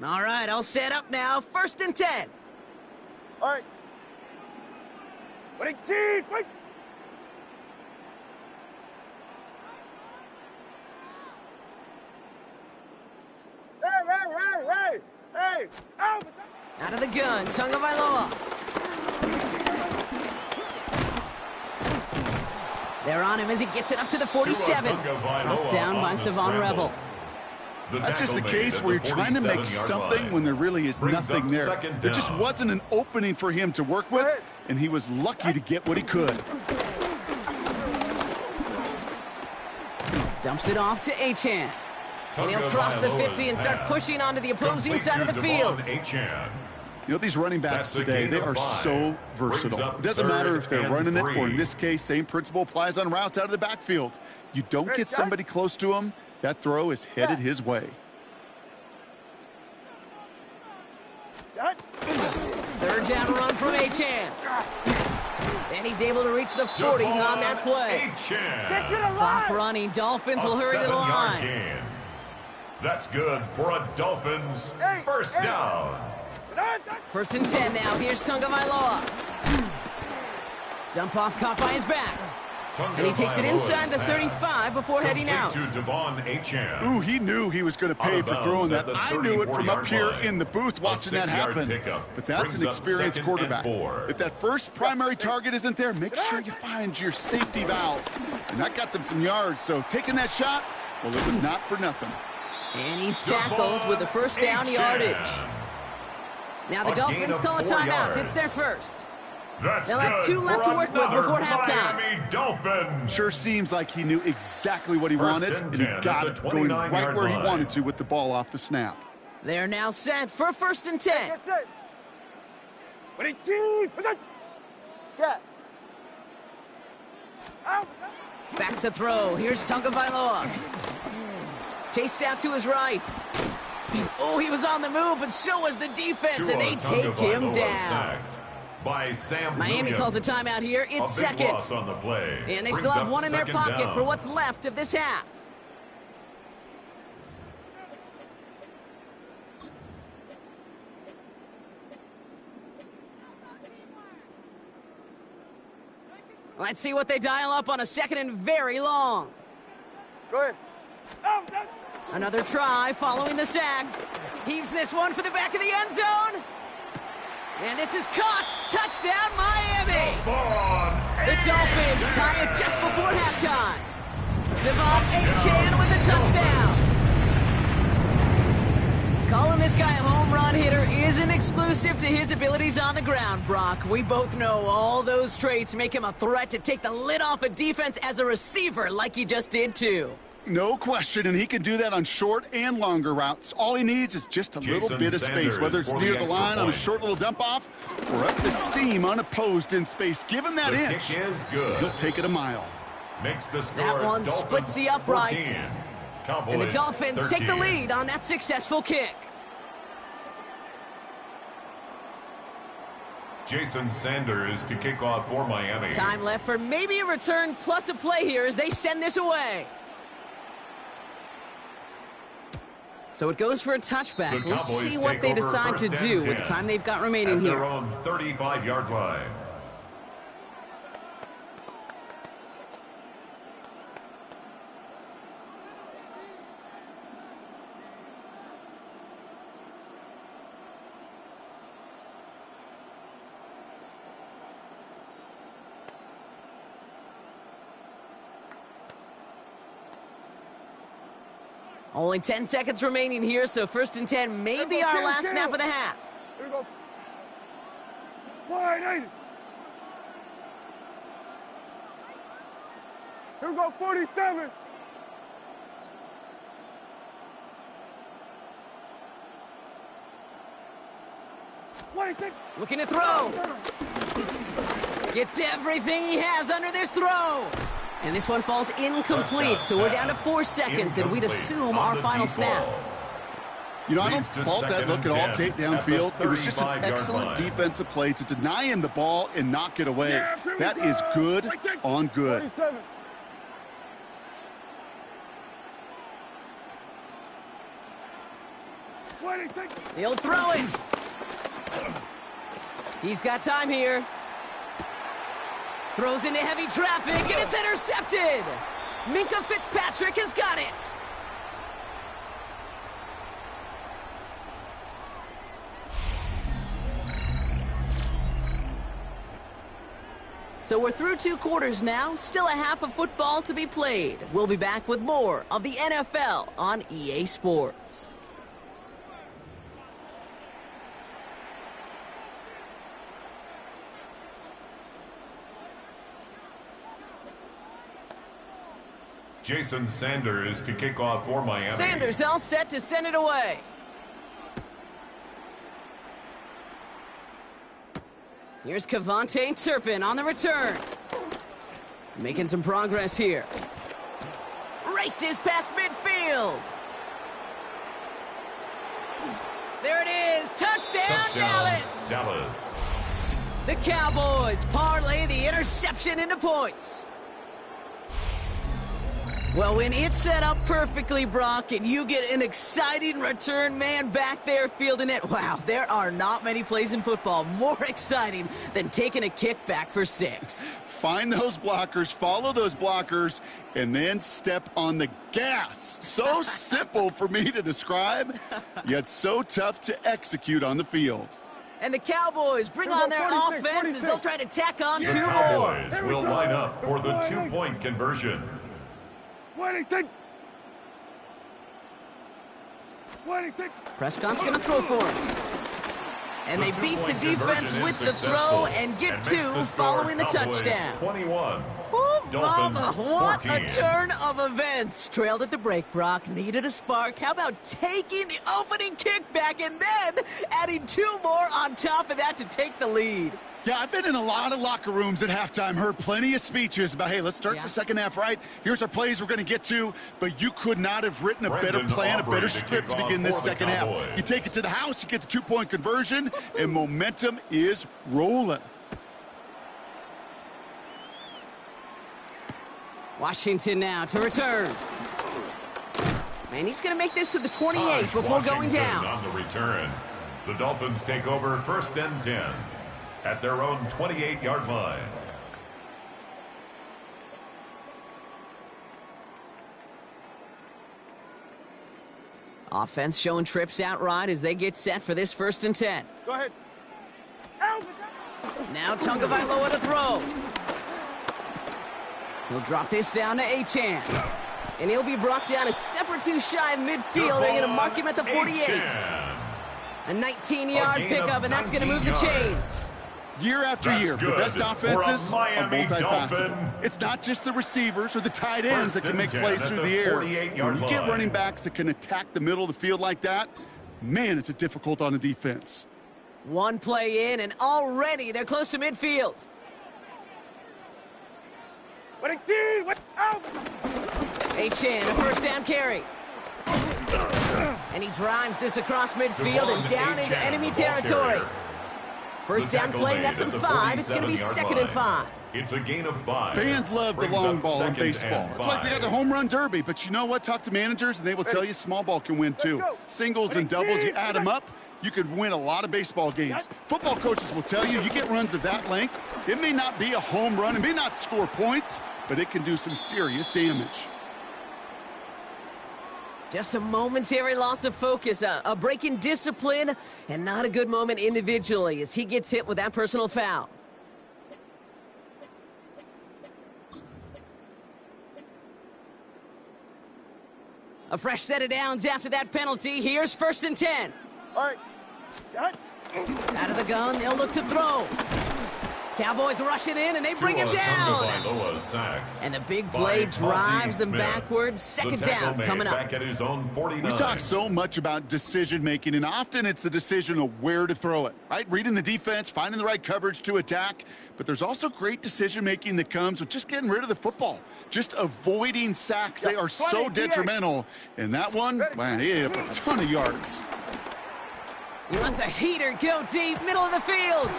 All right, all set up now. 1st and 10. All right. Ready, team, wait. Hey! Out of the gun, Tagovailoa. They're on him as he gets it up to the 47. Brought down by Savon Rebel. That's just the case where you're trying to make something when there really is nothing there. There just wasn't an opening for him to work with, and he was lucky to get what he could. Dumps it off to H2H. And he'll cross the 50 and start pushing onto the opposing side of the field. You know, these running backs today, they are so versatile. It doesn't matter if they're running it, or in this case, same principle applies on routes out of the backfield. You don't get somebody close to him, that throw is headed his way. 3rd down run from H2H. And he's able to reach the 40 on that play. Clock running, Dolphins will hurry to the line. That's good for a Dolphins 1st down. 1st and 10 now. Here's Tagovailoa. Dump off caught by his back. And he takes it inside the 35 before heading out. Ooh, he knew he was going to pay for throwing that. I knew it from up here in the booth watching that happen. But that's an experienced quarterback. If that first primary target isn't there, make sure you find your safety valve. And that got them some yards, so taking that shot, well, it was not for nothing. And he's tackled with the 1st down yardage. Now the Dolphins call a timeout. It's their first. They'll have 2 left to work with before halftime. Sure seems like he knew exactly what he wanted, and he got it going right where he wanted to with the ball off the snap. They're now set for 1st and 10. That's it. Ready, team, scat. Back to throw. Here's Tagovailoa. Chased out to his right. Oh, he was on the move, but so was the defense, and they take him down. Miami calls a timeout here. It's 2nd. On the play. And they still have 1 in their pocket for what's left of this half. Let's see what they dial up on a 2nd and very long. Go ahead. Another try following the sack. Heaves this one for the back of the end zone. And this is caught. Touchdown, Miami. The Dolphins tie it just before halftime. Devon Achane with the touchdown. Calling this guy a home run hitter isn't exclusive to his abilities on the ground, Brock. We both know all those traits make him a threat to take the lid off a defense as a receiver like he just did too. No question, and he can do that on short and longer routes. All he needs is just a little bit of space, whether it's near the line on a short little dump-off or up the seam unopposed in space. Give him that inch. He'll take it a mile. Makes the score that one Dolphins splits the uprights. 14. And the Dolphins 13. take the lead on that successful kick. Jason Sanders to kick off for Miami. Time left for maybe a return plus a play here as they send this away. So it goes for a touchback. Let's see what they decide to do with the time they've got remaining here. At their own 35-yard line. Only 10 seconds remaining here, so 1st and 10 may be our last snap of the half. Here we go. Wide 80. Here we go, 47. Looking to throw. Gets everything he has under this throw. And this one falls incomplete, so we're down to 4 seconds, and we'd assume our final snap. You know, I don't fault that look at all, Kate, downfield. It was just an excellent defensive play to deny him the ball and knock it away. That is good on good. He'll throw it. He's got time here. Throws into heavy traffic, and it's intercepted! Minka Fitzpatrick has got it! So we're through 2 quarters now, still a half of football to be played. We'll be back with more of the NFL on EA Sports. Jason Sanders to kick off for Miami. Sanders all set to send it away. Here's Kevontae Turpin on the return. Making some progress here. Races past midfield. There it is. Touchdown, Dallas. The Cowboys parlay the interception into points. Well, when it's set up perfectly, Brock, and you get an exciting return man back there fielding it, wow, there are not many plays in football more exciting than taking a kick back for 6. Find those blockers, follow those blockers, and then step on the gas. So simple for me to describe, yet so tough to execute on the field. And the Cowboys bring on their offense as they'll try to tack on 2 more. The Cowboys will line up for the 2-point conversion. Prescott's going to throw for it. And they beat the defense with the throw and get 2 following the touchdown. 21. Oh, mama, what 14. a turn of events. Trailed at the break, Brock. Needed a spark. How about taking the opening kickback and then adding 2 more on top of that to take the lead? Yeah, I've been in a lot of locker rooms at halftime, heard plenty of speeches about, hey, let's start the second half right. Here's our plays we're going to get to. But you could not have written a better plan, a better script to begin this second half. You take it to the house, you get the 2-point conversion, and momentum is rolling. Washington now to return. And he's going to make this to the 28 before going down. On the return, the Dolphins take over 1st and 10. At their own 28-yard line. Offense showing trips out right as they get set for this 1st and 10. Go ahead. Now Tagovailoa to throw. He'll drop this down to Achan. And he'll be brought down a step or 2 shy of midfield. They're going to mark him at the 48. A 19-yard pickup, and that's going to move the chains. Year after year, the best offenses are multifaceted. Dolphin. It's not just the receivers or the tight ends that can make plays through the air. When you get running backs that can attack the middle of the field like that, man, is it difficult on the defense. 1 play in, and already they're close to midfield. Achan, a 1st down carry. And he drives this across midfield and down into enemy territory. First down play, nets him 5. It's going to be 2nd and 5. It's a gain of 5. Fans love the long ball in baseball. It's like they got the home run derby. But you know what? Talk to managers, and they will tell you small ball can win too. Singles and doubles, you add them up, you could win a lot of baseball games. Football coaches will tell you get runs of that length. It may not be a home run. It may not score points, but it can do some serious damage. Just a momentary loss of focus, a break in discipline, and not a good moment individually as he gets hit with that personal foul. A fresh set of downs after that penalty. Here's 1st and 10. All right. Out of the gun, they'll look to throw. Cowboys rushing in, and they bring him down. And the big play drives them backwards. 2nd down coming up. Back at his own 49. We talk so much about decision-making, and often it's the decision of where to throw it, right? Reading the defense, finding the right coverage to attack. But there's also great decision-making that comes with just getting rid of the football, just avoiding sacks. They are so detrimental. And that one, man, he hit a ton of yards. He lets a heater go deep, middle of the field.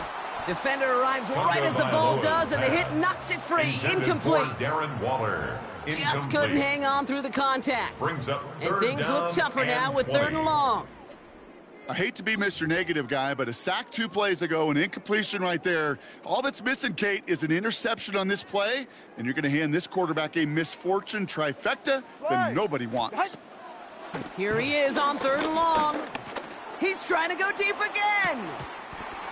Defender arrives right as the ball does, and the hit knocks it free. Incomplete. Darren Waller. Just couldn't hang on through the contact. And things look tougher now with 3rd and long. I hate to be Mr. Negative guy, but a sack 2 plays ago, an incompletion right there. All that's missing, Kate, is an interception on this play, and you're going to hand this quarterback a misfortune trifecta that nobody wants. Here he is on 3rd and long. He's trying to go deep again.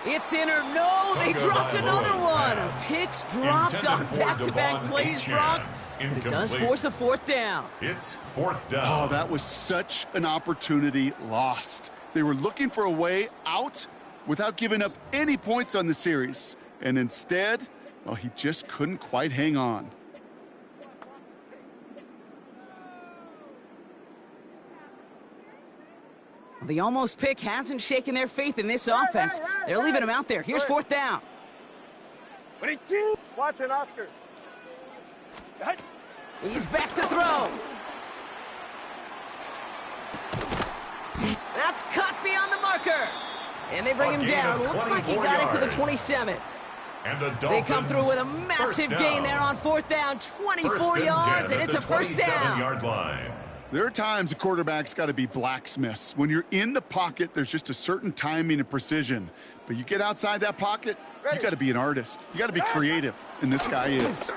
It's in or no, they dropped another one. Picks dropped on back-to-back plays, Brock. But it does force a 4th down. It's 4th down. Oh, that was such an opportunity lost. They were looking for a way out without giving up any points on the series. And instead, well, he just couldn't quite hang on. The almost pick hasn't shaken their faith in this offense. They're leaving him out there. Here's 4th down. Watson, Oscar. He's back to throw. That's cut beyond the marker. And they bring him down. Looks like he got into the 27. And the they come through with a massive gain there on 4th down. 24 yards, and it's a 1st down. Yard line. There are times a quarterback's got to be blacksmiths. When you're in the pocket, there's just a certain timing and precision. But you get outside that pocket, you got to be an artist. You got to be creative, and this guy is.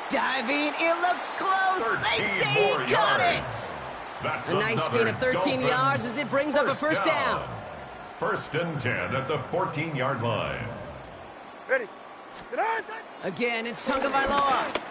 Diving, it looks close. They say he got it. That's a nice gain of 13 yards as it brings up a 1st down. 1st and 10 at the 14-yard line. Ready. Again, it's Tagovailoa.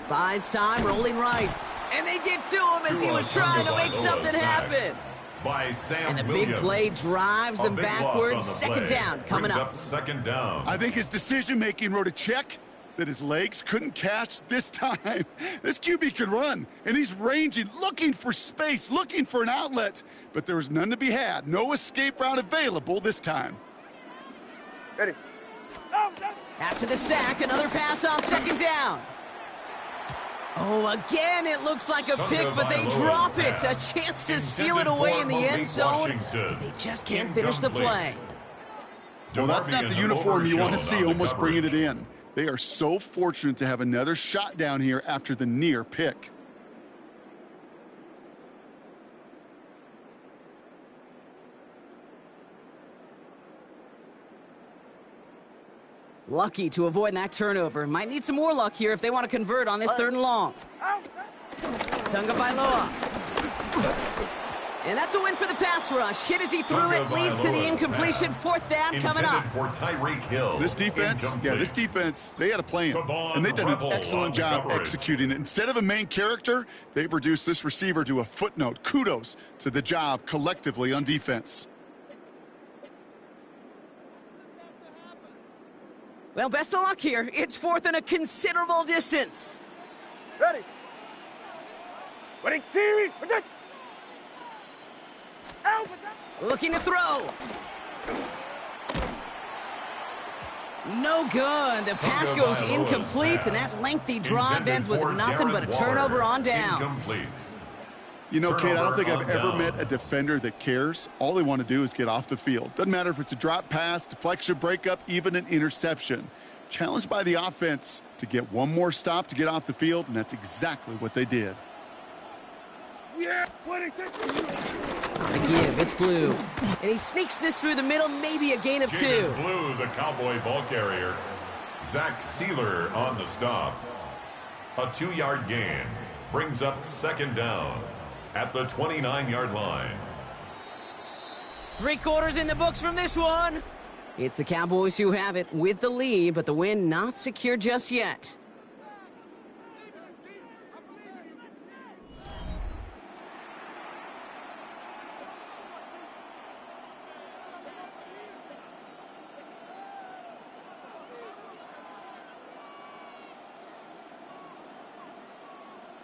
Buys time, rolling right. And they get to him as he was trying to make something happen. By Sam and the Williams. big play drives them backwards. 2nd down coming up. 2nd down. I think his decision-making wrote a check that his legs couldn't catch this time. This QB can run, and he's ranging, looking for space, looking for an outlet. But there was none to be had. No escape route available this time. Ready. After the sack, another pass on 2nd down. Oh, again, it looks like a pick, but they drop it. A chance to steal it away in the end zone. But they just can't finish the play. Well, that's not the uniform you want to see almost bringing it in. They are so fortunate to have another shot down here after the near pick. Lucky to avoid that turnover. Might need some more luck here if they want to convert on this 3rd and long. Tagovailoa. And that's a win for the pass rush. Hit as he threw it, leads to the incompletion. 4th down coming up. For Tyreek Hill. This defense, they had a plan. And they've done an excellent job executing it. Instead of a main character, they've reduced this receiver to a footnote. Kudos to the job collectively on defense. Well, best of luck here. It's 4th and a considerable distance. Ready. Ready, team. Looking to throw. No good. The pass goes incomplete, and that lengthy drive ends with nothing but a turnover on downs. You know, Kate, I don't think I've ever met a defender that cares. All they want to do is get off the field. Doesn't matter if it's a drop pass, deflection, breakup, even an interception. Challenged by the offense to get one more stop to get off the field, and that's exactly what they did. Yeah, on the give, it's Blue. And he sneaks this through the middle, maybe a gain of 2. Blue, the Cowboy ball carrier. Zach Sealer on the stop. A 2-yard gain brings up 2nd down at the 29-yard line. 3 quarters in the books from this one. It's the Cowboys who have it with the lead, but the win not secure just yet.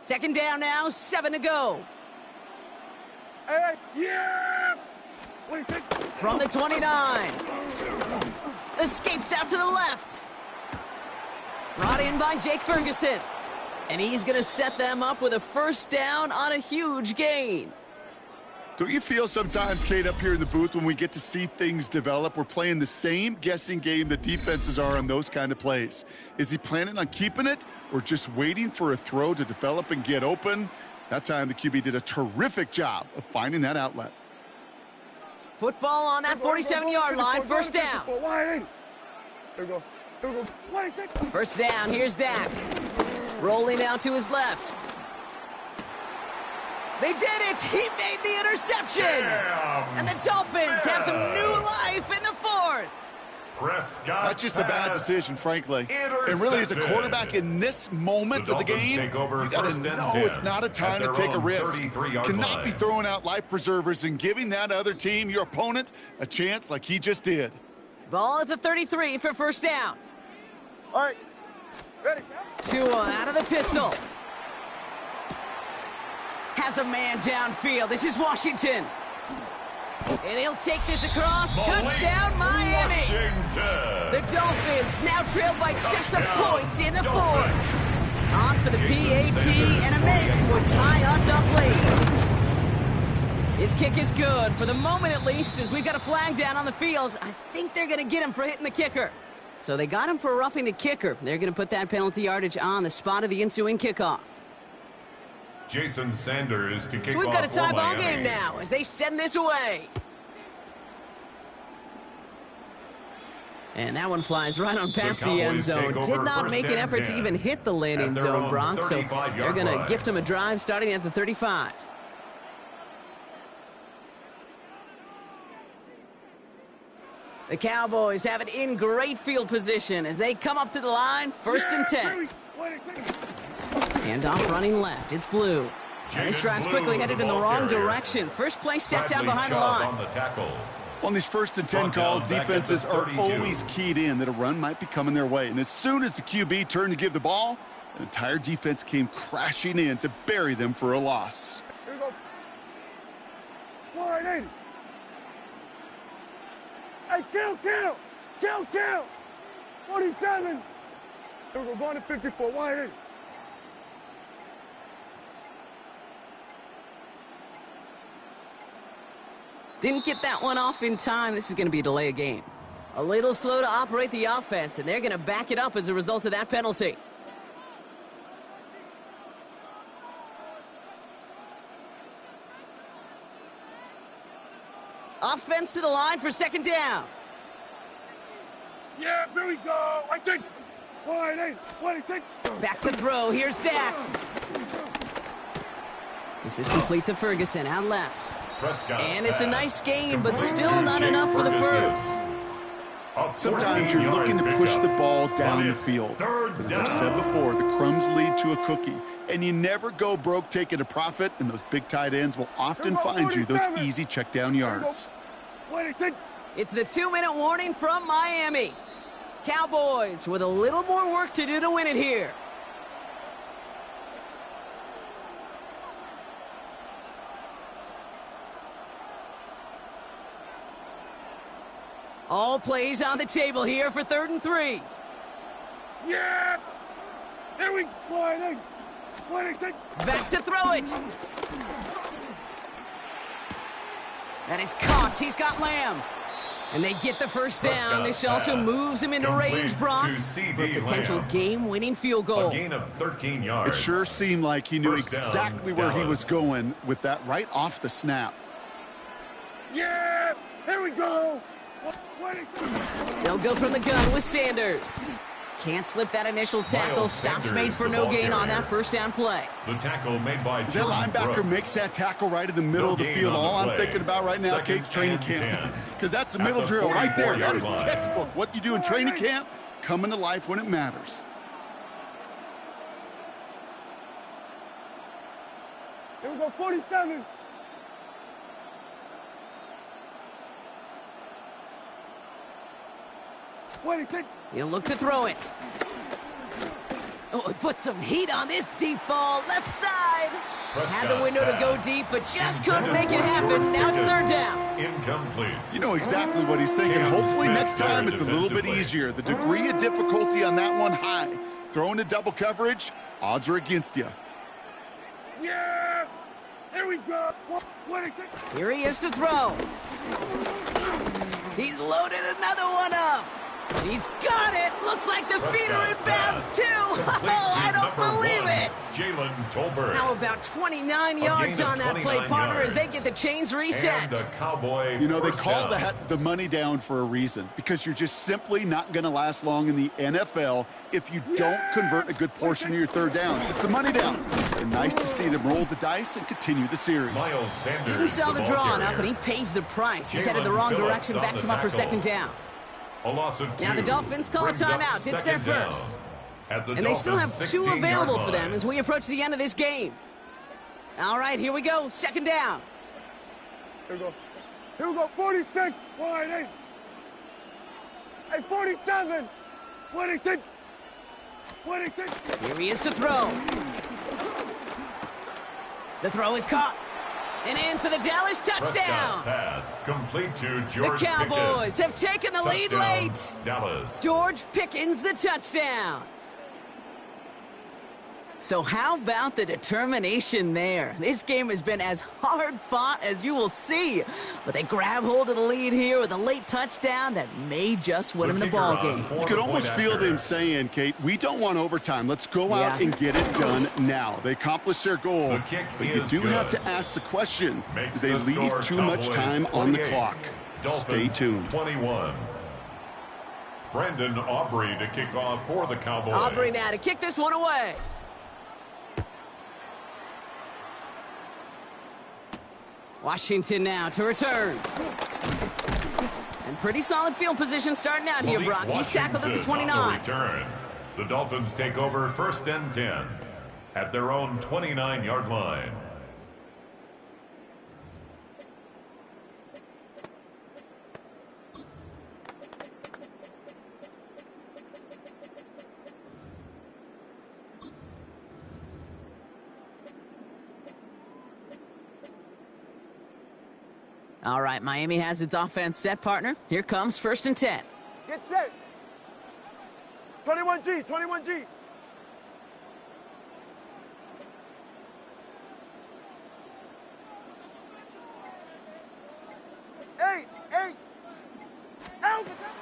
Second down now, 7 to go. Hey, yeah! From the 29. Escapes out to the left. Brought in by Jake Ferguson. And he's going to set them up with a 1st down on a huge gain. Don't you feel sometimes, Kate, up here in the booth when we get to see things develop, we're playing the same guessing game the defenses are on those kind of plays? Is he planning on keeping it or just waiting for a throw to develop and get open? That time the QB did a terrific job of finding that outlet. Football on that 47-yard line, 1st down. Here we go. Here we go. 1st down, here's Dak. Rolling out to his left. They did it! He made the interception! And the Dolphins have some new life in the 4th. That's just a bad decision, frankly. And really, as a quarterback in this moment of the game, you got to know it's not a time to take a risk. You cannot be throwing out life preservers and giving that other team, your opponent, a chance like he just did. Ball at the 33 for 1st down. All right. Ready. Tua out of the pistol. Has a man downfield. This is Washington. And he'll take this across. Touchdown, Miami. The Dolphins now trailed by just a point in the 4th. On for the PAT, and a make will tie us up late. His kick is good, for the moment at least, as we've got a flag down on the field. I think they're going to get him for hitting the kicker. So they got him for roughing the kicker. They're going to put that penalty yardage on the spot of the ensuing kickoff. Jason Sanders to kick off. So we've got a tie ball game now as they send this away. And that one flies right on past the end zone. Did not make an effort to even hit the landing zone, Brock. So they're going to gift him a drive starting at the 35. The Cowboys have it in great field position as they come up to the line, 1st and 10. Handoff running left. It's Blue. And this drive's quickly headed in the wrong direction. First play set down behind the line. On these 1st and 10 calls, defenses are always keyed in that a run might be coming their way. And as soon as the QB turned to give the ball, the entire defense came crashing in to bury them for a loss. Here we go. Wide in. Hey, kill. 47. Here we go, going to 54, wide in. Didn't get that one off in time. This is going to be a delay of game. A little slow to operate the offense, and they're going to back it up as a result of that penalty. Offense to the line for 2nd down. Yeah, here we go. I think. Back to throw. Here's Dak. This is complete to Ferguson out left. And it's a nice game, but still not enough for the 1st. Sometimes you're looking to push the ball down the field. But as I've said before, the crumbs lead to a cookie. And you never go broke taking a profit, and those big tight ends will often find you those easy check down yards. It's the 2-minute warning from Miami. Cowboys with a little more work to do to win it here. All plays on the table here for 3rd and 3. Yeah! Here we go. Back to throw it. That is caught. He's got Lamb. And they get the first down. This also moves him into range, Brock, for a potential game-winning field goal. A gain of 13 yards. It sure seemed like he knew exactly where he was going with that right off the snap. Yeah! Here we go! They'll go from the gun with Sanders. Can't slip that initial tackle. Stops made for no gain on that first down play. The tackle made by that linebacker makes that tackle right in the middle of the field. All I'm thinking about right now, Kate's training camp. Because that's the middle drill right there. That is textbook. What you do in training camp, coming to life when it matters. Here we go, 47. He'll look to throw it. Oh, put some heat on this deep ball. Left side. Had the window to go deep, but just couldn't make it happen. Now it's third down. Incomplete. You know exactly what he's thinking. Hopefully next time it's a little bit easier. The degree of difficulty on that one high. Throwing to double coverage, odds are against you. Yeah! Here we go. Here he is to throw. He's loaded another one up. He's got it. Looks like the feet are in bounds, too. Oh, I don't believe it. Jalen Tolbert. How about 29 yards on that play, partner, as they get the chains reset? And a Cowboy you know, they call that the money down for a reason, because you're just simply not going to last long in the NFL if you don't convert a good portion of your third down. It's the money down. And nice to see them roll the dice and continue the series. Miles Sanders, didn't sell the draw enough, and he pays the price. He's headed the wrong direction, backs him up for second down. A loss of 2. Now the Dolphins call a timeout. It's their first. And they still have 2 available for them as we approach the end of this game. All right, here we go. Second down. Here we go. Here we go. 46. Wide 8. Hey, 47. 26. 26. Here he is to throw. The throw is caught. And in for the Dallas touchdown. Pass complete to George the Cowboys Pickens. have taken the lead late. Dallas. George Pickens the touchdown. So how about the determination there? This game has been as hard fought as you will see. But they grab hold of the lead here with a late touchdown that may just win them the ball game. You could almost feel them saying, Kate, we don't want overtime. Let's go out and get it done now. They accomplished their goal, but you do have to ask the question, do they leave too much time on the clock? Stay tuned. 21. Brandon Aubrey to kick off for the Cowboys. Aubrey now to kick this one away. Washington now to return. And pretty solid field position starting out here, Brock. He's tackled at the 29. The Dolphins take over 1st and 10 at their own 29-yard line. All right, Miami has its offense set, partner. Here comes 1st and 10. Get set. 21G, 21G. Eight.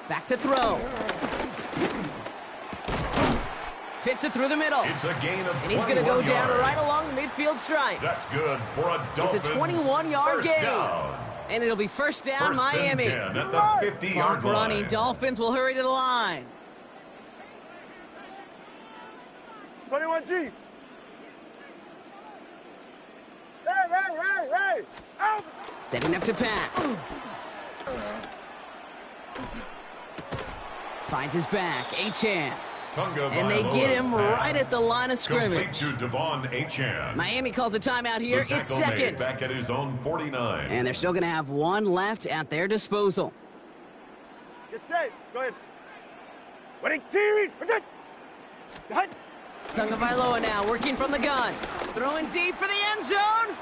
Back to throw. Fits it through the middle. It's a gain of 21 and he's going to go down right along the midfield stripe. That's good for a Dolphins. It's a 21-yard gain. Down. And it'll be first down, Miami. At the 50-yard Clock running. Dolphins will hurry to the line. 21G. Hey. Out. Setting up to pass. Finds his back. Achane. And they get him right at the line of scrimmage. To Devon Achane. Miami calls a timeout here. It's second. Back at his own 49. And they're still going to have one left at their disposal. Get set. Go ahead. Ready, team. Tagovailoa now working from the gun. Throwing deep for the end zone.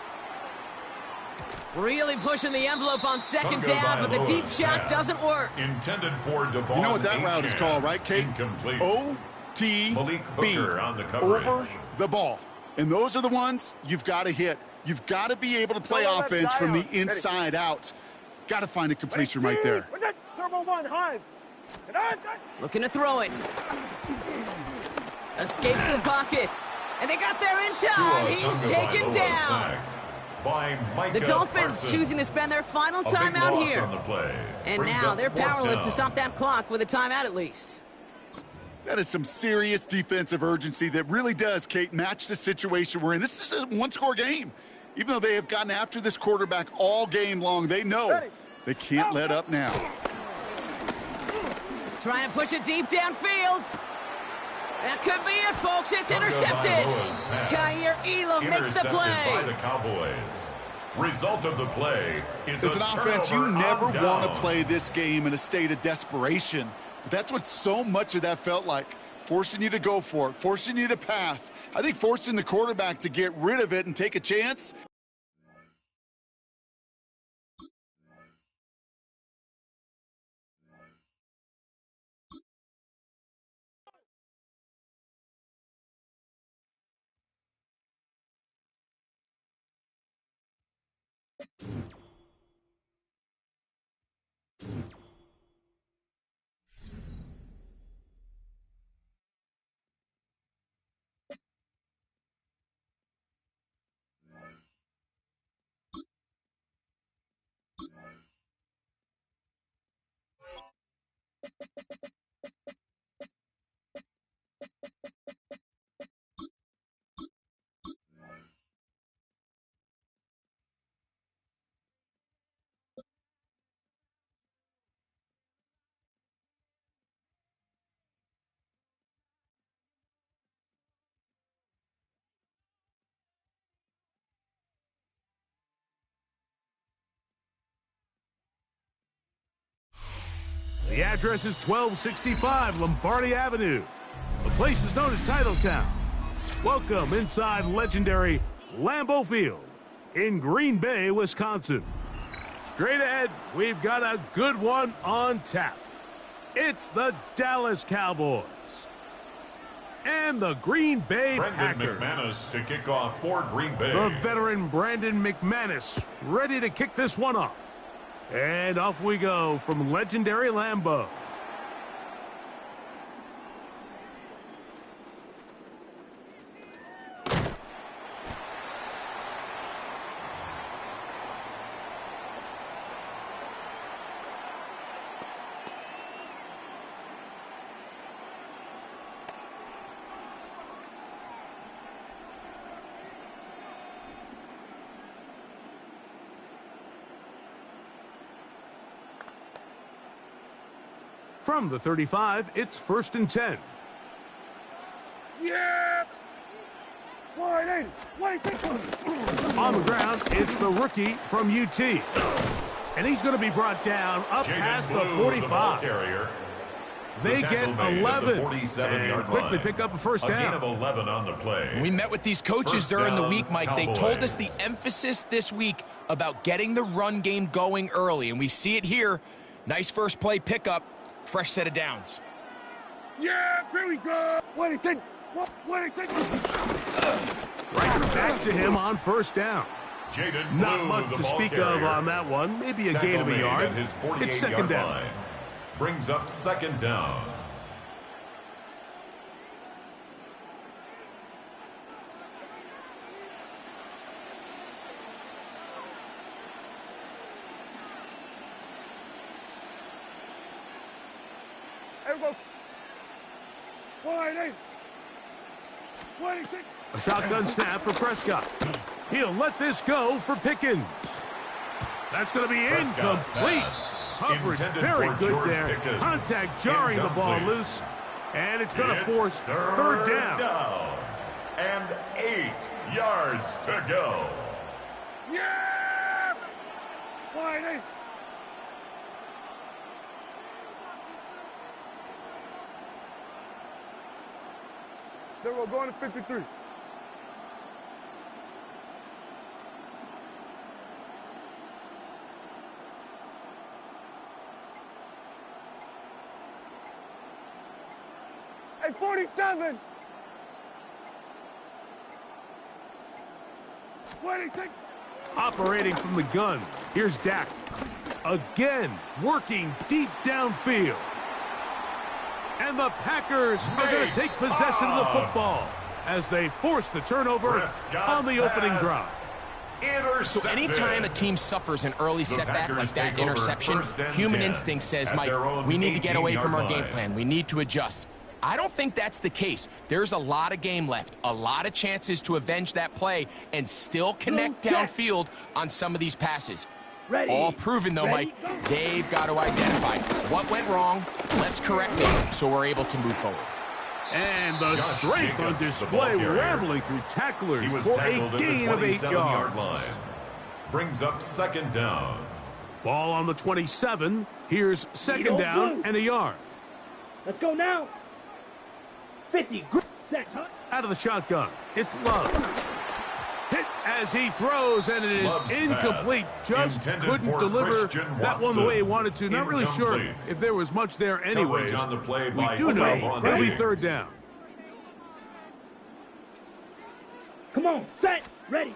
Really pushing the envelope on second down, but the deep shot doesn't work. Intended for Devon. You know what that route is called, right, Kate? Incomplete. O-T-B. Over the ball. And those are the ones you've got to hit. You've got to be able to play offense from the inside out. Got to find a completion right there. Turbo one, Hive. Looking to throw it. Escapes the pocket. And they got there in time. He's taken down. The Dolphins choosing to spend their final timeout here. And now they're powerless to stop that clock with a timeout at least. That is some serious defensive urgency that really does, Kate, match the situation we're in. This is a one-score game. Even though they have gotten after this quarterback all game long, they know they can't let up now. Trying to push it deep downfield. That could be it, folks. It's intercepted. Kyer Elam makes the play. By the Cowboys. Result of the play is as an offense, you never want to play this game in a state of desperation. But that's what so much of that felt like. Forcing you to go for it, forcing you to pass. I think forcing the quarterback to get rid of it and take a chance. The address is 1265 Lombardi Avenue. The place is known as Titletown. Welcome inside legendary Lambeau Field in Green Bay, Wisconsin. Straight ahead, we've got a good one on tap. It's the Dallas Cowboys and the Green Bay Packers. Brandon McManus to kick off for Green Bay. The veteran Brandon McManus ready to kick this one off. And off we go from legendary Lambeau. From the 35, it's 1st and 10. Yeah! On the ground, it's the rookie from UT. And he's going to be brought down up past the 45. They get 11 and quickly pick up a first down. A gain of 11 on the play. We met with these coaches during the week, Mike. They told us the emphasis this week about getting the run game going early, and we see it here. Nice first play pickup. Fresh set of downs. Yeah, here we go. What do you think? Right back to him on first down. Not much to speak of on that one. Maybe a gain of a yard. It's second down. Brings up second down. A shotgun snap for Prescott. He'll let this go for Pickens. That's going to be incomplete. Coverage very good there. Pickens. Contact jarring the ball loose. And it's going to force third down. And 8 yards to go. Yeah! Then we're going to 53. Hey, 47. Operating from the gun. Here's Dak. Again, working deep downfield. And the Packers are going to take possession of the football as they force the turnover on the opening drive. So anytime a team suffers an early setback like that interception, human instinct says, Mike, we need to get away from our game plan. We need to adjust. I don't think that's the case. There's a lot of game left, a lot of chances to avenge that play and still connect downfield on some of these passes. All proven, though, Mike, they've got to identify what went wrong, let's correct it so we're able to move forward. And the strength on display, rambling through tacklers for a gain of 8 yards. Brings up second down. Ball on the 27. Here's second down and a yard. Let's go now. 50. Set. Out of the shotgun, it's Love. Hit as he throws, and it is incomplete. Just couldn't deliver that one the way he wanted to. Not really sure if there was much there anyways. We do know it'll be third down. Come on, set, ready.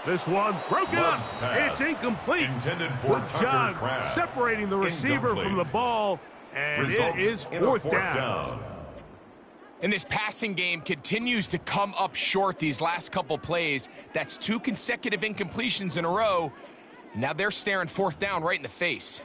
This one broken up. It's incomplete. Good job separating the receiver from the ball, and it is fourth down. And this passing game continues to come up short these last couple plays. That's 2 consecutive incompletions in a row. Now they're staring fourth down right in the face.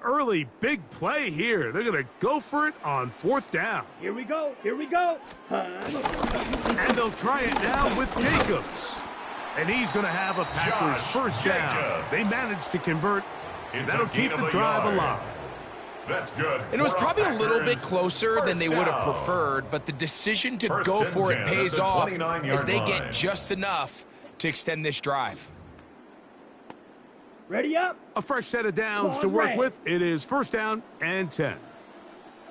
Early big play here. They're going to go for it on fourth down. Here we go. Here we go. And they'll try it now with Jacobs. And he's going to have a Packers first down. They managed to convert. That'll keep the drive alive. That's good. And it was probably a little bit closer than they would have preferred, but the decision to go for it pays off as they get just enough to extend this drive. Ready up. A fresh set of downs to work with. It is first down and 10.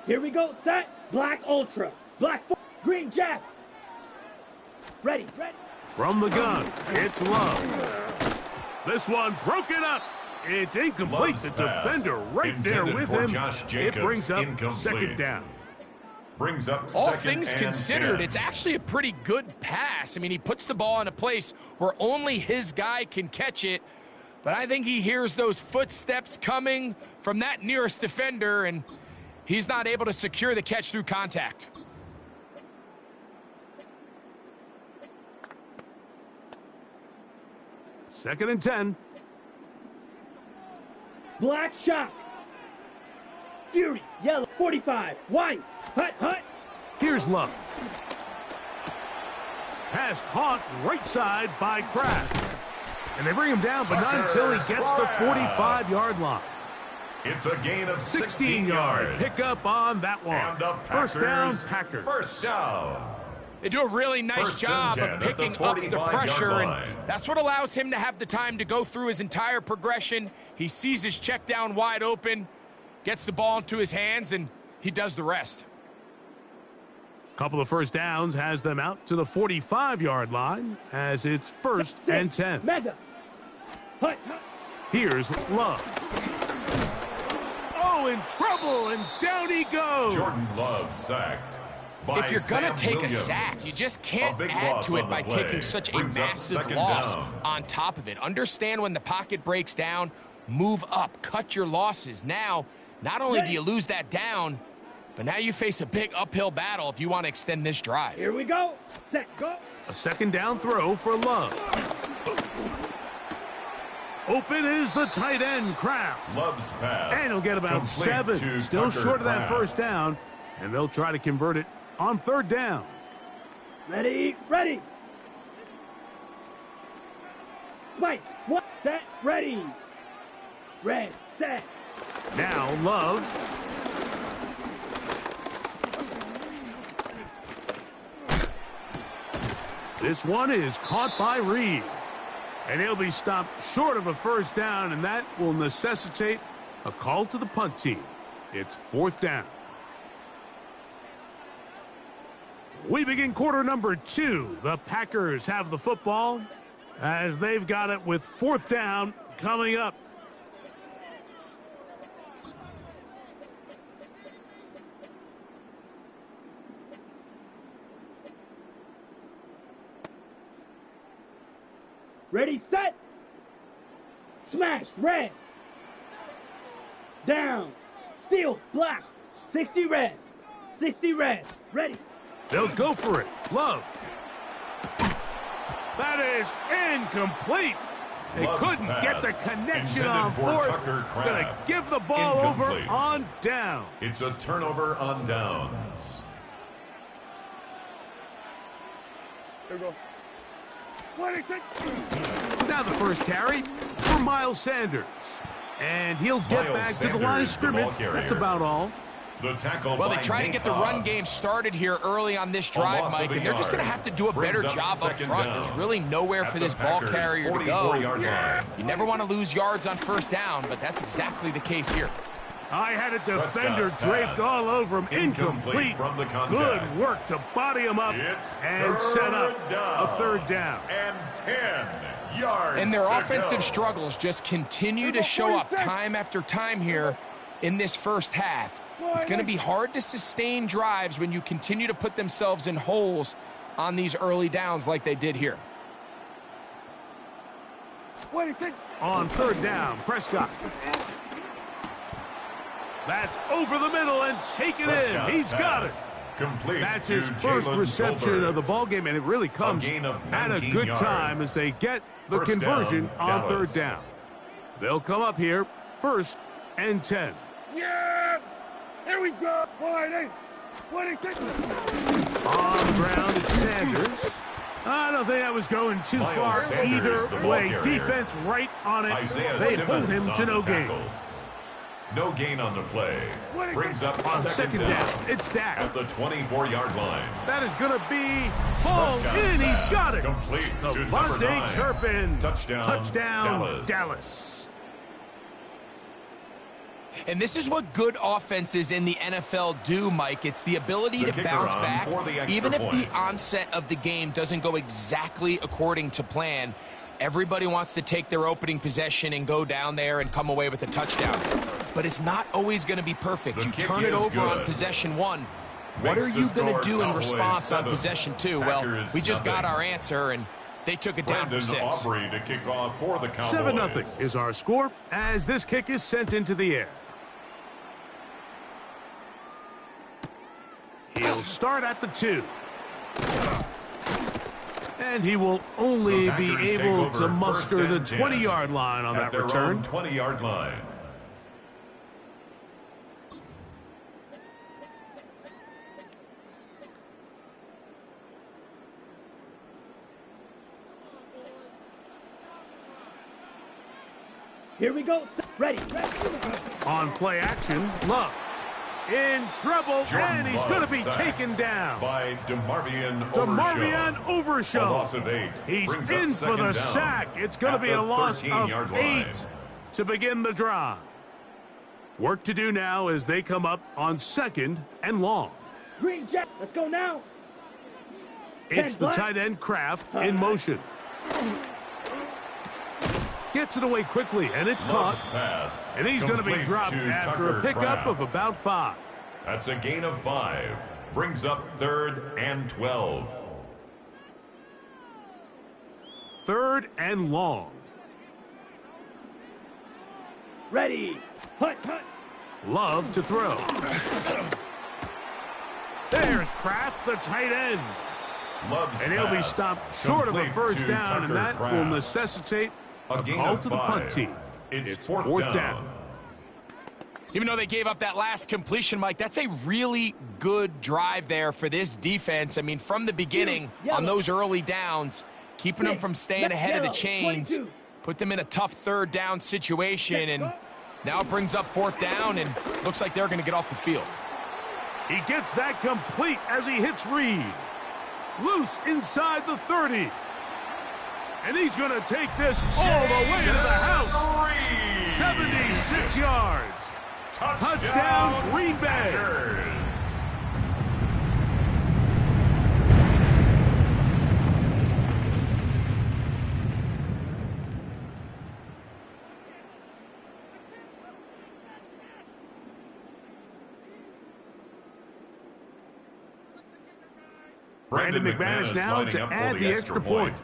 Here we go. Set. Black Ultra. Black Green Jack. Ready. From the gun, it's Love. This one broken up. It's incomplete. The defender right there with him. It brings up second down. All things considered, it's actually a pretty good pass. I mean, he puts the ball in a place where only his guy can catch it. But I think he hears those footsteps coming from that nearest defender, and he's not able to secure the catch through contact. Second and 10. Black shot. Fury, yellow, 45. White, hut. Here's Love. Pass caught right side by Kraft. And they bring him down, but not until he gets the 45-yard line. It's a gain of 16 yards. Pick up on that one. First down, Packers. First down. They do a really nice job of picking up the pressure, and that's what allows him to have the time to go through his entire progression. He sees his check down wide open, gets the ball into his hands, and he does the rest. Couple of first downs has them out to the 45-yard line as it's first and 10. Mega. Hut. Here's Love. Oh, in trouble, and down he goes. Jordan Love sacked. If you're going to take a sack, you just can't add to it by taking such a massive loss on top of it. Understand when the pocket breaks down, move up, cut your losses. Now, not only do you lose that down, but now you face a big uphill battle if you want to extend this drive. Here we go. Set, go. A second down throw for Love. Open is the tight end, Kraft. Love's pass. And he'll get about 7. Still short of that first down. And they'll try to convert it on third down. Ready. Spike, what, set, ready. Red, set. Now Love. This one is caught by Reed. And he'll be stopped short of a first down, and that will necessitate a call to the punt team. It's fourth down. We begin quarter number 2. The Packers have the football as they've got it with fourth down coming up. Ready, set. Smash, red. Down. Steal, black. 60 red. 60 red. Ready. They'll go for it. Love. That is incomplete. They couldn't get the connection on fourth. Gonna give the ball over on down. It's a turnover on downs. Here we go. Now the first carry for Miles Sanders. And he'll get back to the line of scrimmage. That's about all. Well, they try to get the run game started here early on this drive, Mike, and they're just going to have to do a better job up front. There's really nowhere for this ball carrier to go. You never want to lose yards on first down, but that's exactly the case here. I had a defender draped all over him. Incomplete. Good work to body him up and set up a third down. And 10 yards. And their offensive struggles just continue to show up time after time here in this first half. It's going to be hard to sustain drives when you continue to put themselves in holes on these early downs like they did here. On third down, Prescott. That's over the middle and taken in. He's got it. Complete. That's his first reception of the ballgame, and it really comes at a good time as they get the conversion on third down. They'll come up here, 1st and 10. Yeah! Here we go! 48! On the ground, it's Sanders. I don't think that was going too far either way. Defense right on it. They hold him to no gain. No gain on the play. Brings up on second down. It's Dak at the 24-yard line. That is going to be hauled in. He's got it. Complete to Devontae Turpin. Touchdown, Dallas. And this is what good offenses in the NFL do, Mike. It's the ability to bounce back, even if the onset of the game doesn't go exactly according to plan. Everybody wants to take their opening possession and go down there and come away with a touchdown. But it's not always going to be perfect. You turn it over on possession 1. What are you going to do in response on possession 2? Well, we just got our answer, and they took it down for 6. 7-0 is our score as this kick is sent into the air. He'll start at the 2. And he will only be able to muster the 20-yard line on that return. 20-yard line. Here we go. Ready. On play action, Love. In trouble, and he's going to be taken down by DeMarvion Overshow. A loss of 8. He's in for the sack. It's going to be a loss of 8 to begin the drive. Work to do now as they come up on 2nd and long. Green Jack, let's go now. It's the tight end Kraft in motion. Gets it away quickly, and it's caught. And he's going to be dropped after a pickup of about 5. That's a gain of 5. Brings up 3rd and 12. 3rd and long. Ready. Hut, hut. Love to throw. There's Kraft, the tight end. And he'll be stopped short of a first down, and that will necessitate a call to the punt team. It's 4th down. Even though they gave up that last completion, Mike, that's a really good drive there for this defense. I mean, from the beginning, on those early downs, keeping them from staying ahead of the chains, put them in a tough 3rd down situation, and now it brings up 4th down, and looks like they're going to get off the field. He gets that complete as he hits Reed. Loose inside the 30. And he's going to take this all the way to the house. 76 yards. Touchdown, Green Bay. Brandon McManus now to add the extra point.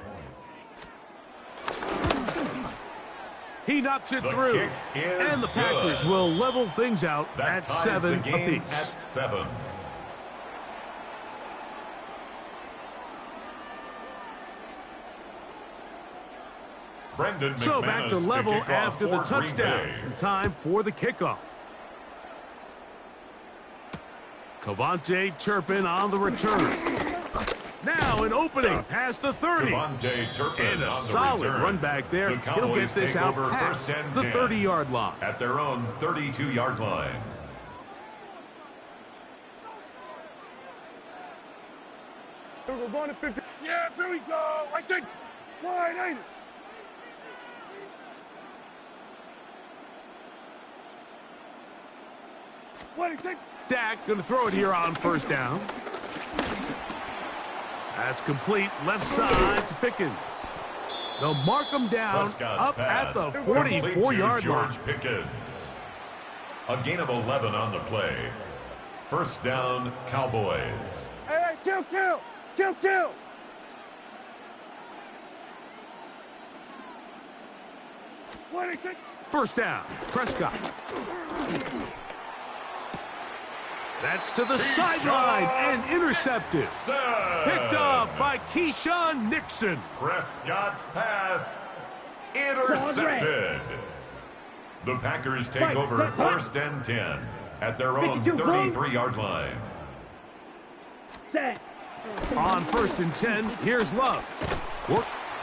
He knocks it through. And the Packers will level things out at 7 apiece. At 7. So back to level after the touchdown. And time for the kickoff. Cavante Turpin on the return. Now an opening past the 30. And a solid run back there. He'll get this out past the 30-yard line. At their own 32-yard line. We're going to 50. Yeah, here we go. I think. Wide, ain't it? What do you think? Dak going to throw it here on first down. That's complete left side to Pickens. They'll mark him down up at the 44-yard line. George Pickens. A gain of 11 on the play. First down, Cowboys. Hey, kill. What do you think? First down, Prescott. That's to the sideline and intercepted. Picked off by Keyshawn Nixon. Prescott's pass intercepted. The Packers take over first and 10 at their own 33-yard line. Set. On first and 10, here's Love.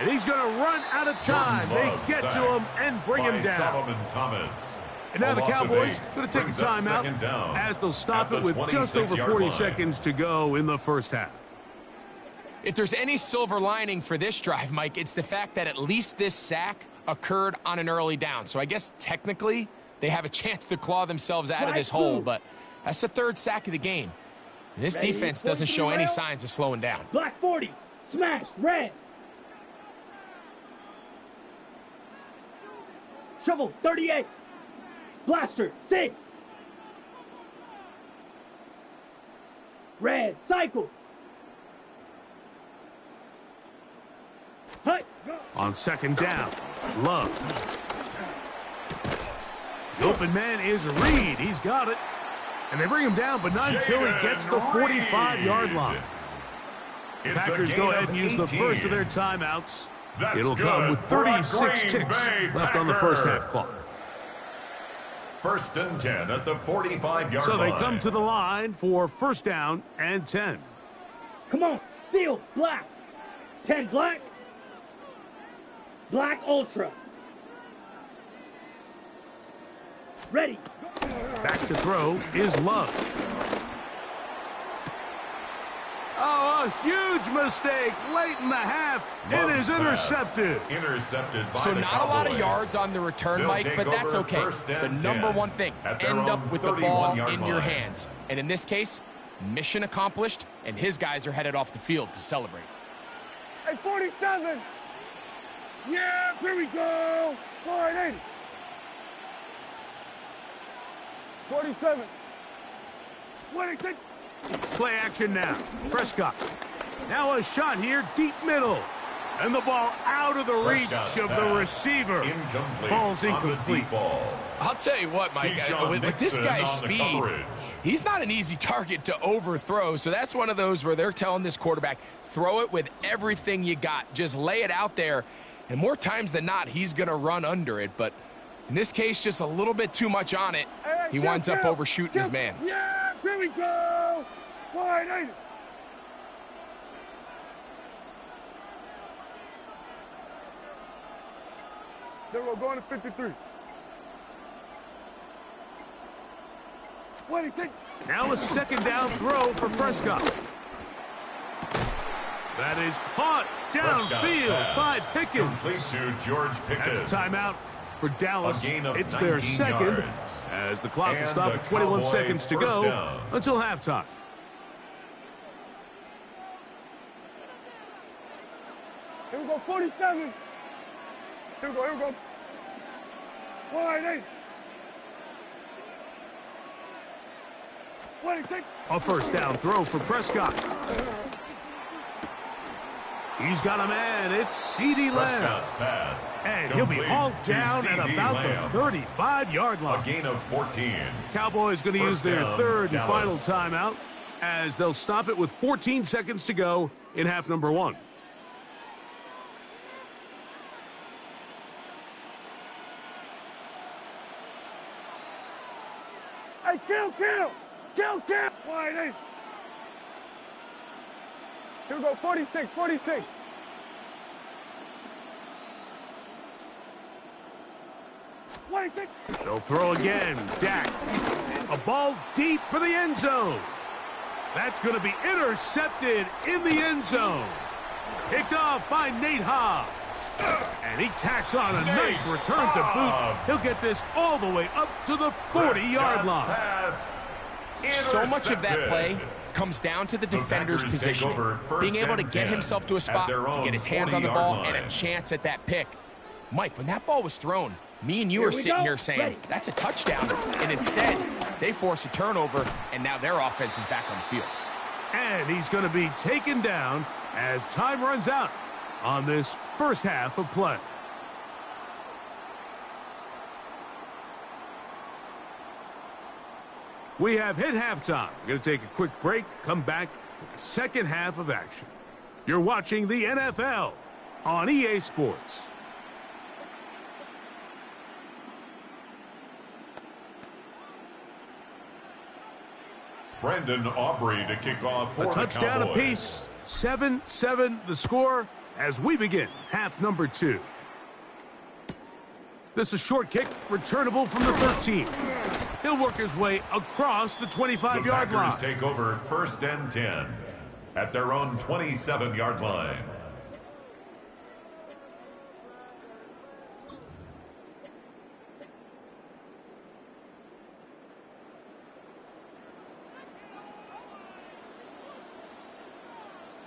And he's going to run out of time. They get to him and bring him down. Solomon Thomas. And now the Cowboys going to take a timeout as they'll stop it with just over 40 seconds to go in the first half. If there's any silver lining for this drive, Mike, it's the fact that at least this sack occurred on an early down. So I guess technically they have a chance to claw themselves out of this hole, but that's the third sack of the game. And this defense doesn't show any signs of slowing down. Black 40. Smash. Red. Shovel. 38. Blaster, 6. Red, cycle. Hut. On second down, Love. The open man is Reed. He's got it. And they bring him down, but not until he gets the 45-yard line. Packers go ahead and use the first of their timeouts. It'll come with 36 ticks left on the first half clock. First and 10 at the 45-yard line. So they come to the line for first down and 10. Come on, Steel, black. 10 black. Black Ultra. Ready. Back to throw is Love. Oh, a huge mistake late in the half. It is intercepted. Intercepted by So the not Cowboys. a lot of yards on the return, Mike, but that's okay. The number one thing, end up with the ball in your hands. And in this case, mission accomplished, and his guys are headed off the field to celebrate. Hey, 47. Yeah, here we go. 480. 47. What do you think? Play action now. Prescott. Now a shot here, deep middle. And the ball out of the reach of the receiver. Falls incomplete. I'll tell you what, Mike, with this guy's speed, he's not an easy target to overthrow. So that's one of those where they're telling this quarterback, throw it with everything you got. Just lay it out there. And more times than not, he's going to run under it. But in this case, just a little bit too much on it. He winds up overshooting his man. Yeah, here we go. Wide, ain't it? Then we're going to 53. What do you think? Now a second down throw for Prescott. That is caught downfield by Pickens. Complete to George Pickens. That's a timeout for Dallas. It's their 19 second yards. as the clock will And stop the at 21 Cowboys seconds to first go down. until halftime. Here we go, 47. Here we go. Wide, ain't it? What do you think? A first down throw for Prescott. He's got a man. It's C.D. Lamb. Pass. And he'll be hauled down at about the 35-yard line. A gain of 14. Cowboys going to use their third and final timeout as they'll stop it with 14 seconds to go in half number 1. Hey, kill! Wide eight. Here we go, 46. They'll throw again. Dak. A ball deep for the end zone. That's going to be intercepted in the end zone. Picked off by Nate Hobbs. And he tacks on a nice return to boot. He'll get this all the way up to the 40-yard line. So much of that play comes down to the defender's positioning. Being able to get himself to a spot to get his hands on the ball and a chance at that pick. Mike, when that ball was thrown, me and you are sitting here saying, that's a touchdown. And instead, they force a turnover, and now their offense is back on the field. And he's going to be taken down as time runs out on this first half of play. We have hit halftime. We're going to take a quick break, come back with the second half of action. You're watching the NFL on EA Sports. Brandon Aubrey to kick off for a touchdown the Cowboys. apiece. 7-7 the score as we begin half number 2. This is a short kick, returnable from the 13. He'll work his way across the 25-yard line. The Packers take over first and 10 at their own 27-yard line.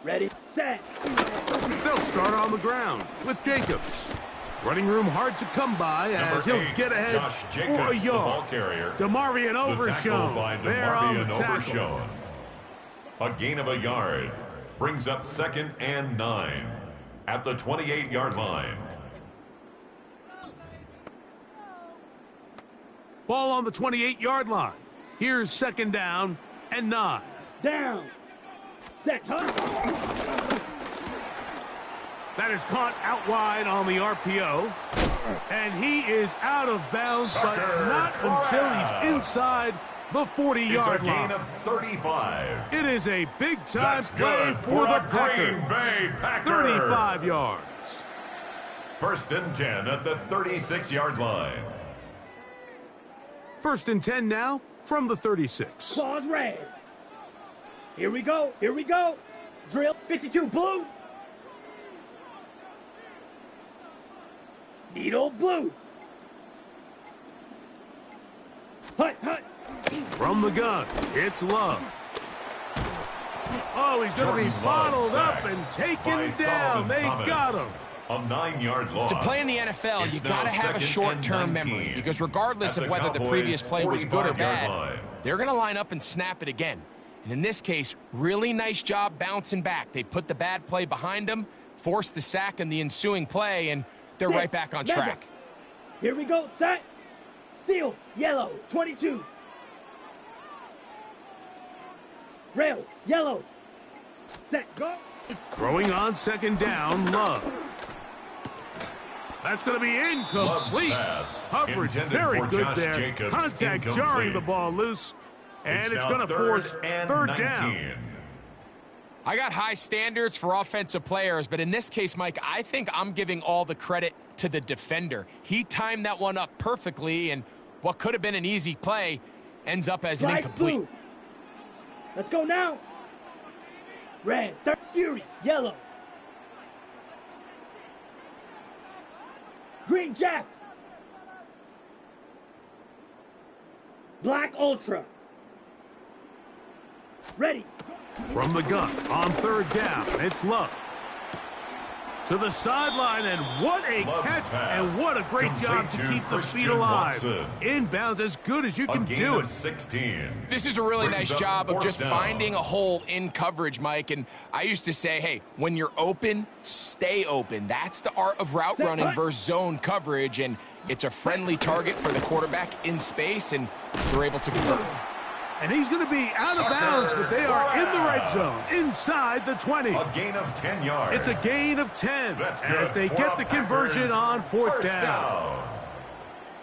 Ready, set. They'll start on the ground with Jacobs. Running room hard to come by as he'll get ahead for a yard. DeMarvion Overshown there on the tackle. A gain of a yard brings up 2nd and 9 at the 28-yard line. Ball on the 28-yard line. Here's 2nd down and 9. Down. Set, That is caught out wide on the RPO. And he is out of bounds, but not until he's inside the 40-yard line. It's a gain of 35. It is a big-time play for the Green Bay Packers. 35 yards. First and 10 at the 36-yard line. First and 10 now from the 36. Claws red. Here we go. Drill 52 blue. Needle blue. Hut. From the gun, it's Love. Oh, he's going to be bottled up and taken down. They got him. A 9-yard loss. To play in the NFL, you got to have a short-term memory because regardless of whether the previous play was good or bad, they're going to line up and snap it again. And in this case, really nice job bouncing back. They put the bad play behind them, forced the sack in the ensuing play, and they're right back on track. Here we go, set. Steal, yellow, 22. Rail, yellow. Set, go. Throwing on 2nd down, Love. That's going to be incomplete. Coverage very good there. Jacobs, contact jarring the ball loose. And it's going to force 3rd down. I got high standards for offensive players, but in this case, Mike, I think I'm giving all the credit to the defender. He timed that one up perfectly, and what could have been an easy play ends up as an incomplete. Blue. Let's go now. Red, third fury, yellow. Green Jack. Black Ultra. Ready. From the gun on 3rd down, it's Love. To the sideline, and what a catch, and what a great job to keep the feet alive. Inbounds as good as you can do it. 16. This is a really nice job of just finding a hole in coverage, Mike. And I used to say, hey, when you're open, stay open. That's the art of route running versus zone coverage, and it's a friendly target for the quarterback in space, and they're able to convert. And he's going to be out of bounds, but they are in the red zone, inside the 20. A gain of 10 yards. It's a gain of 10 as they get the conversion on fourth down.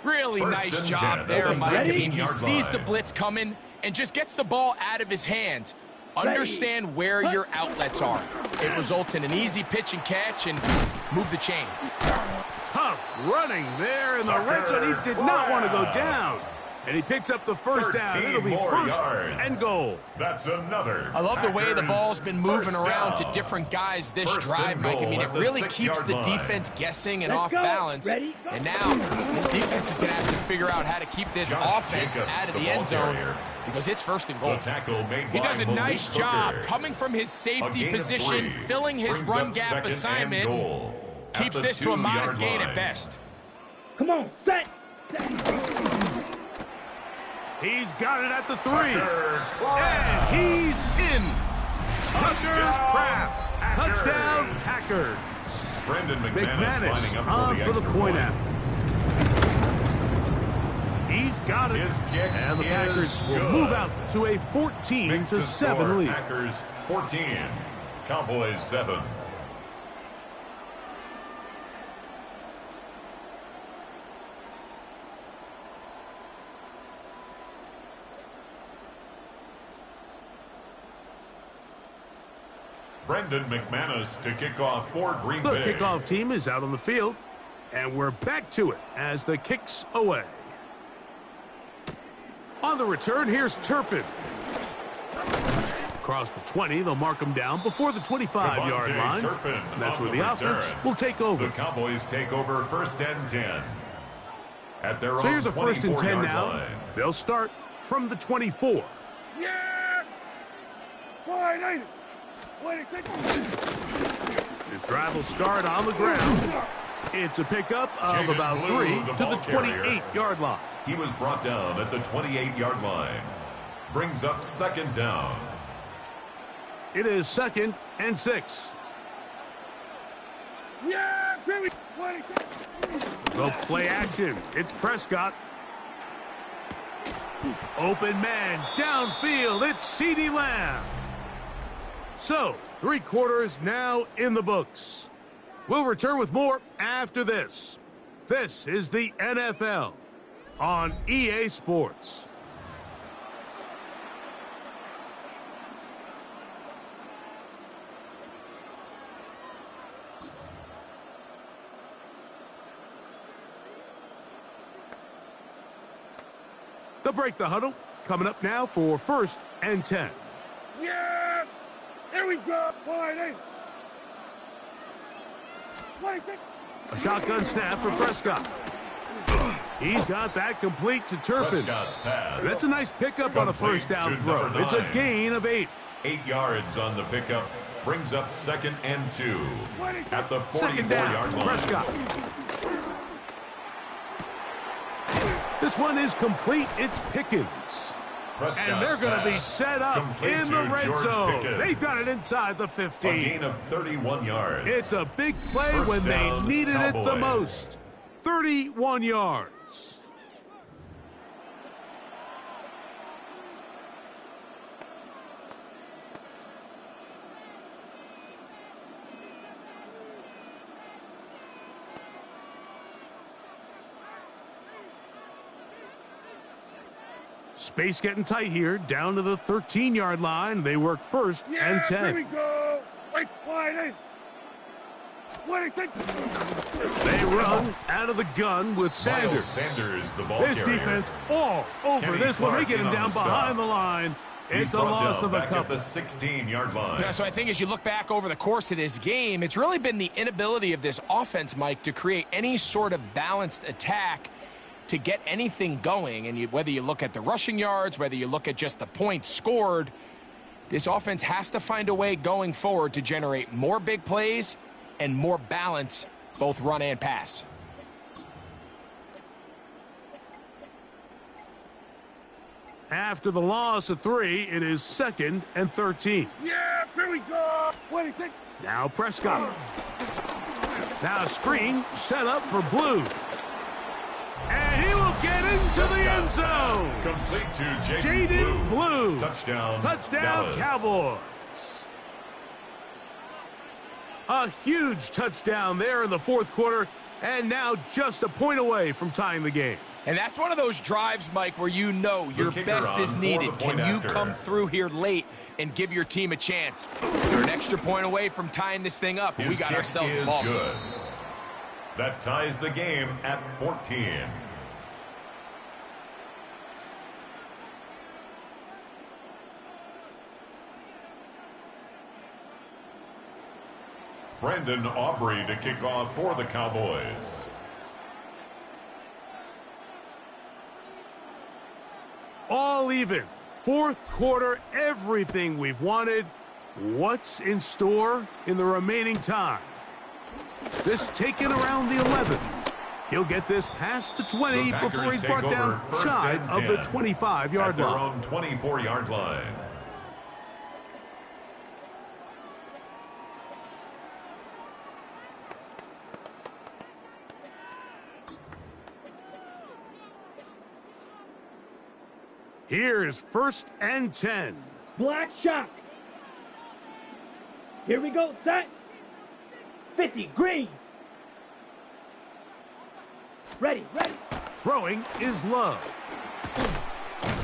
Really nice job there, Mike. I mean, he sees the blitz coming and just gets the ball out of his hands. Understand where your outlets are. It results in an easy pitch and catch and move the chains. Tough running there in the red zone. He did not want to go down. And he picks up the first down. It'll be first and goal. That's another. I love the way the ball's been moving around to different guys this drive, Mike. I mean, it really keeps the defense guessing and off balance. And now this defense is going to have to figure out how to keep this offense out of the end zone because it's first and goal. He does a nice job coming from his safety position, filling his run gap assignment. Keeps this to a modest gain at best. Come on, set. He's got it at the 3. And he's in. Tucker Kraft. Touchdown, Packers. Brendan McManus on for the point after. He's got it. And the Packers will move out to a 14-7 lead. Packers 14. Cowboys 7. Brendan McManus to kick off for Green Bay. The kickoff team is out on the field, and we're back to it as the kick's away. On the return, here's Turpin. Across the 20, they'll mark him down before the 25-yard line. Turpin That's where the offense will take over. The Cowboys take over first and 10. At their so here's a first and 10 now. Line. They'll start from the 24. Yeah! Wide. This drive will start on the ground. It's a pickup of about 3 to the 28-yard line. He was brought down at the 28-yard line. Brings up second down. It is 2nd and 6. Yeah! Go play action. It's Prescott. Open man downfield. It's CeeDee Lamb. So, 3 quarters now in the books. We'll return with more after this. This is the NFL on EA Sports. They'll break the huddle. Coming up now for first and 10. Yeah! Here we go! Wide. A shotgun snap for Prescott. He's got that complete to Turpin. That's a nice pickup on a first down throw. It's a gain of 8. 8 yards on the pickup. Brings up 2nd and 2. At the 44-yard line. Prescott. This one is complete. It's Pickens. And they're going to be set up in the red zone. Pickens. They've got it inside the 15. A gain of 31 yards. It's a big play when they needed it the most. 31 yards. Space getting tight here, down to the 13-yard line. They work first and 10. Here we go. Wide. They run out of the gun with Sanders. Sanders, the ball This carrier. defense all over Kenny this one. They Clark get him in down on the behind stop. the line. He's It's a brought loss down of a back couple. at the 16-yard line. Yeah, so I think as you look back over the course of this game, it's really been the inability of this offense, Mike, to create any sort of balanced attack to get anything going. And whether you look at the rushing yards, whether you look at just the points scored, this offense has to find a way going forward to generate more big plays and more balance, both run and pass. After the loss of 3, it is 2nd and 13. Yeah, here we go. Wait, take. Now Prescott. Now screen set up for Blue. And he will get into the end zone. Complete to Jaden Blue. Touchdown Touchdown, Cowboys. A huge touchdown there in the 4th quarter, and now just a point away from tying the game. And that's one of those drives, Mike, where you know your best is needed. Can you come through here late and give your team a chance? You're an extra point away from tying this thing up, and we got ourselves a ball. Good. That ties the game at 14. Brandon Aubrey to kick off for the Cowboys. All even. 4th quarter, everything we've wanted. What's in store in the remaining time? This taken around the 11th. He'll get this past the 20 before he's brought down shy of the 25-yard line. At their own 24-yard line. Here's 1st and 10. Black shock. Here we go, set. 50, green. Ready. Throwing is Love.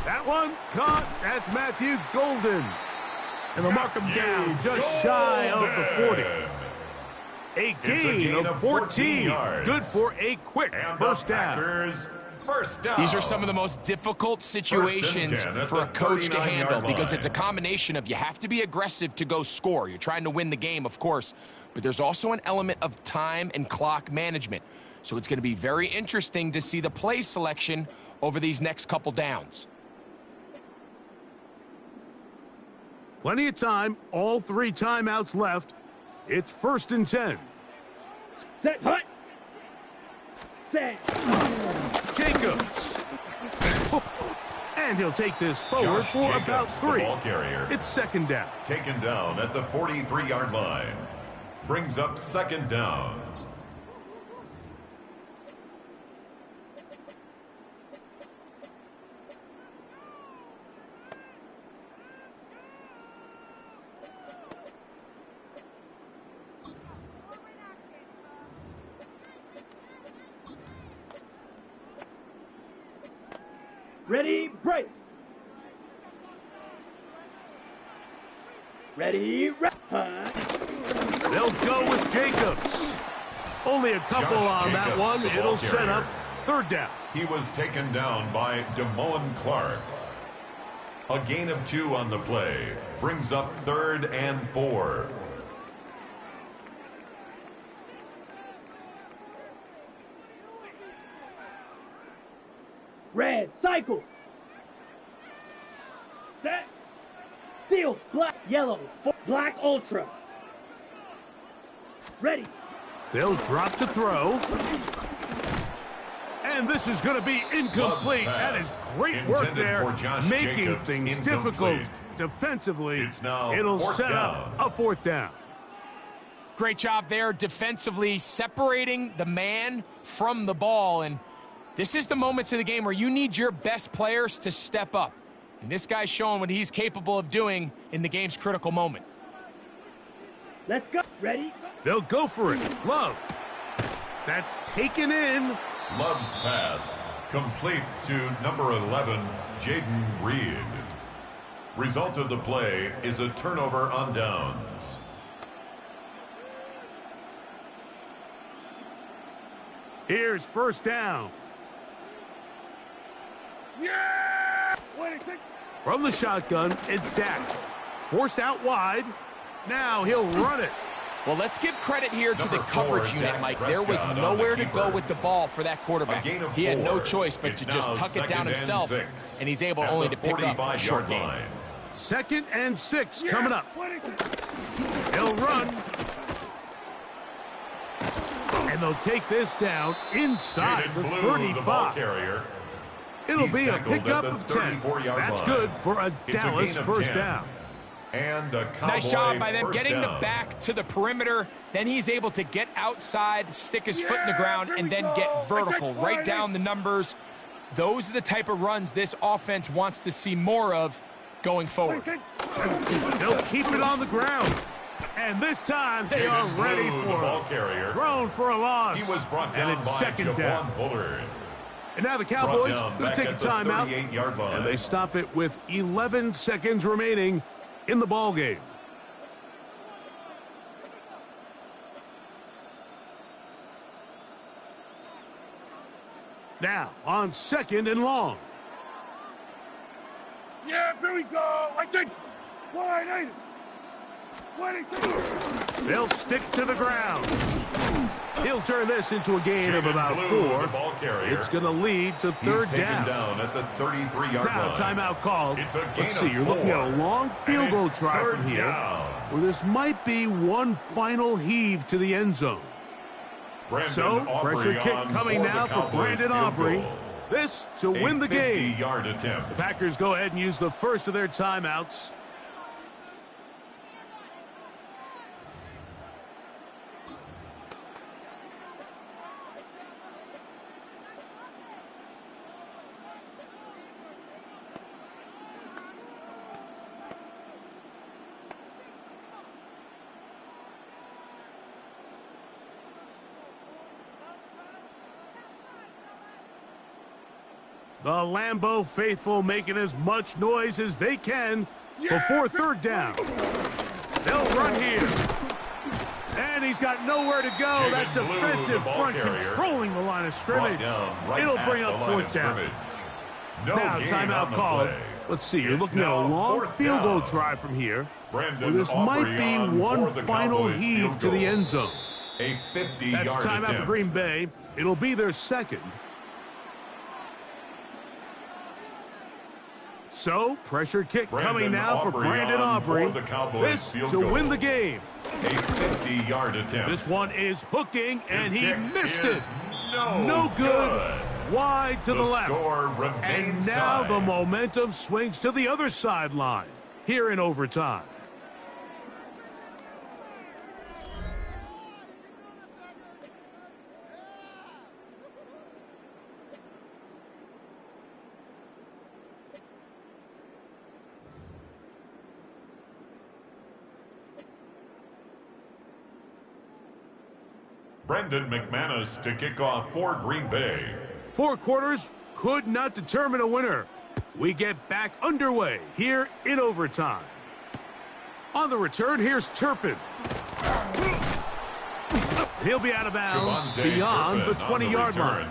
That one caught. That's Matthew Golden. And they'll mark him down just shy of the 40. A gain of 14 yards. Good for a quick first down. First down. These are some of the most difficult situations for a coach to handle because it's a combination of you have to be aggressive to go score. You're trying to win the game, of course, but there's also an element of time and clock management. So it's going to be very interesting to see the play selection over these next couple downs. Plenty of time, all 3 timeouts left. It's 1st and 10. Set, hut. Set. Jacobs. And he'll take this forward for about 3. It's 2nd down. Taken down at the 43-yard line. Brings up 2nd down. Ready, break. Ready, hunt. They'll go with Jacobs. Only a couple on that one. It'll set up 3rd down. He was taken down by Damone Clark. A gain of 2 on the play. Brings up 3rd and 4. Red, cycle. Set. Steel, black, yellow, black, ultra. Ready. They'll drop to throw. And this is going to be incomplete. That is great work there, making things difficult defensively. It'll set up a 4th down. Great job there defensively, separating the man from the ball. And this is the moments of the game where you need your best players to step up. And this guy's showing what he's capable of doing in the game's critical moment. Let's go. Ready? They'll go for it. Love. That's taken in. Love's pass complete to number 11, Jaden Reed. Result of the play is a turnover on downs. Here's 1st down. Yeah! From the shotgun, it's Dak. Forced out wide. Now he'll run it. Well, let's give credit here to the coverage unit, Mike. There was nowhere to go with the ball for that quarterback. He had no choice but to just tuck it down himself, and he's able only to pick up a short gain. 2nd and 6 coming up. He'll run. they'll take this down inside the 35. It'll be a pickup of 10. That's good for a Dallas first down. And a nice job by them getting down. the back to the perimeter. Then he's able to get outside, stick his foot in the ground, and then get vertical, right down the numbers. Those are the type of runs this offense wants to see more of going forward. They'll keep it on the ground. And this time they are ready for it. Thrown for a loss. He was brought down and it's by second down. Bullard. And now the Cowboys will take a timeout. 38-yard line. And they stop it with 11 seconds remaining in the ball game. Now on 2nd and long. Yeah, here we go. I think. Wide 8. They'll stick to the ground. He'll turn this into a gain of about 4. It's going to lead to third down. At the 33-yard now, line. Timeout called. It's a gain Let's see, of you're looking 4. at a long field goal try from here. Where this might be one final heave to the end zone. So, pressure kick coming now for Brandon Aubrey. This to win the game. 50-yard attempt. The Packers go ahead and use the first of their timeouts. The Lambeau faithful making as much noise as they can before third down. They'll run here. And he's got nowhere to go. That defensive front controlling the line of scrimmage. It'll bring up fourth down. Now timeout called. Let's see, you're looking at a long field goal try from here. Where this might be one final heave to the end zone. A 50-yard That's timeout for Green Bay. It'll be their second. So, pressure kick coming now for Brandon Aubrey. This to win the game. A 50-yard attempt. This one is hooking, and he missed it. No good. Wide to the left. And now the momentum swings to the other sideline here in overtime. Brendan McManus to kick off for Green Bay. 4 quarters could not determine a winner. We get back underway here in overtime. On the return, here's Turpin. He'll be out of bounds beyond the 20-yard line.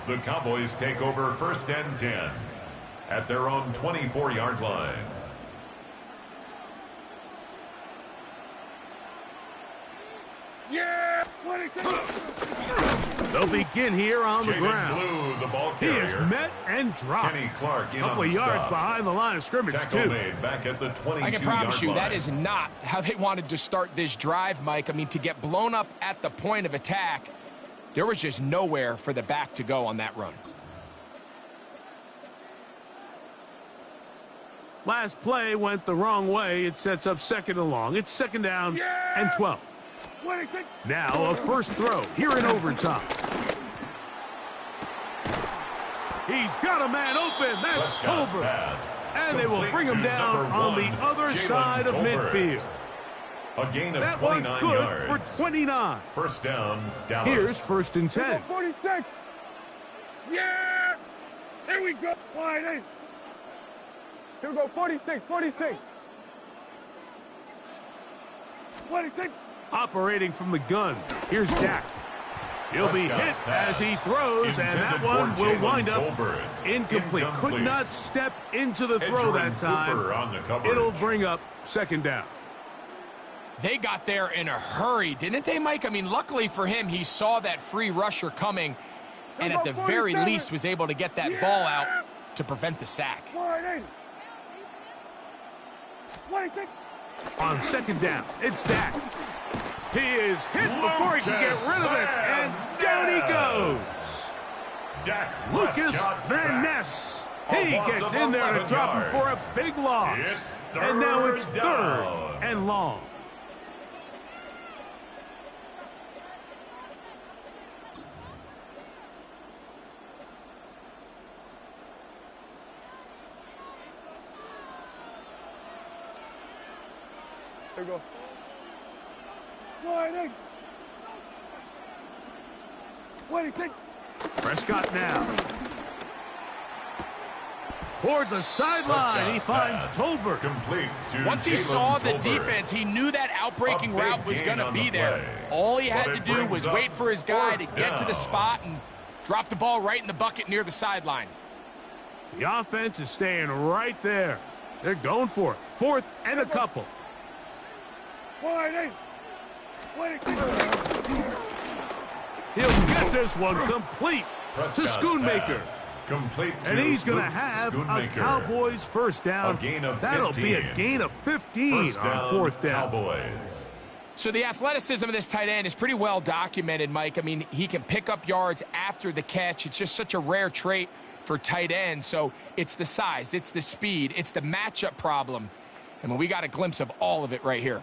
The Cowboys take over 1st and 10 at their own 24-yard line. Yeah! They'll begin here on the ground. Blue, the ball he is met and dropped. Kenny Clark in a couple of yards behind the line of scrimmage, Tackle too. Made back at the 22-yard I can promise you line. that is not how they wanted to start this drive, Mike. I mean, to get blown up at the point of attack, there was just nowhere for the back to go on that run. Last play went the wrong way. It sets up 2nd and long. It's 2nd down and 12. Now a first throw here in overtime. He's got a man open. That's Tolbert. And they will bring him down on the other side of midfield. A gain of that 29 one good yards. for 29. First down, Dallas. Here's 1st and 10. 46. Yeah! Here we go. Wide 8. Here we go. 46. 46. 46. Operating from the gun. Here's Dak. He'll be hit as he throws, and that one will wind up incomplete. Could not step into the throw that time. It'll bring up 2nd down. They got there in a hurry, didn't they, Mike? I mean, luckily for him, he saw that free rusher coming, and at the very least was able to get that ball out to prevent the sack. On 2nd down, it's Dak. He is hit before he can get rid of it, and he goes. Lucas Van Ness. He gets in there to drop him for a big loss. And now it's 3rd and long. There we go. Waiting. Prescott now. Toward the sideline, he finds Tolbert. Complete to Once he saw the defense, he knew that outbreaking route was going to be there. All he had to do was wait for his guy to get to the spot and drop the ball right in the bucket near the sideline. The offense is staying right there. They're going for it. 4th and a couple. He'll get this one complete to Schoonmaker. Complete to and he's going to have a Cowboys first down. That'll be a gain of 15 on 4th down. Cowboys. So the athleticism of this tight end is pretty well documented, Mike. I mean, he can pick up yards after the catch. It's just such a rare trait for tight ends. So it's the size, it's the speed, it's the matchup problem. And we got a glimpse of all of it right here.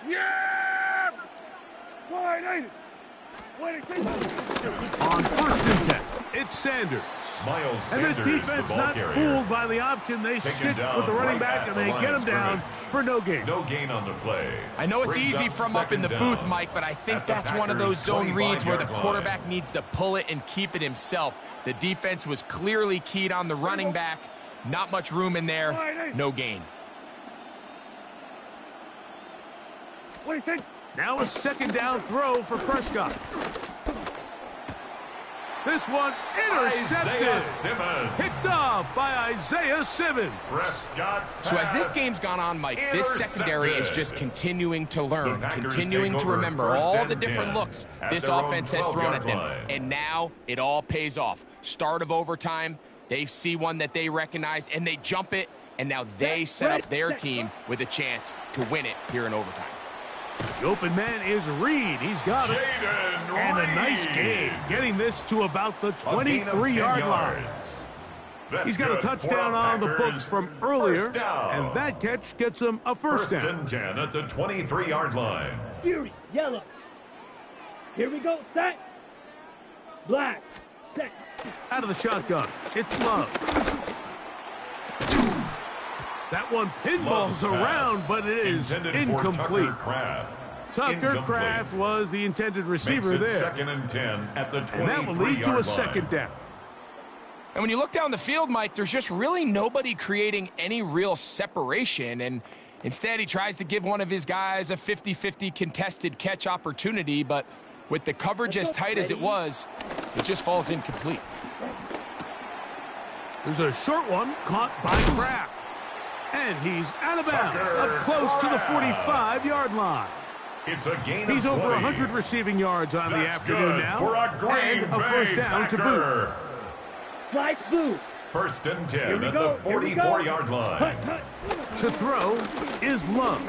Yeah! On 1st and 10, it's Sanders. Miles and this Sanders, defense not fooled by the option. They stick with the running back, and they get him down for no gain. No gain on the play. I know it's easy from up in the booth, Mike, but I think that's one of those zone reads where the quarterback needs to pull it and keep it himself. The defense was clearly keyed on the running back. Not much room in there. No gain. What do you think? Now a 2nd down throw for Prescott. This one intercepted. Picked off by Isaiah Simmons. So as this game's gone on, Mike, this secondary is just continuing to learn, continuing to remember all the different looks this offense has thrown at them. And now it all pays off. Start of overtime, they see one that they recognize, and they jump it, and now they set up their team with a chance to win it here in overtime. The open man is Reed. He's got it. And a nice gain, getting this to about the 23-yard line. He's got a touchdown on the books from earlier, and that catch gets him a first down. 1st and 10 at the 23-yard line. Fury, yellow. Here we go, set. Black, set. Out of the shotgun, it's Love. That one pinballs around, but it is incomplete. Tucker Kraft was the intended receiver there. 2nd and 10 at the 23-yard line. And that will lead to a 2nd down. And when you look down the field, Mike, there's just really nobody creating any real separation. And instead, he tries to give one of his guys a 50-50 contested catch opportunity. But with the coverage as tight as it was, it just falls incomplete. There's a short one caught by Kraft. And he's out of bounds, up close to the 45-yard line. It's a gain He's of over 20. 100 receiving yards on the afternoon now. And a first down to boot. Slice boot. 1st and 10 at the 44-yard line. To throw is Love.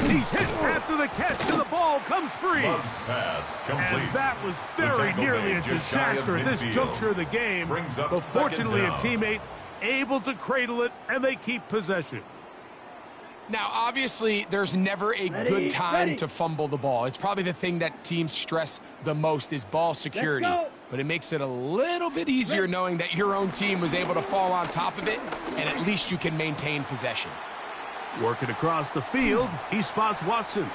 He's hit after the catch, and the ball comes free. Love's pass complete. And that was very nearly a disaster at this juncture of the game. But fortunately, a teammate able to cradle it, and they keep possession. Now, obviously, there's never a good time to fumble the ball. It's probably the thing that teams stress the most is ball security. But it makes it a little bit easier knowing that your own team was able to fall on top of it, and at least you can maintain possession. Working across the field, he spots Watson.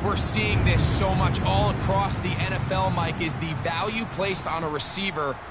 We're seeing this so much all across the NFL, Mike, is the value placed on a receiver